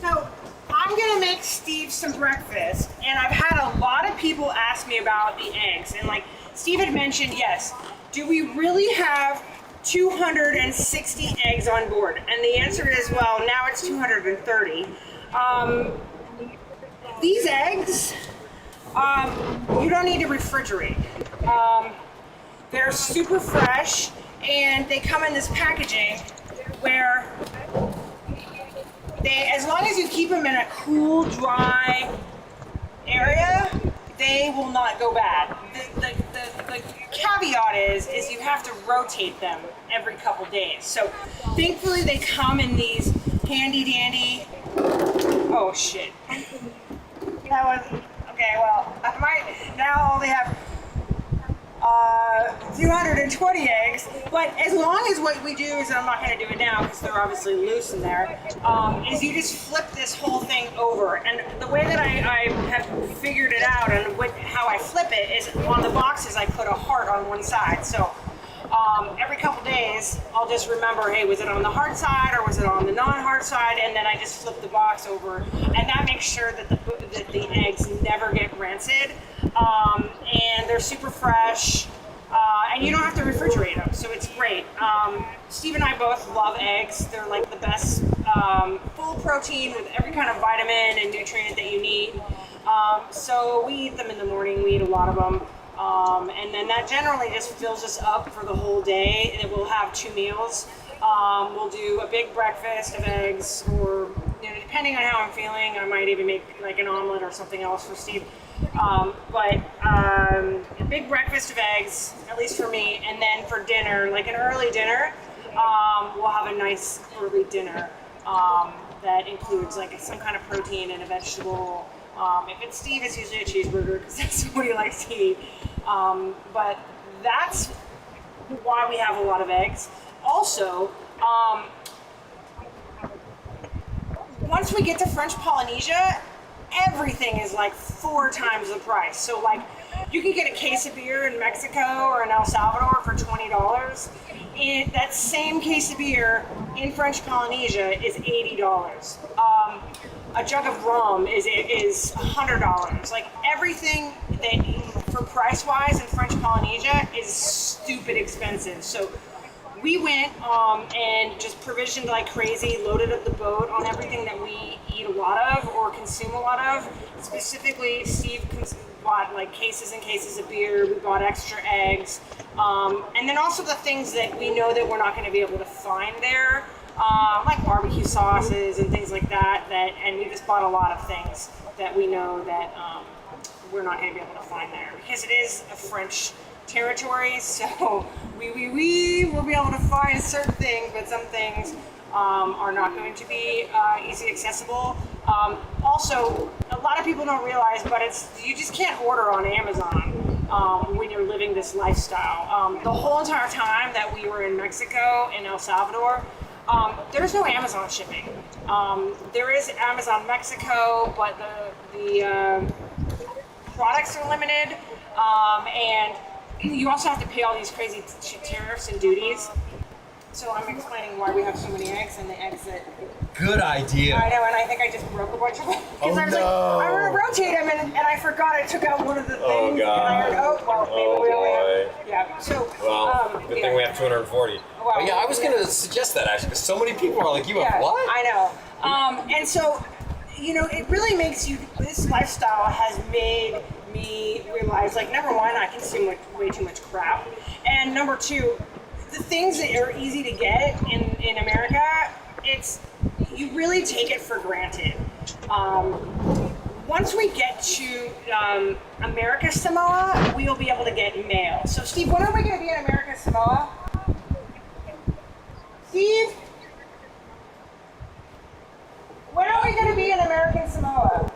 So I'm gonna make Steve some breakfast, and I've had a lot of people ask me about the eggs, and like Steve had mentioned, yes, do we really have 260 eggs on board? And the answer is, well, now it's 230. These eggs, you don't need to refrigerate. They're super fresh, and they come in this packaging where as long as you keep them in a cool, dry area, they will not go bad. The caveat is you have to rotate them every couple days. So thankfully they come in these handy dandy, oh shit. That was, okay, well, I might now only have 220 eggs, but as long as what we do is, and I'm not going to do it now because they're obviously loose in there, is you just flip this whole thing over. And the way that I have figured it out and how I flip it is on the boxes I put a heart on one side. So every couple days I'll just remember, hey, was it on the hard side or was it on the non-hard side? And then I just flip the box over, and that makes sure that the eggs never get rancid, and they're super fresh. And you don't have to refrigerate them, so it's great. Steve and I both love eggs. They're like the best, full protein with every kind of vitamin and nutrient that you need. So we eat them in the morning. We eat a lot of them. And then that generally just fills us up for the whole day. And we'll have 2 meals. We'll do a big breakfast of eggs, or depending on how I'm feeling, I might even make like an omelet or something else for Steve. But a big breakfast of eggs, at least for me, and then for dinner, like an early dinner, we'll have a nice early dinner that includes like some kind of protein and a vegetable. If it's Steve, it's usually a cheeseburger because that's what he likes to eat. But that's why we have a lot of eggs. Also, once we get to French Polynesia, everything is like 4 times the price. So like you can get a case of beer in Mexico or in El Salvador for $20. And that same case of beer in French Polynesia is $80. A jug of rum is $100. Like everything that for price wise in French Polynesia is stupid expensive. So we went and just provisioned like crazy, loaded up the boat on everything that we eat a lot of or consume a lot of. Specifically, Steve bought like cases and cases of beer. We bought extra eggs, and then also the things that we know that we're not going to be able to find there, like barbecue sauces and things like that. And we just bought a lot of things that we know that we're not going to be able to find there because it is a French territory, so we will be able to find certain things, but some things are not going to be easy accessible. Also, a lot of people don't realize, but you just can't order on Amazon when you're living this lifestyle. The whole entire time that we were in Mexico and El Salvador, there's no Amazon shipping. There is Amazon Mexico, but the products are limited, and you also have to pay all these crazy tariffs and duties. So I'm explaining why we have so many eggs and the eggs that... Good idea. I know, and I think I just broke a bunch of them. Because I was like, I'm going to rotate them, and I forgot I took out one of the things. Oh, God. And I heard, maybe we only have... Yeah, so... Well, good thing we have 240. Well, but yeah, I was going to suggest that actually, because so many people are like, you have what? I know. And so, it really makes you... This lifestyle has made me realize, like, number one, I consume way too much crap. And number two, the things that are easy to get in America, you really take it for granted. once we get to America Samoa, we will be able to get mail. So Steve, when are we going to be in America Samoa? Steve? When are we going to be in American Samoa?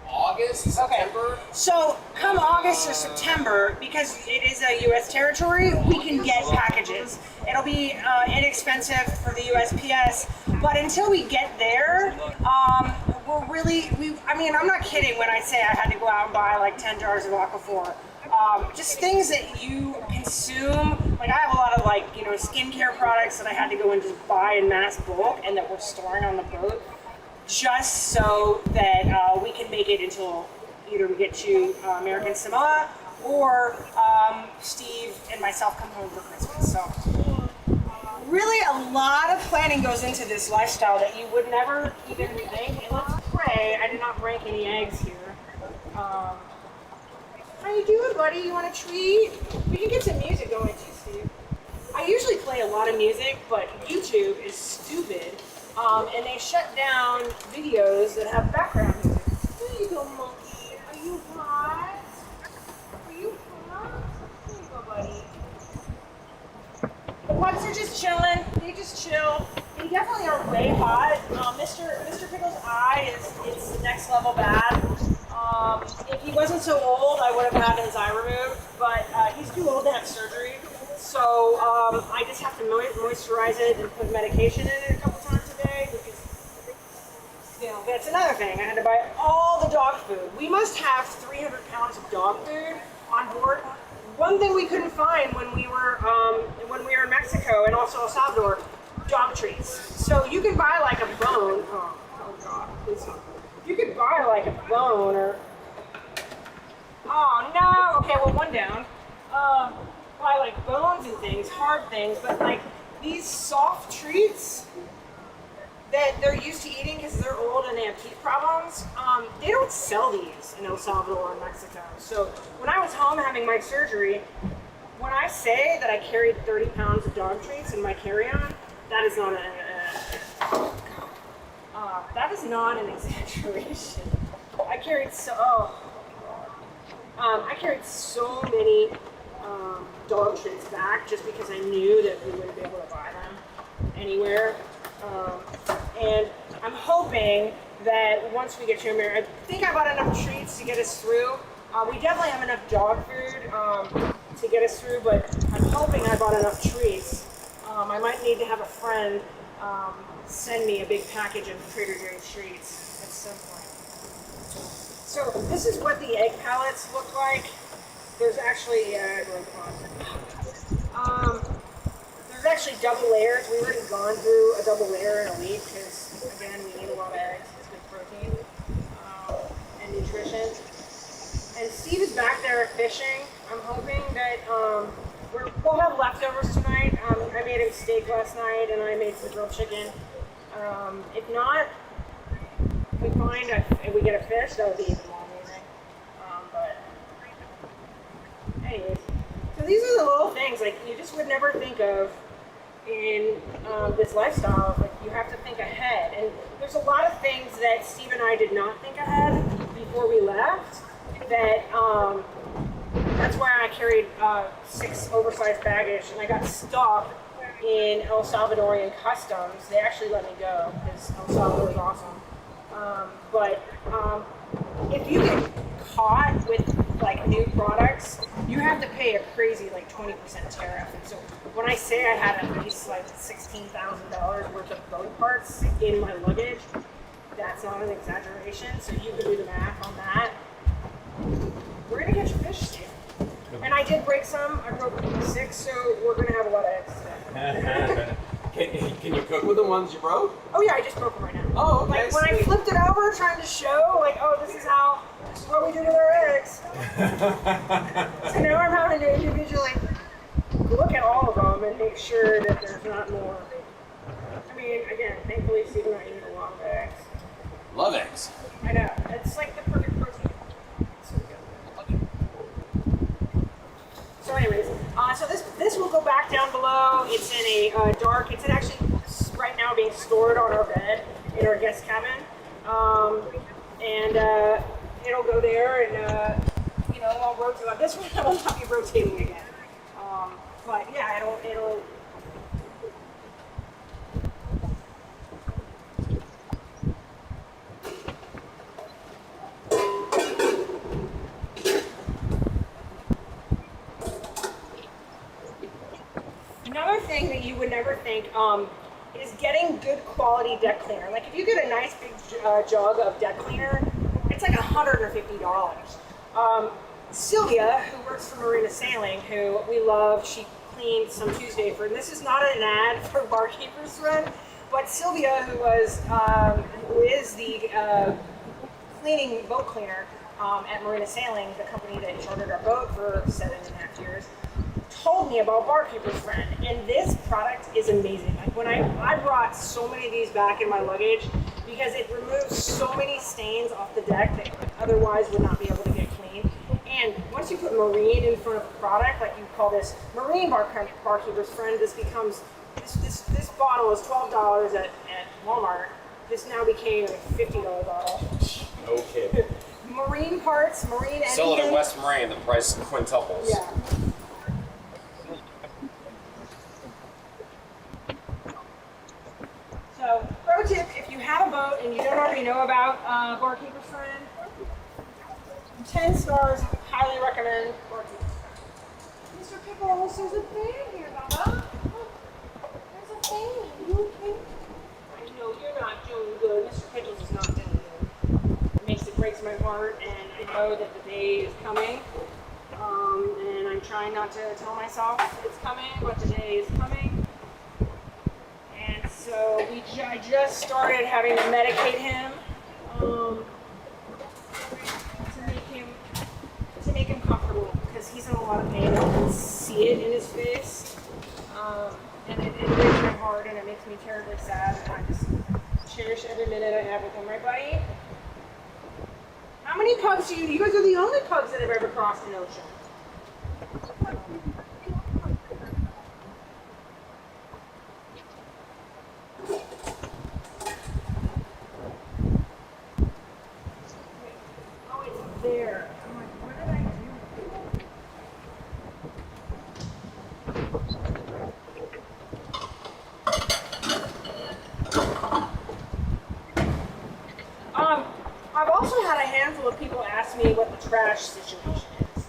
August, September. So come August or September, because it is a U.S. territory, we can get packages. It'll be inexpensive for the USPS, but until we get there, I mean, I'm not kidding when I say I had to go out and buy like 10 jars of Aquaphor. Just things that you consume. Like I have a lot of like, skincare products that I had to go and just buy in mass bulk and that we're storing on the boat, just so that we can make it until either we get to American Samoa or Steve and myself come home for Christmas. So really a lot of planning goes into this lifestyle that you would never even think. And let's pray I did not break any eggs here. How you doing, buddy? You want a treat? We can get some music going too, Steve. I usually play a lot of music, but YouTube is stupid. And they shut down videos that have background music. There you go, monkey. Are you hot? Are you hot? There you go, buddy. The pugs are just chilling. They just chill. They definitely are way hot. Mr. Pickles' eye is next level bad. If he wasn't so old, I would have had his eye removed, but he's too old to have surgery. So I just have to moisturize it and put medication in it a couple times a day because, that's another thing. I had to buy all the dog food. We must have 300 pounds of dog food on board. One thing we couldn't find when we were in Mexico and also El Salvador, dog treats. So you can buy like a bone. Oh God, please stop. You could buy like a bone or, oh no, okay, well one down. Buy like bones and things, hard things, but like these soft treats that they're used to eating because they're old and they have teeth problems, they don't sell these in El Salvador or Mexico. So when I was home having my surgery, when I say that I carried 30 pounds of dog treats in my carry-on, that is not that is not an exaggeration. I carried so many dog treats back just because I knew that we wouldn't be able to buy them anywhere. And I'm hoping that once we get to America, I think I bought enough treats to get us through. We definitely have enough dog food to get us through, but I'm hoping I bought enough treats. I might need to have a friend send me a big package of Trader Joe's treats at some point. So this is what the egg pallets look like. There's actually there's actually double layers. We've already gone through a double layer in a week because again we eat a lot of eggs. It's good protein and nutrition. And Steve is back there fishing. I'm hoping that we'll have leftovers tonight. I made him steak last night and I made some grilled chicken. If not, if we get a fish, that would be even more amazing. But anyways, so these are the little things like you just would never think of in this lifestyle. Like you have to think ahead, and there's a lot of things that Steve and I did not think ahead before we left. That's why I carried 6 oversized baggage, and I got stuck in El Salvadorian customs. They actually let me go because El Salvador is awesome. But if you get caught with like new products, you have to pay a crazy like 20% tariff. And so when I say I had at least like $16,000 worth of boat parts in my luggage, that's not an exaggeration. So you can do the math on that. We're gonna catch a fish, Steve. And I did break some. I broke 6, so we're gonna have a lot of eggs today. Can you cook with the ones you broke? Oh yeah, I just broke them right now. Oh, okay. Like when I flipped it over, trying to show, like, oh, this is what we do with our eggs. So now I'm having to individually look at all of them and make sure that there's not more. I mean, again, thankfully Steve and I eat a lot of eggs. Love eggs. I know. It's like the perfect protein. So good. So anyways, so this will go back down below. It's in a dark, it's actually right now being stored on our bed in our guest cabin. And it'll go there, and you know, I'll rotate. This one I will not be rotating again. But yeah, it'll. Another thing that you would never think is getting good quality deck cleaner. Like if you get a nice big jug of deck cleaner, it's like $150. Sylvia, who works for Marina Sailing, who we love, she cleaned some Tuesday for, and this is not an ad for Barkeeper's Friend, but Sylvia, who is the cleaning boat cleaner at Marina Sailing, the company that chartered our boat for 7.5 years, told me about Barkeeper's Friend, and this product is amazing. Like when I brought so many of these back in my luggage because it removes so many stains off the deck that otherwise would not be able to get clean. And once you put marine in front of a product, like you call this Marine Barkeeper's Friend, this becomes this bottle is $12 at Walmart. This now became a $50 bottle. Okay. Marine parts, marine anything. Sell it at West Marine, the price quintuples. Yeah. So, pro tip, if you have a boat and you don't already know about Barkeeper's Friend, 10 stars, highly recommend Barkeeper's Friend. Mr. Pickles, there's a fan here, Baba. There's a fan. You okay? I know you're not doing good. Mr. Pickles is not doing good. It breaks my heart, and I know that the day is coming. And I'm trying not to tell myself it's coming, but the day is coming. And so I just started having to medicate him to make him comfortable, because he's in a lot of pain. I can see it in his face, and it breaks my heart, and it makes me terribly sad. And I just cherish every minute I have with him, right, buddy? How many pugs do you guys are the only pugs that have ever crossed an ocean. Oh, it's there. I'm like, what did I do? I've also had a handful of people ask me what the trash situation is.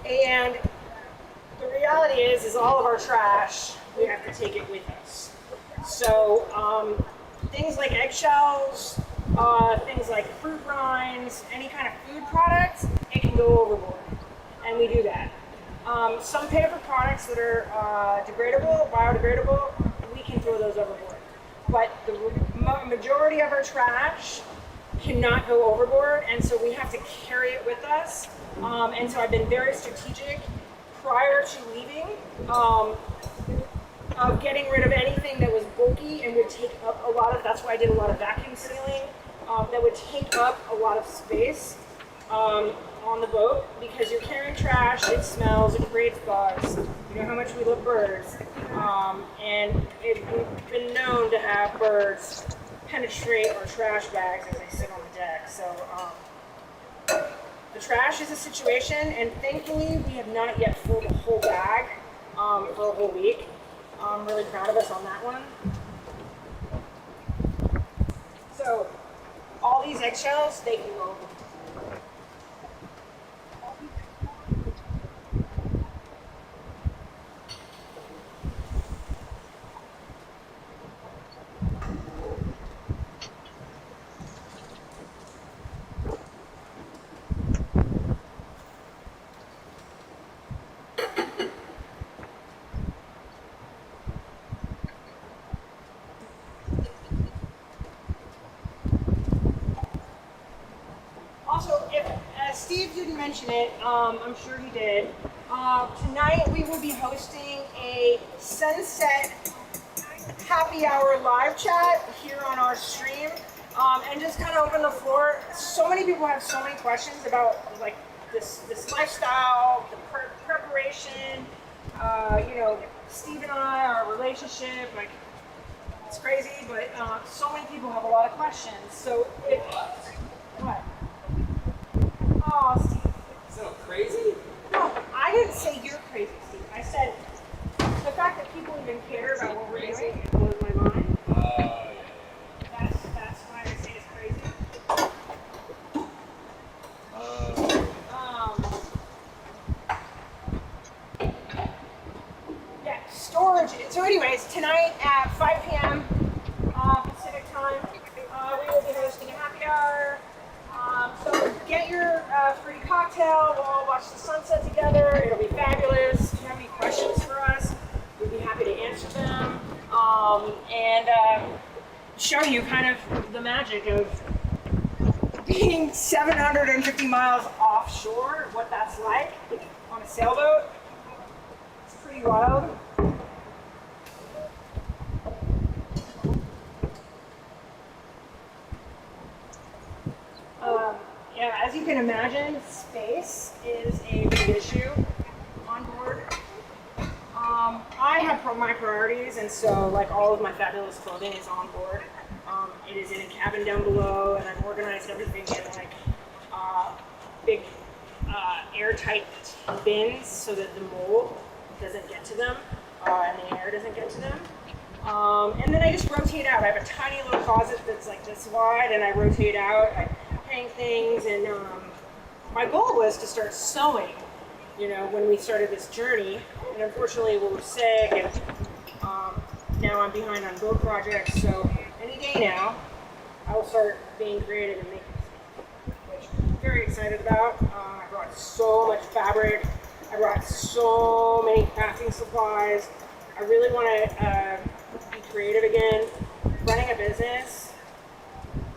And the reality is all of our trash, we have to take it with us. So things like eggshells, things like fruit rinds, any kind of food products, it can go overboard. And we do that. Some paper products that are degradable, biodegradable, we can throw those overboard. But the majority of our trash cannot go overboard, and so we have to carry it with us. And so I've been very strategic prior to leaving of getting rid of anything that was bulky and would take up a lot of, that's why I did a lot of vacuum sealing, that would take up a lot of space on the boat, because you're carrying trash, it smells, it creates bugs. You know how much we love birds. And we've been known to have birds penetrate our trash bags as they sit on the deck. So the trash is a situation, and thankfully we have not yet filled a whole bag for a whole week. I'm really proud of us on that one. So all these eggshells, they can go over. Also, if Steve didn't mention it, I'm sure he did. Tonight we will be hosting a sunset happy hour live chat here on our stream, and just kind of open the floor. So many people have so many questions about like this lifestyle, the preparation, you know, Steve and I, our relationship, like It's crazy, but so many people have a lot of questions. So if what? Oh, Steve. Is that crazy? No, I didn't say you're crazy, Steve. I said the fact that people even care about what we're doing blows my mind. That's why I say it's crazy. Yeah, storage. So anyways, tonight at 5 p.m. Pacific time, we will be hosting a happy hour. So get your free cocktail. We'll all watch the sunset together. It'll be fabulous. If you have any questions for us, we'd be happy to answer them. And show you kind of the magic of being 750 miles offshore, what that's like on a sailboat. It's pretty wild. Yeah, as you can imagine, space is a big issue on board. I have my priorities, and so like all of my fabulous clothing is on board. It is in a cabin down below, and I've organized everything in like big airtight bins so that the mold doesn't get to them and the air doesn't get to them. And then I just rotate out. I have a tiny little closet that's like this wide, and I rotate out. I hang things, and my goal was to start sewing, you know, when we started this journey. And unfortunately, we were sick, and now I'm behind on boat projects. So any day now, I will start being creative and making stuff, which I'm very excited about. I brought so much fabric. I brought so many crafting supplies. I really want to be creative again. Running a business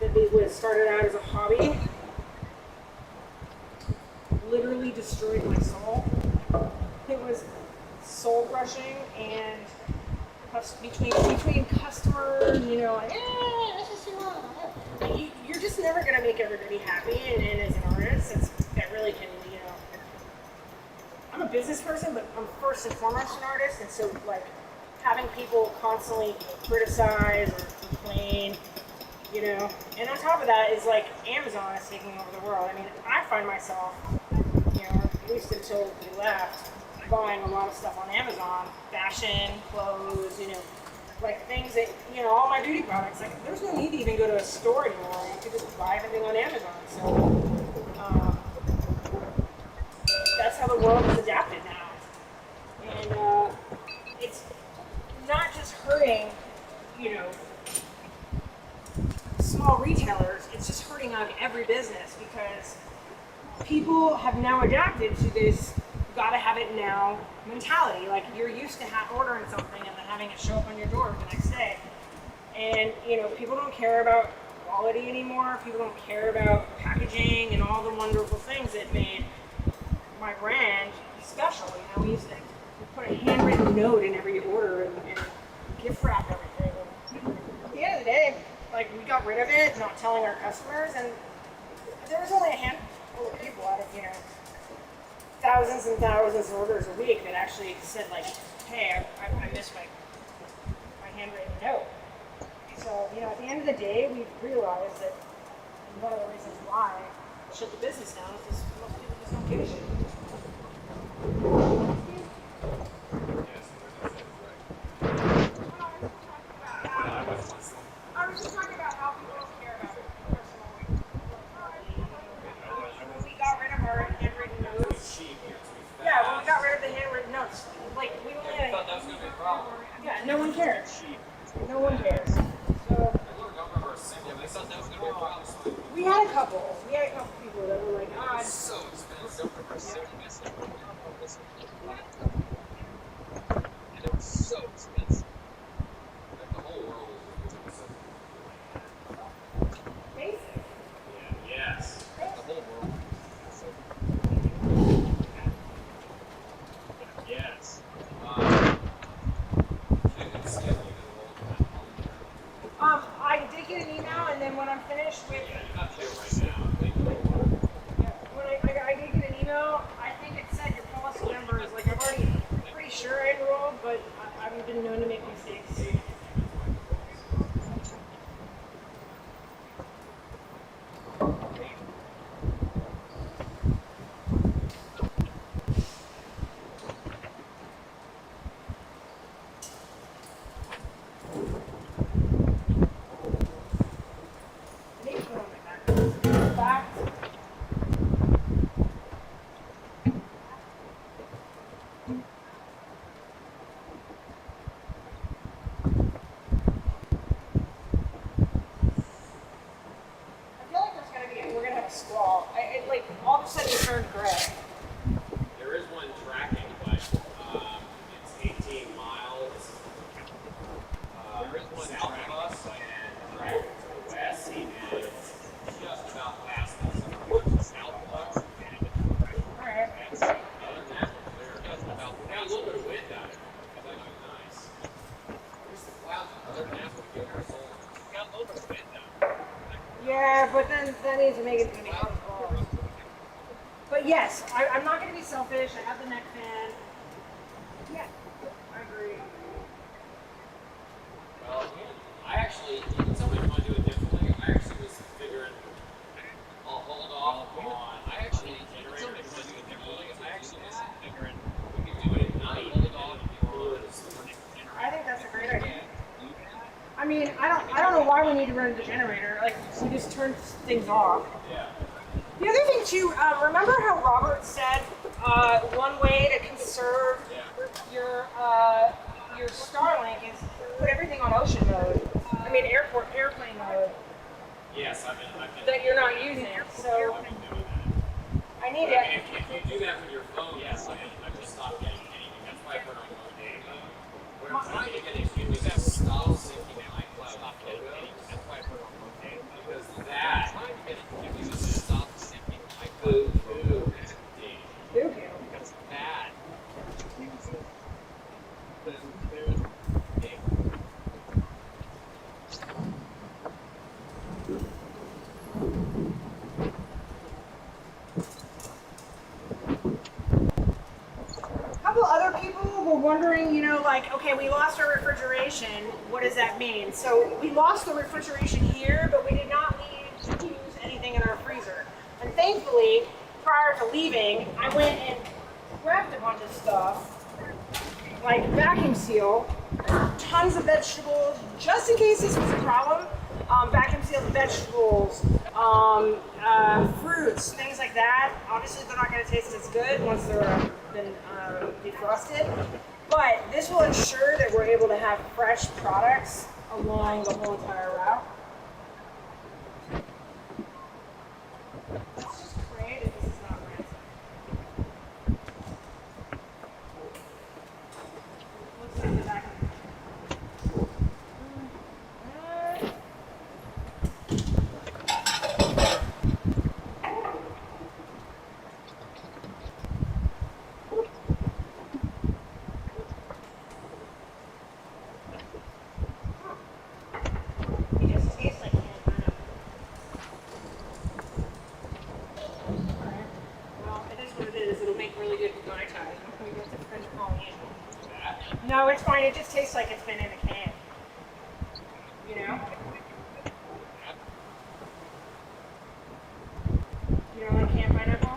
that was started out as a hobby literally destroyed my soul. It was soul crushing, and between customers, you know, like, you're just never gonna make everybody happy. And as an artist, that really can, you know. I'm a business person, but I'm first and foremost an artist, and so like having people constantly criticize or complain, you know. And on top of that is like Amazon is taking over the world. I mean, I find myself, you know, at least until we left, buying a lot of stuff on Amazon, fashion, clothes, you know, like things that, you know, all my beauty products, like there's no need to even go to a store anymore. You can just buy everything on Amazon. So that's how the world has adapted now. And it's not just hurting, you know, small retailers, it's just hurting on every business, because people have now adapted to this gotta have it now mentality. Like you're used to ordering something and then having it show up on your door the next day. And you know, people don't care about quality anymore. People don't care about packaging and all the wonderful things that made my brand special. You know, we used to put a handwritten note in every order and gift wrap everything. And at the end of the day, like we got rid of it, not telling our customers, and there was only a handful of people out of, you know, thousands and thousands of orders a week that actually said like, hey, I missed my handwritten note. So, you know, at the end of the day, we realized that one of the reasons why I shut the business down is most people just don't give a shit. I was just talking about how people don't care about personal. When we got rid of our handwritten notes. Yeah, when we got rid of the handwritten notes, like we only had. I thought that was going to be a problem. Yeah, no one cares. No one cares. So I thought that was going to be a problem. we had a couple. We had a couple people that were like, ah, It's so expensive. And it was so expensive. Like the whole world was basic. Yes. the whole world. Yes. I did get an email, and then when I'm finished with, when I did get an email, I think it said your policy number is like, I'm already pretty sure I enrolled, but I've been known to make mistakes. a squall. Like all of a sudden it turned gray. There is one tracking, but it's 18 miles There is one south tracking, of us but and tracking to the west, and it's just about past us. south of us, and Alright. it's Other than that, we're clear. just about We got a little bit of wind out of it. It's actually nice. Just the clouds. Other than that, we're good. Our soul. got a little bit of wind now. Yeah, but then that means it makes it gonna be hard to fall. But yes, I'm not gonna be selfish. I have the neck fan. Yeah, I agree. Well, I actually, you can tell me if you want to do it differently. I actually was figuring I'll hold off on. I actually generator Somebody want to do it differently. I actually was figuring we could do it at night. hold on I think that's a great idea. I mean, I don't know why we need to run the generator. Like, we just turn things off. Yeah. The other thing too, remember how Robert said one way to conserve your Starlink is put everything on ocean mode. I mean, airplane mode Yes, I've been that you're not using. So I've been doing that. I need I to. mean, if you do that with your phone, yes, I just stopped getting anything. That's why I put it on mode day mode. What I'm trying to get into is that stop syncing iCloud photos. That's why I put it on one day. Because that Trying to get it to use it stop syncing my boo code boo. because that uses A couple other people were wondering, you know, like, okay, we lost our refrigeration. What does that mean? So we lost the refrigeration here, but we did not leave to use anything in our freezer. And thankfully, prior to leaving, I went and grabbed a bunch of stuff, like vacuum seal, tons of vegetables, just in case this was a problem. Vacuum sealed vegetables, fruits, things like that. Obviously, they're not going to taste as good once they're been defrosted, but this will ensure that we're able to have fresh products along the whole entire route. Let's just pray that this is not rancid. Looks like the back of it just tastes like canned pineapple. Alright. Well, it is what it is. It'll make really good Mai Tais when we get to French Polynesia. No, it's fine. It just tastes like it's been in a can. You know? You don't like canned pineapple?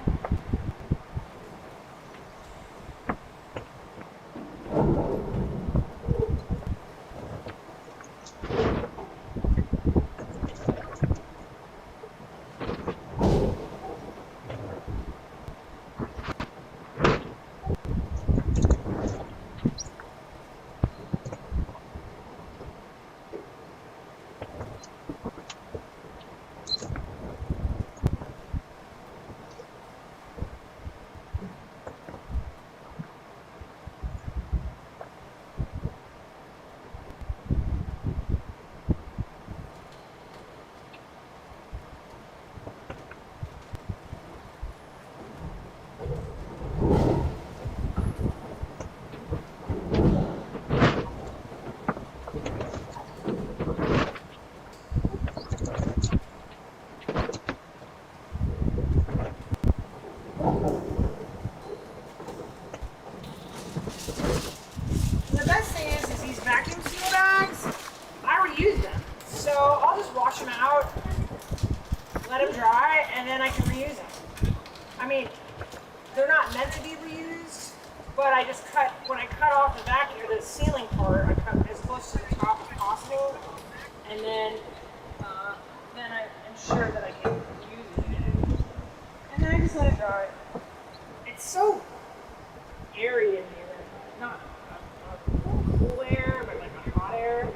The best thing is these vacuum seal bags, I already use them. So I'll just wash them out, let them dry, and then I can reuse them. I mean, they're not meant to be reused, but I just cut, when I cut off the vacuum, the sealing part, I cut as close to the top as possible, and then I ensure that I can use it. And then I just let it dry. It's so airy in here. Not cool air, but like a hot air.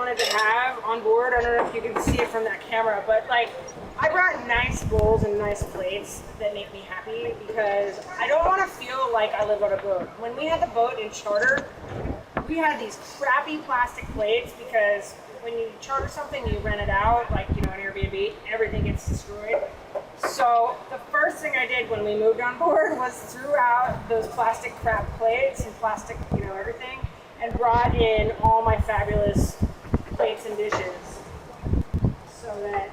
wanted to have on board. I don't know if you can see it from that camera, but like I brought nice bowls and nice plates that make me happy because I don't want to feel like I live on a boat. When we had the boat in charter, we had these crappy plastic plates because when you charter something, you rent it out, like, you know, an Airbnb, everything gets destroyed. So the first thing I did when we moved on board was threw out those plastic crap plates and plastic, you know, everything, and brought in all my fabulous plates and dishes so that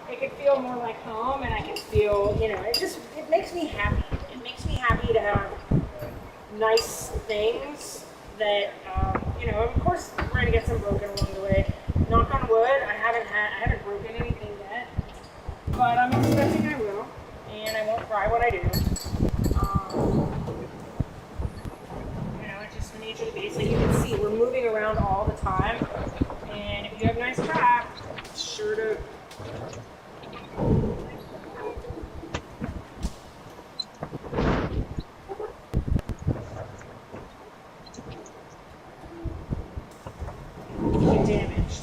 it could feel more like home and I could feel, you know, it makes me happy. It makes me happy to have nice things that, you know, of course we're going to get some broken along the way. Knock on wood, I haven't broken anything yet, but I'm expecting I will, and I won't cry when I do. You know, it's just the nature of the beast. Like you can see, we're moving around all the time, and if you have nice craft, it's sure to get damaged.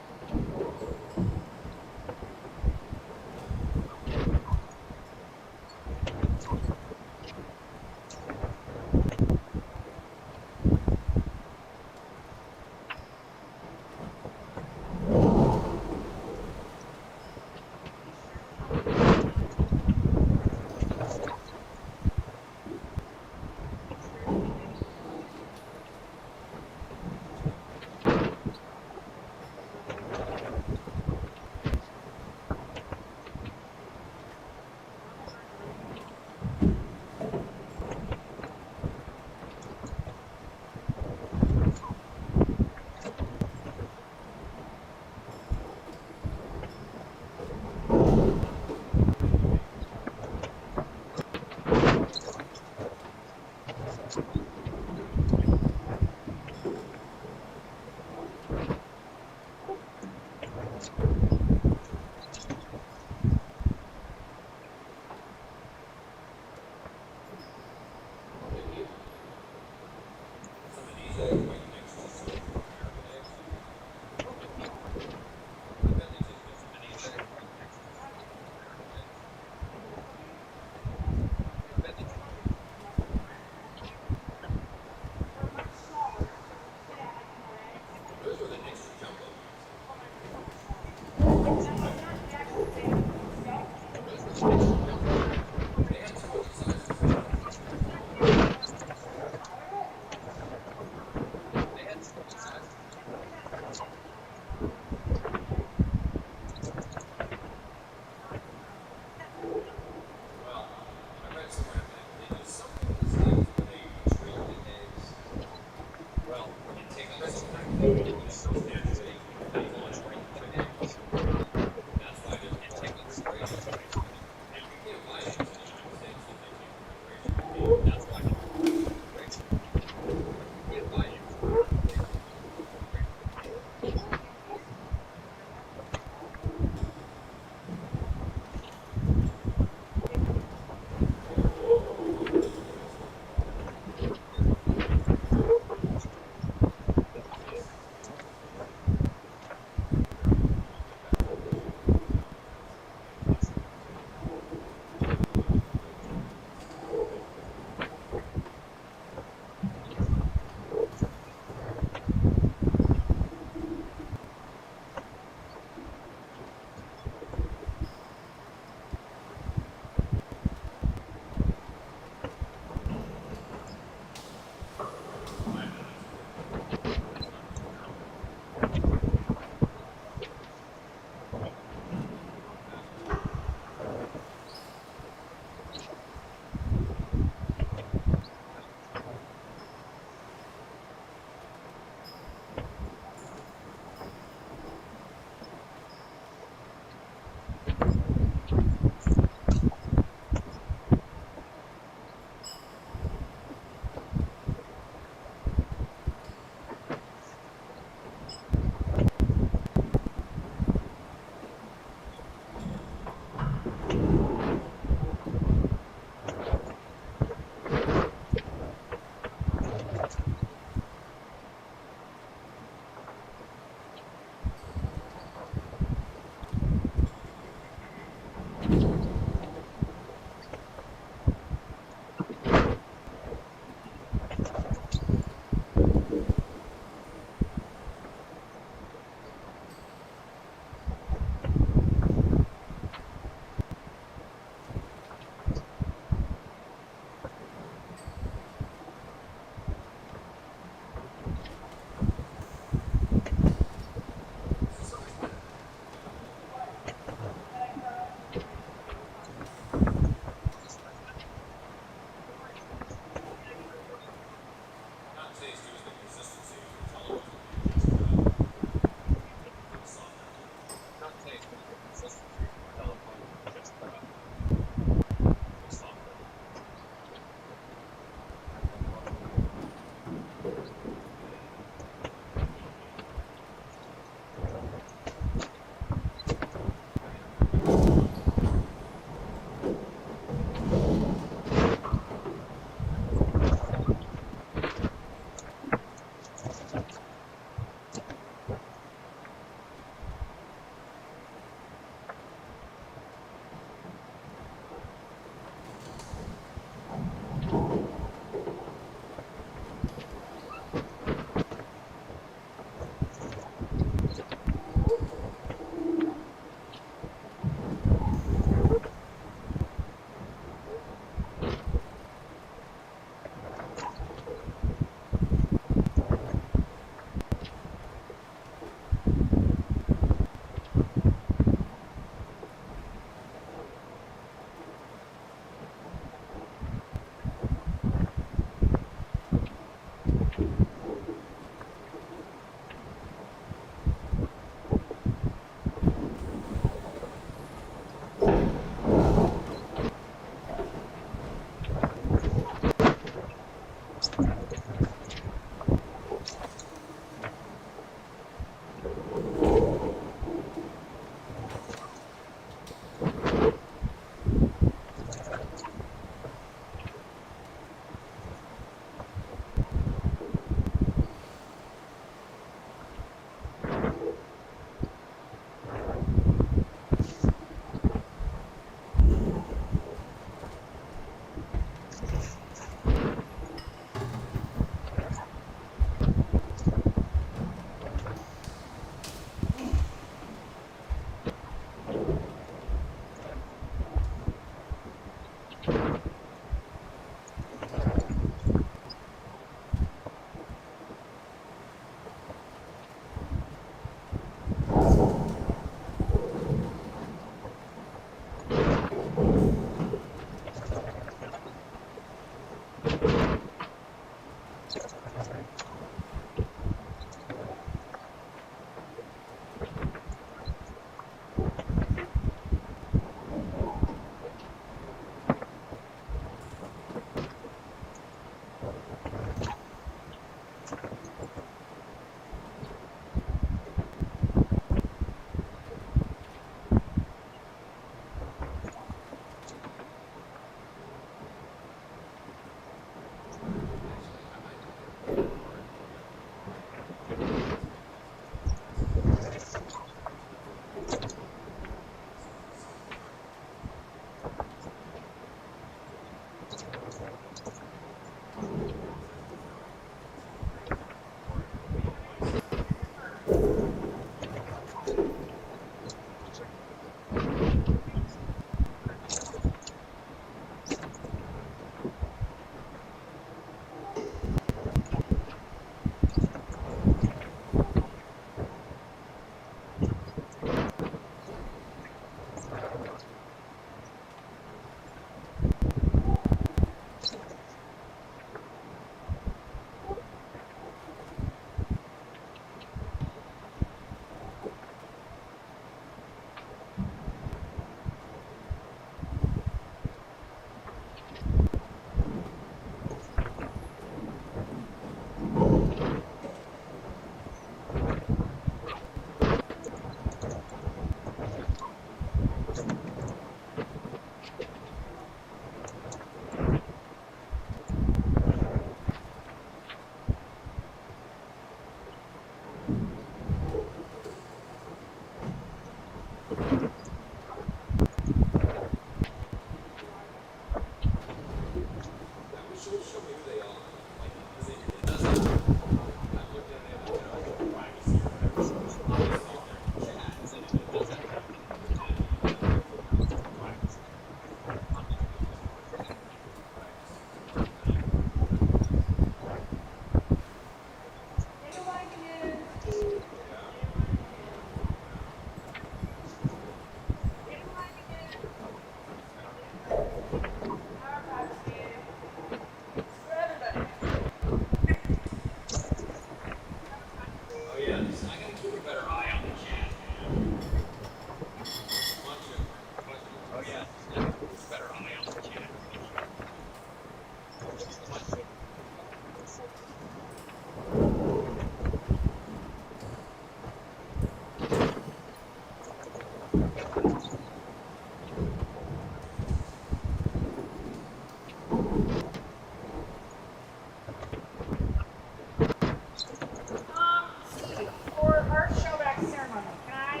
Steve, for our shellback ceremony, can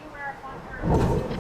you wear a fun pair of glasses?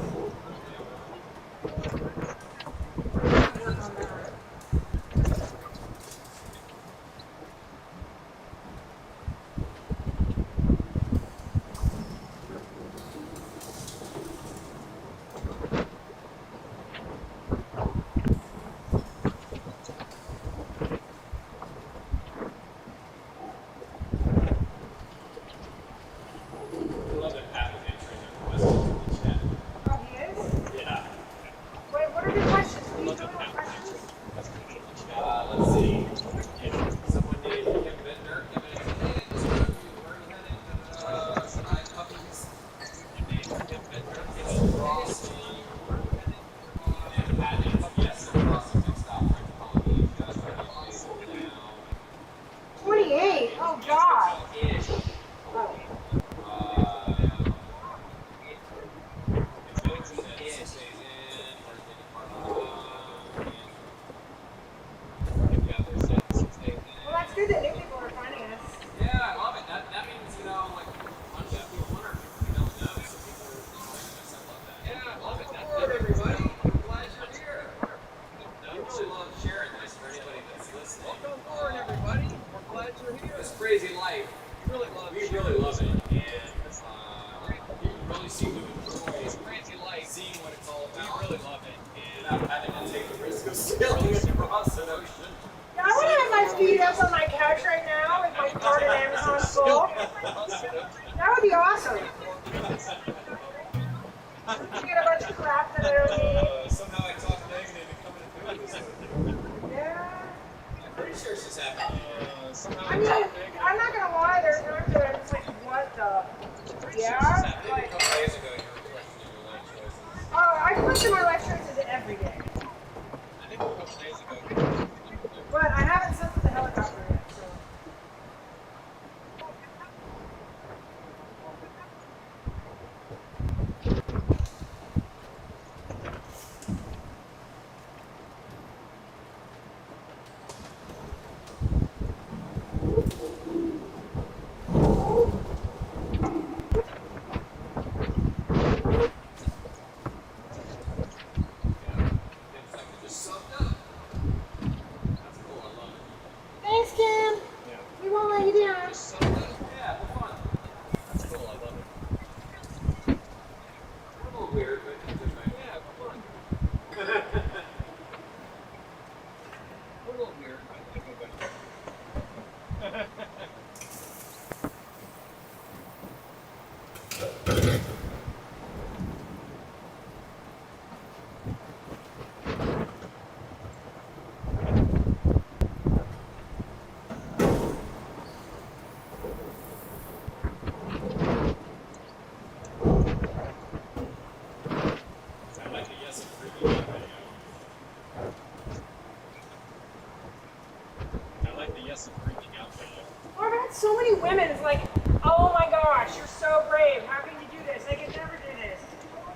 So many women is like, oh my gosh, you're so brave. How can you do this? I could never do this.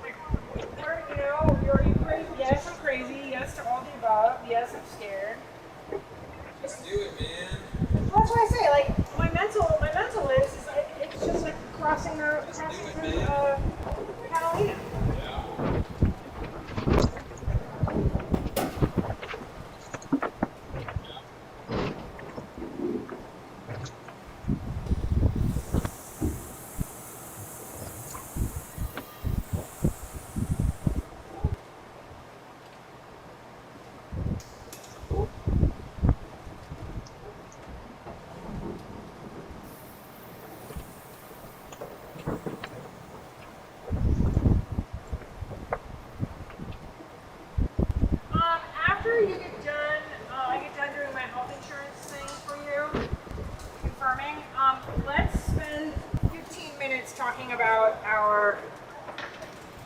Like, are you crazy? Yes, I'm crazy. Yes to all the above. Yes, I'm scared. Just do it, man. Well, that's what I say. Like my mental is like it's just like crossing through Catalina.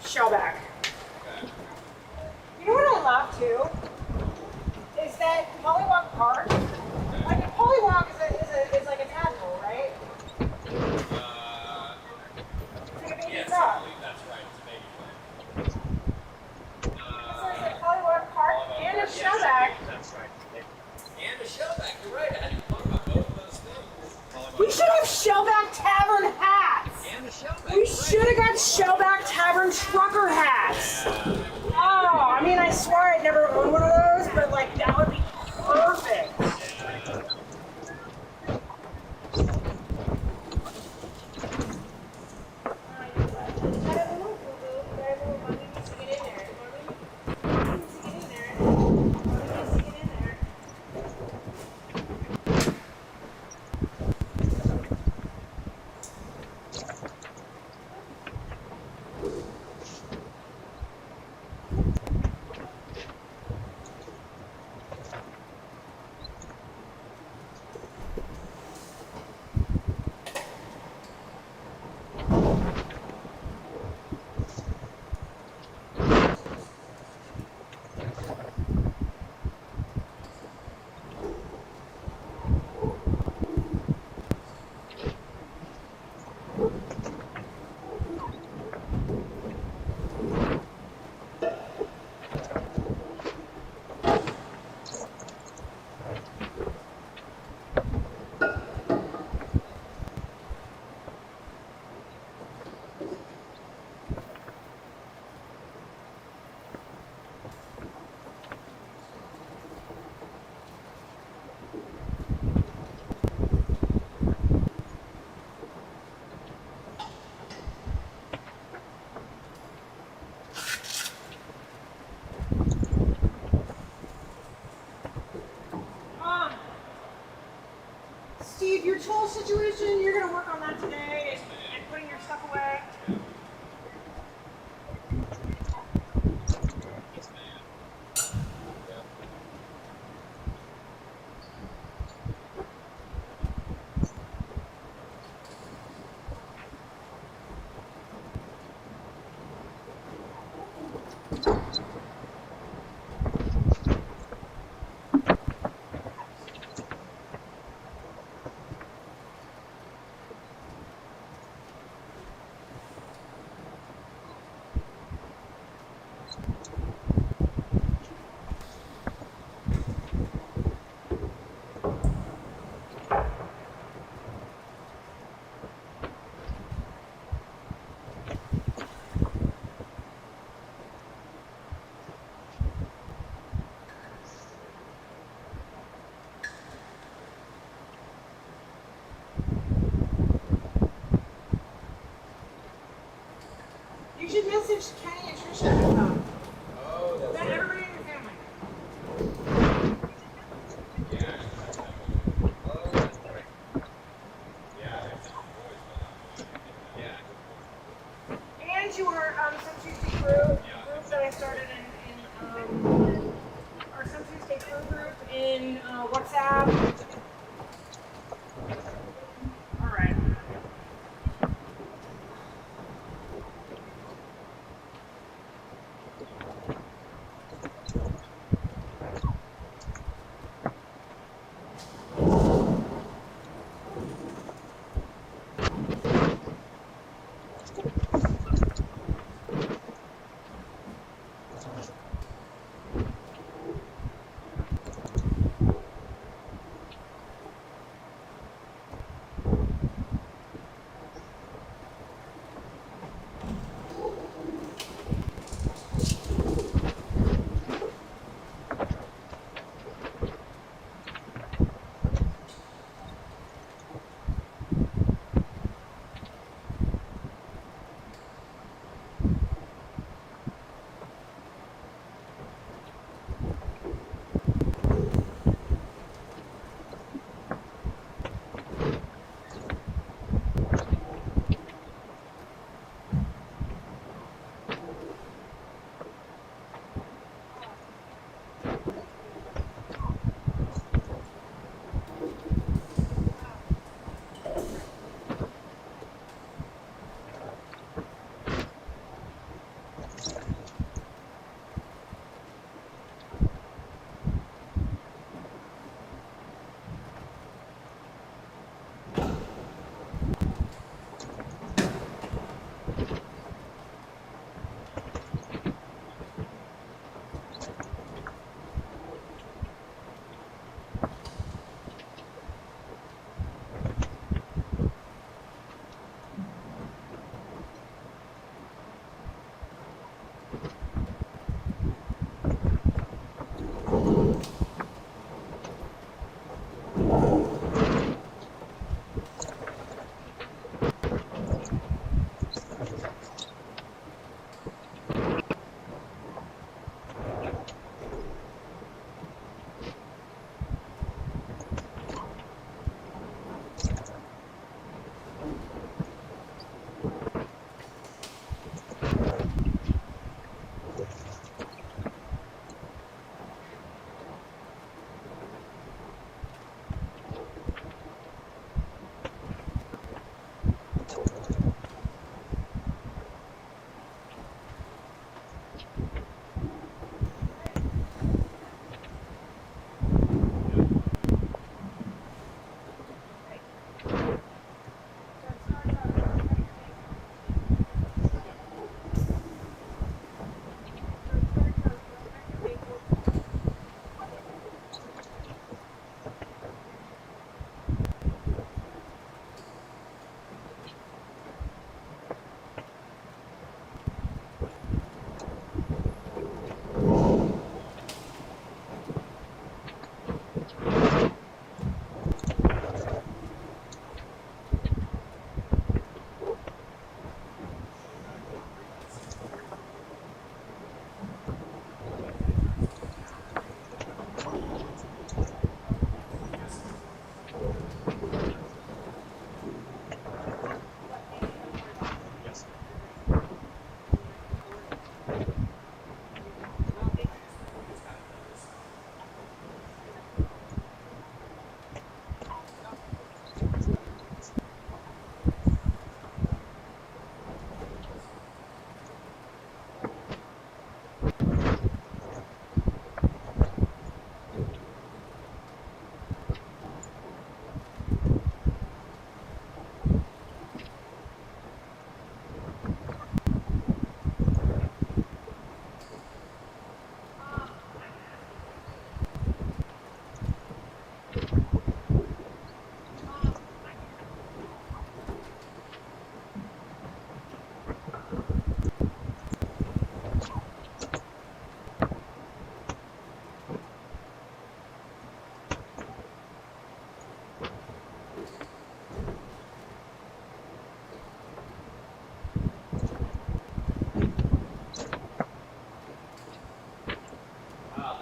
shellback. Okay. You know what I love too? Is that Pollywog Park? Like a pollywog is like a tadpole, right? It's like a baby Yes, I frog. believe that's right. It's a baby plant. So it's a Pollywog Park and a shellback. That's right. And a shellback, you're right. I hadn't thought about both of those things. We should have shellback tavern hats. And the shellback. We should have got shellback tavern trucker hats. Oh, I mean, I swear I'd never owned one of those, but like that would be perfect. Steve, your tool situation, you're going to work on that today and putting your stuff away. Yes, ma'am. You should message Kenny and Trisha and them. Oh, that's Then right. everybody in your family. Yeah. Oh, that's right. Yeah, that's yeah. And your Some Tuesday group that I started in our Some Tuesday crew group in WhatsApp. All right.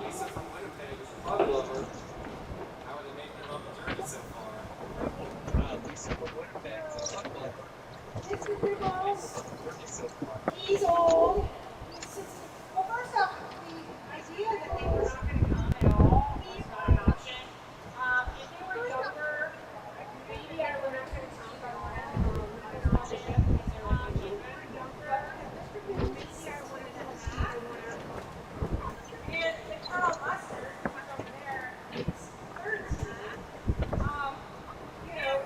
Lisa from Winnipeg is a pug lover. How are they making it on the journey so far? Lisa from Winnipeg is a pug lover. Mr. Pickles, Journey so far. he's old. Well, first off, the idea that they were not going to come at all was not an option. If they were younger, maybe I would have considered not an option because they were much younger. But maybe I would have done that. And the Colonel Mustard, who's over there, is 13. You know,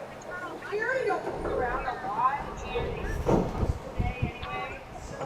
we already don't move around a lot, and it's today anyway, so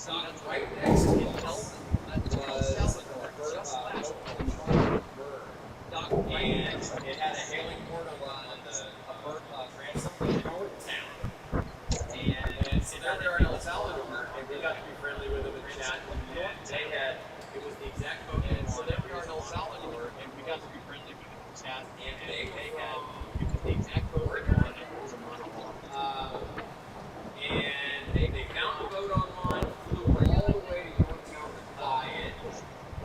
Right next to us was and it had a hailing port on the transom for North Town. And so there we are in El Salvador, and we got to be friendly with them and chat. And they had, it was the exact boat. And so there we are in El Salvador, and we got to be friendly with them and chat. And they had, it was the exact boat we wanted. It was a monohull. And they found the boat online, flew all the way to Yorktown to buy it,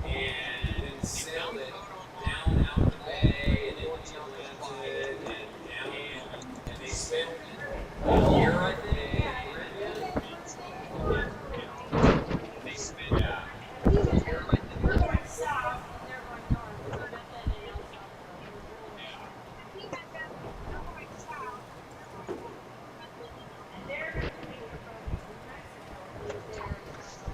and then sailed it down out of the bay and into the Atlantic and down. And they spent a year, I think, in the Caribbean. They spent, yeah. We're going south, and they're going north. We're not in El Salvador. And they're going to take the boat to Mexico.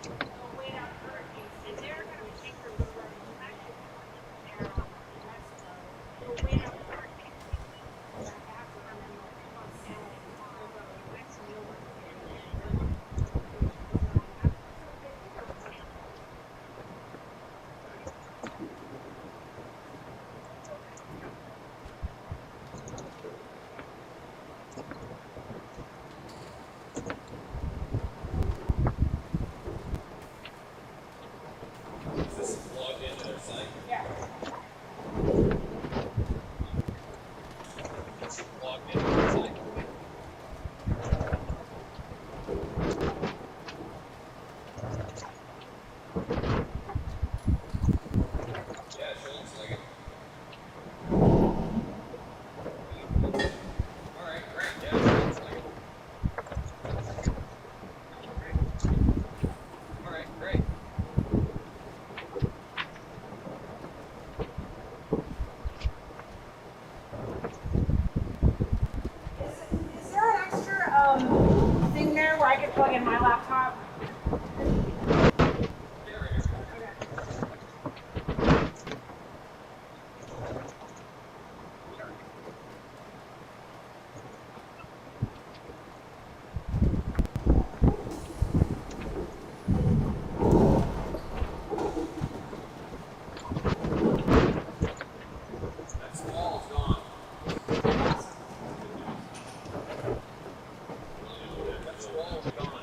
They'll wait out hurricanes, and they're going to take the boat to Mexico. They're on Mexico. They'll wait out hurricanes. After them, and they'll come on Saturday. They'll go to Mexico. This is plugged into their site. Yeah. It's plugged into their site. Yeah, it sure looks like it. Alright, great. Yeah, it sure looks like it. Alright, great. Is there an extra thing there where I can plug in my laptop? That wall's gone. That wall's gone.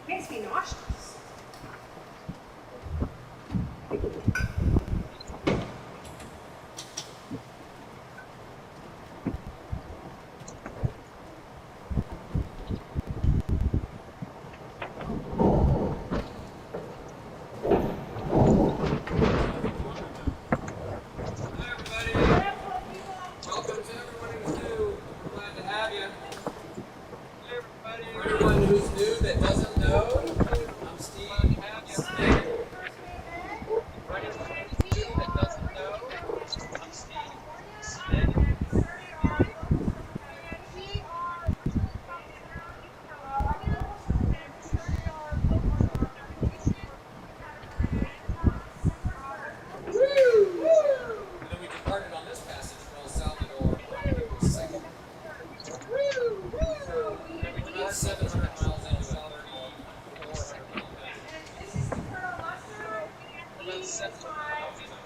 It makes me nauseous. Hi, everybody. Welcome to everyone who's new. We're glad to have you. For everyone who's new that doesn't know, I'm Steve. Meghan. For anyone who's new that doesn't know, I'm Steve. Meghan. And then we departed on this passage from El Salvador on April 2nd. And we did about 700 miles into a 3,400 mile passage. About 700 miles into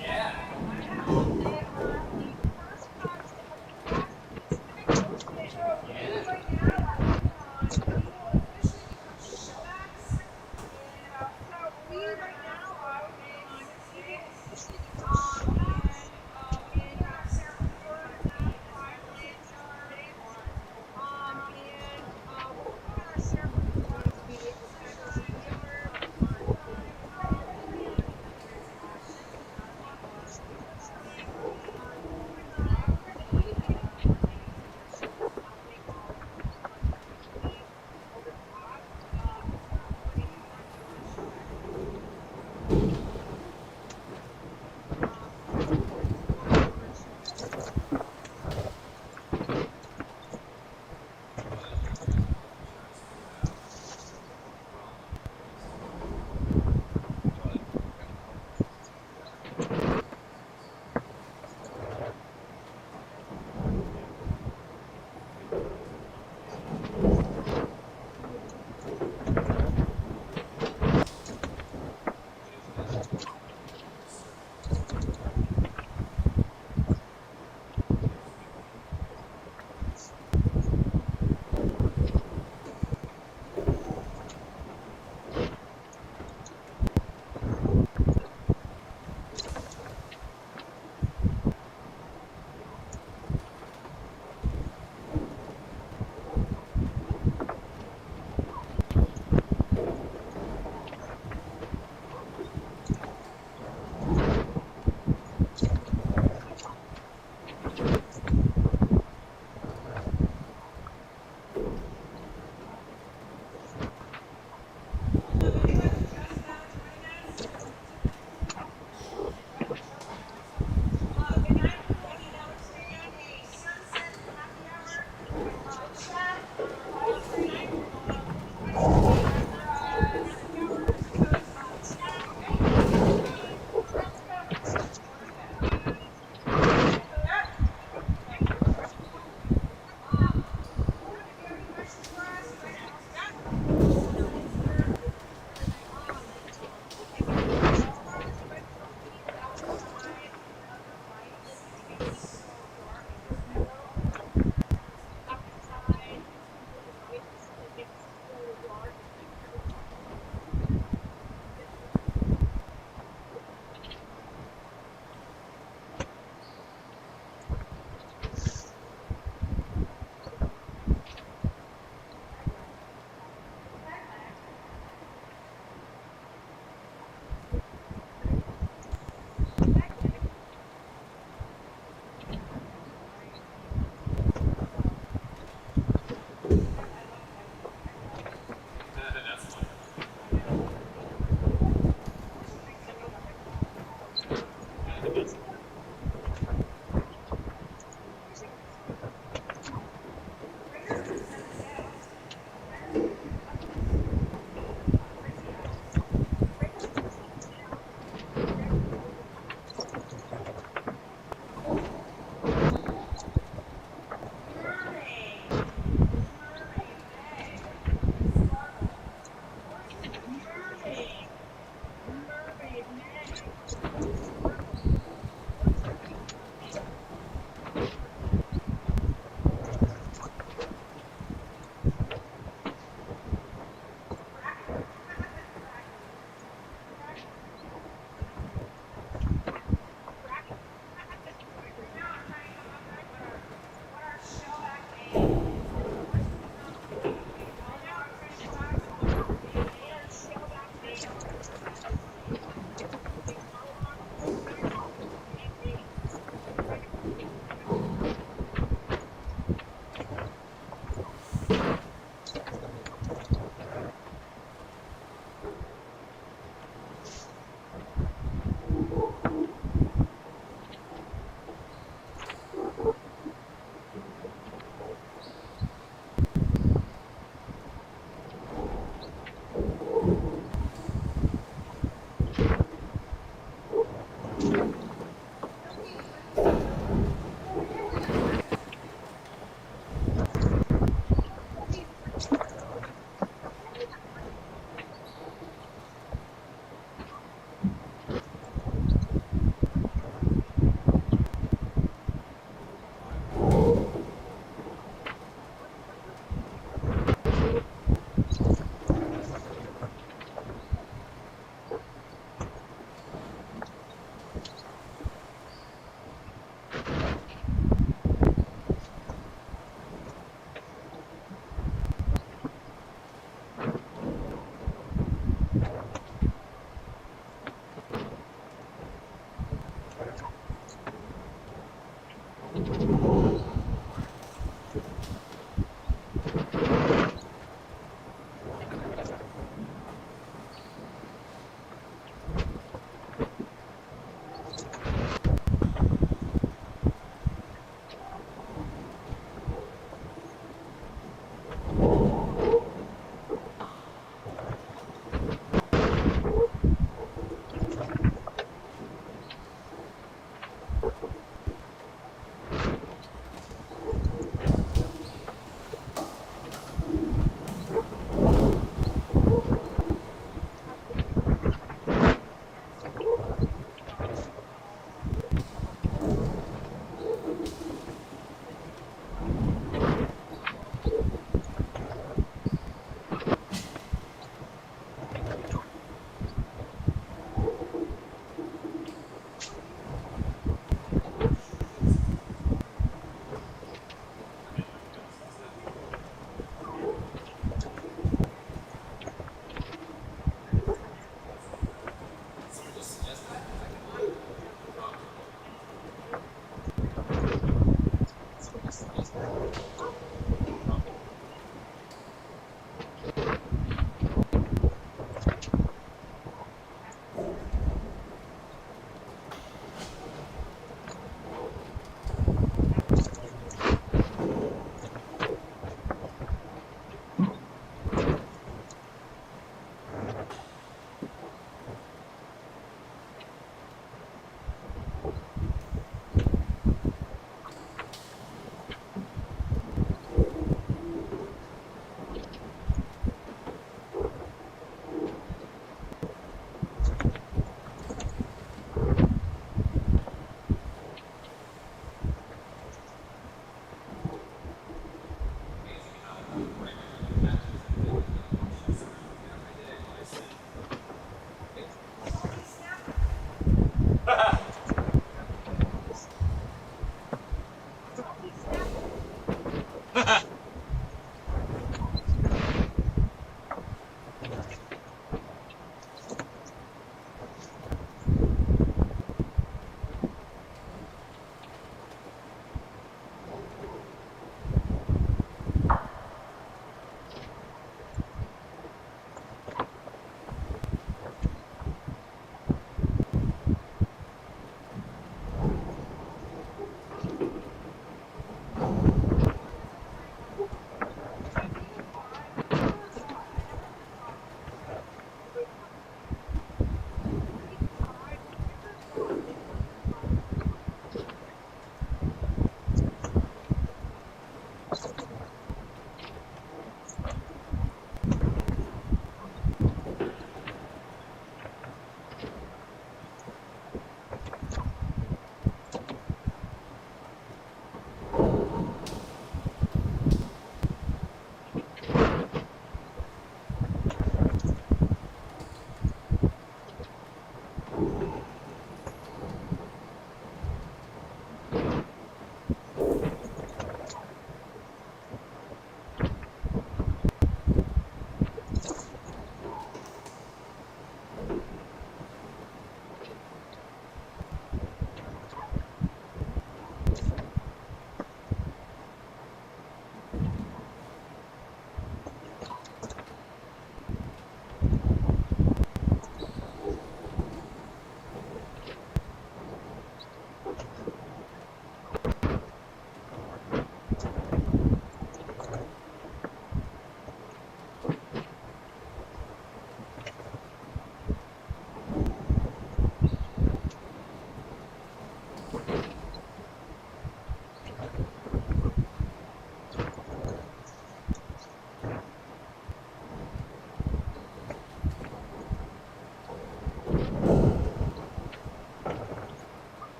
Yeah.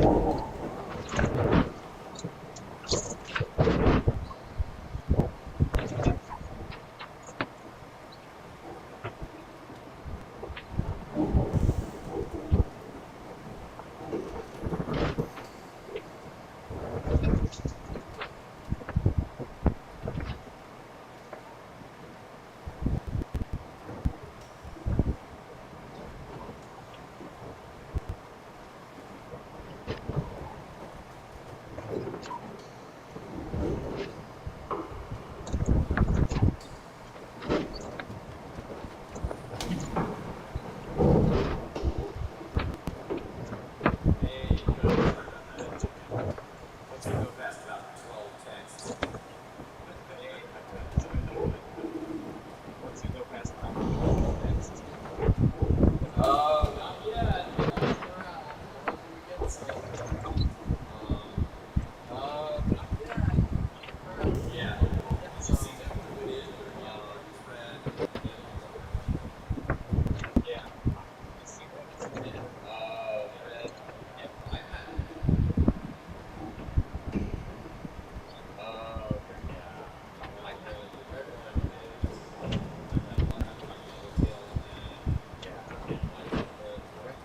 Once we go past about 12 texts. Once you go past the next. Not yet. We're getting some. Not yet. Yeah. You see them moving in, they're yellow, red, Yeah. You see that? red. Red. Yep, I had. Okay, yeah. I like the red one is. That black tail on that. Yeah. I like the red.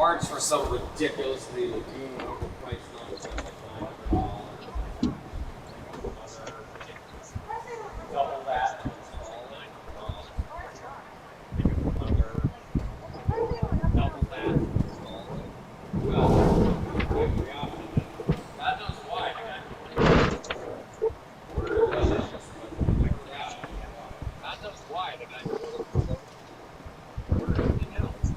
parts for some ridiculously Lagoon overpriced nonsense like $900. Double that. Double that. Well, God knows why. God knows why the guy ordered everything else.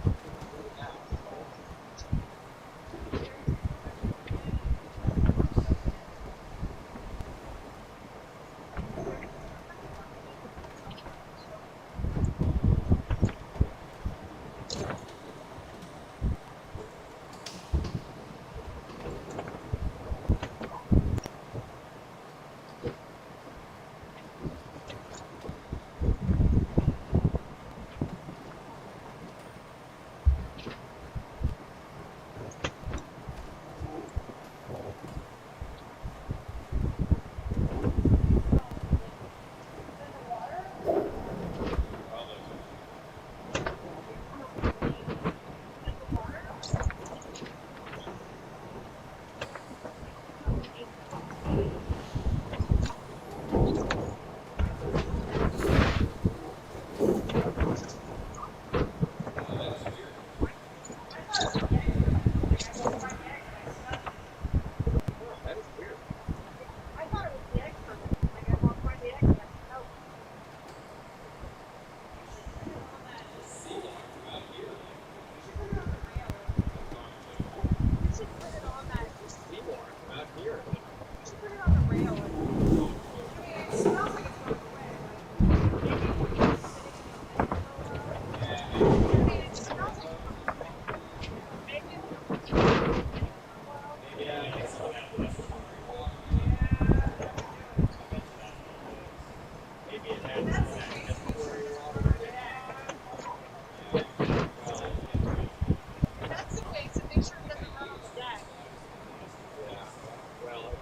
Maybe it has that estuary water in it. That's the way to make sure it doesn't run on the deck. Yeah. Well,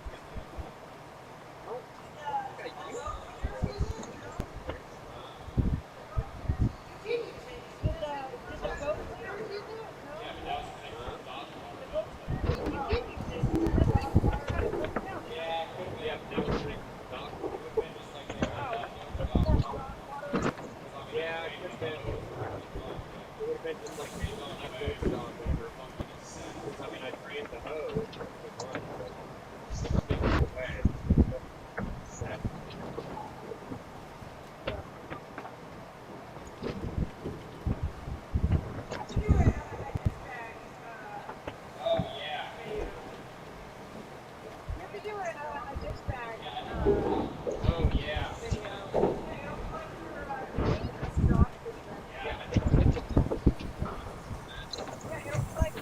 Did the boat cleaner do that? No. The boat cleaner? Oh. yeah, that was pretty dock. Yeah, it could have been. It would have been just like left over down there. I mean, I drained the hose. You have to do a dispatch Oh, yeah. video. Yeah, it'll like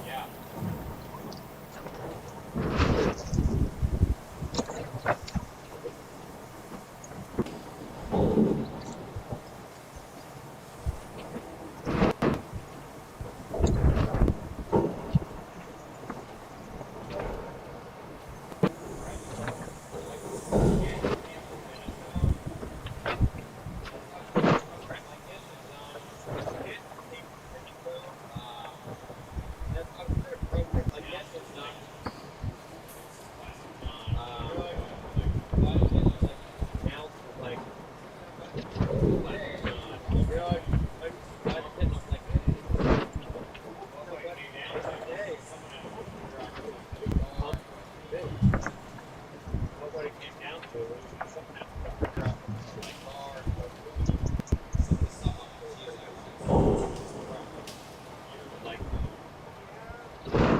Yeah. What it came down to was something happened to my car. Like,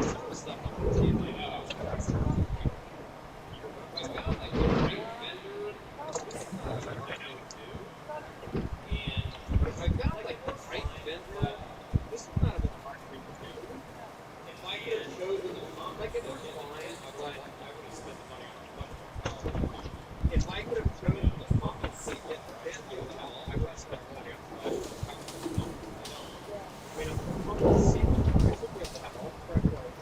some of the stuff on the TV, like, I found like a right fender. I know too. And if I got like the right fender, this is not a bit hard for me to do. If I could have chosen the pump, like it was fine, but I would have spent the money on it. If I could have chosen the pump and see it fit the wall, I would have spent the money on it. I mean, if the pump is sealed, I should be able to have all the pressure on it.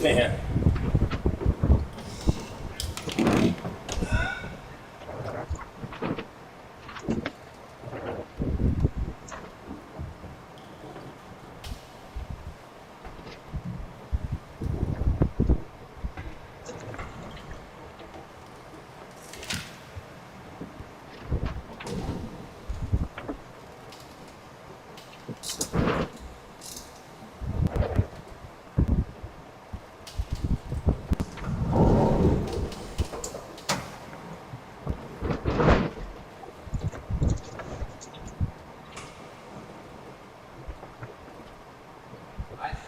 Man.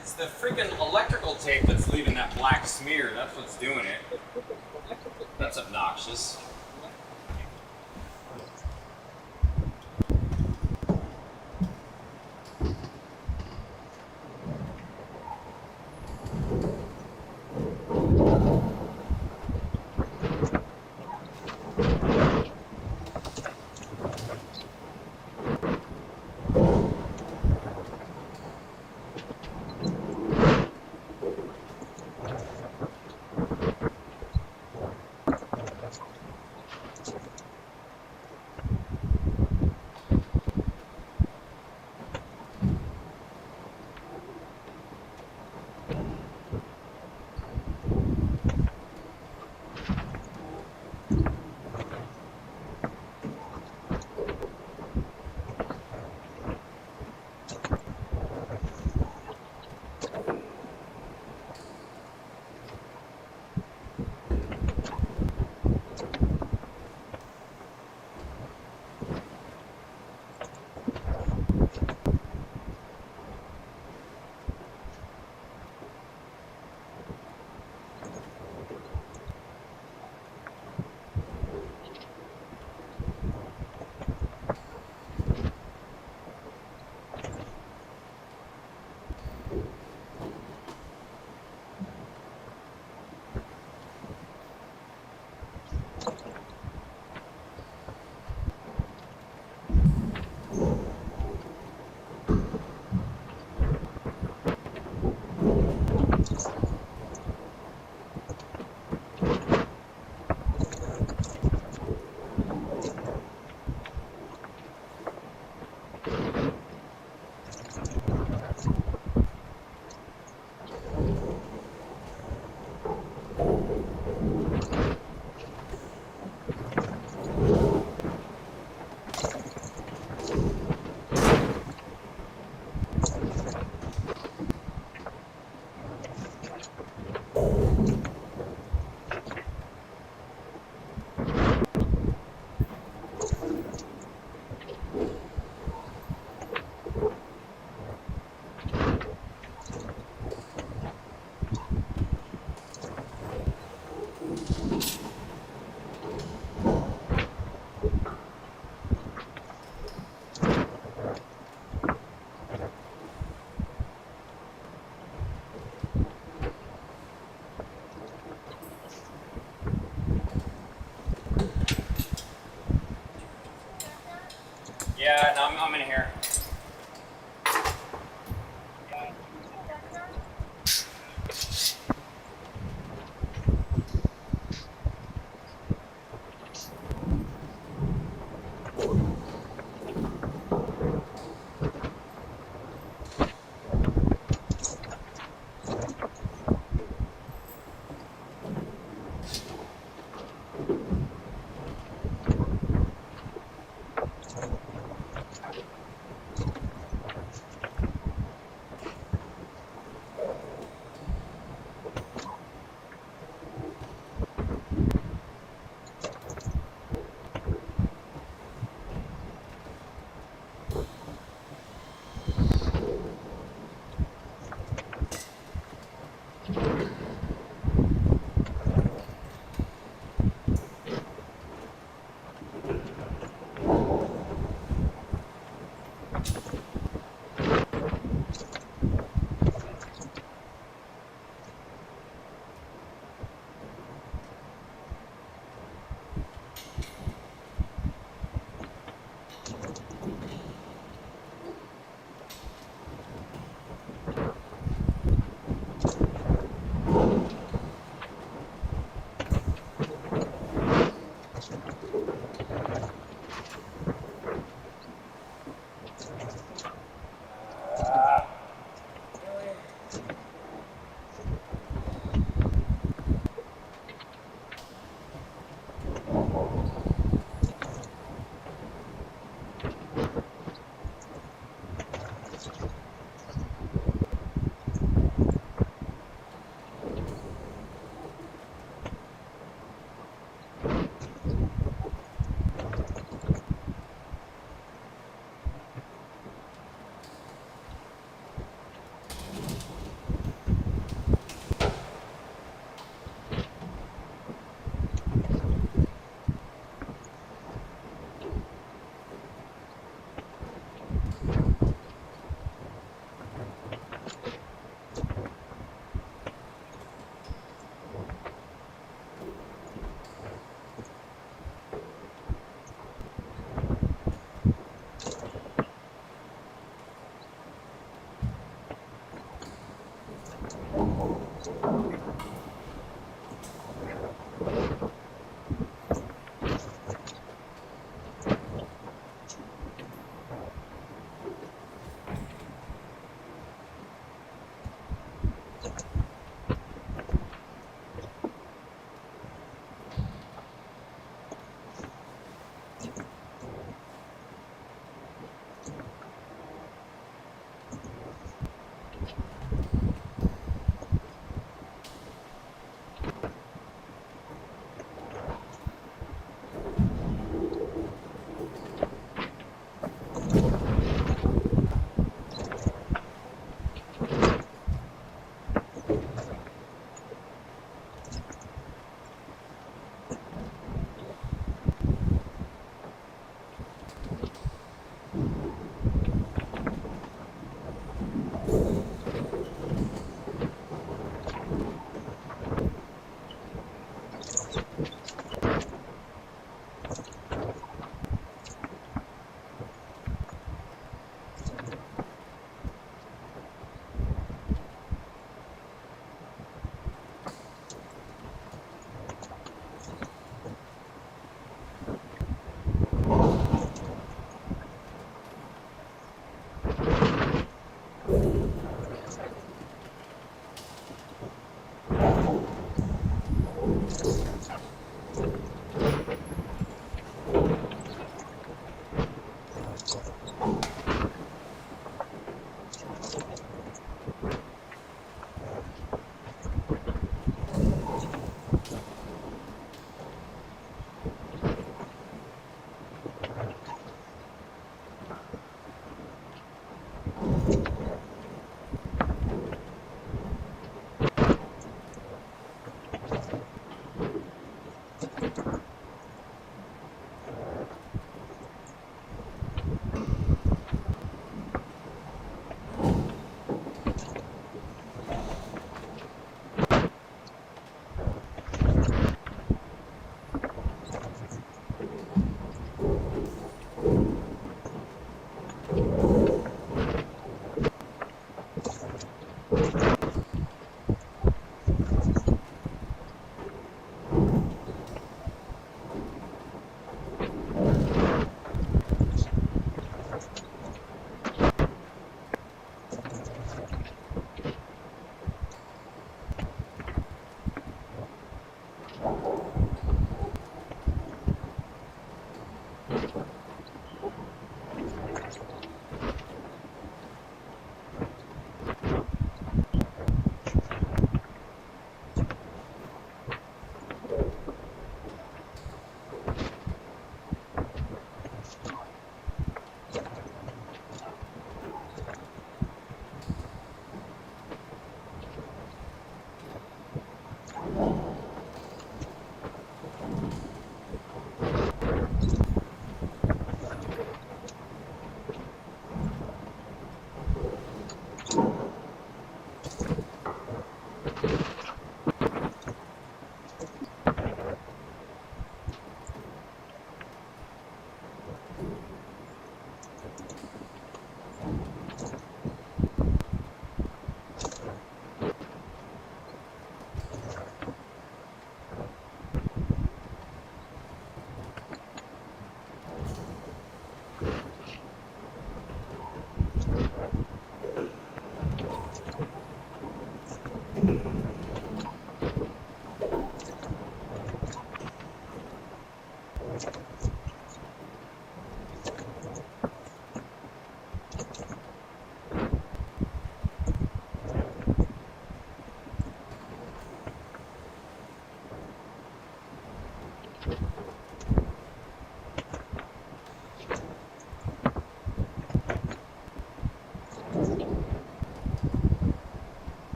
It's the freaking electrical tape that's leaving that black smear. That's what's doing it. That's obnoxious. Yeah, no, I'm in here.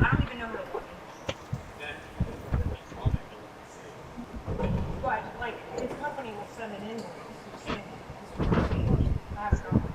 I don't even know who it was. But, like, his company will send an invoice. I don't know.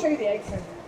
show you the egg center.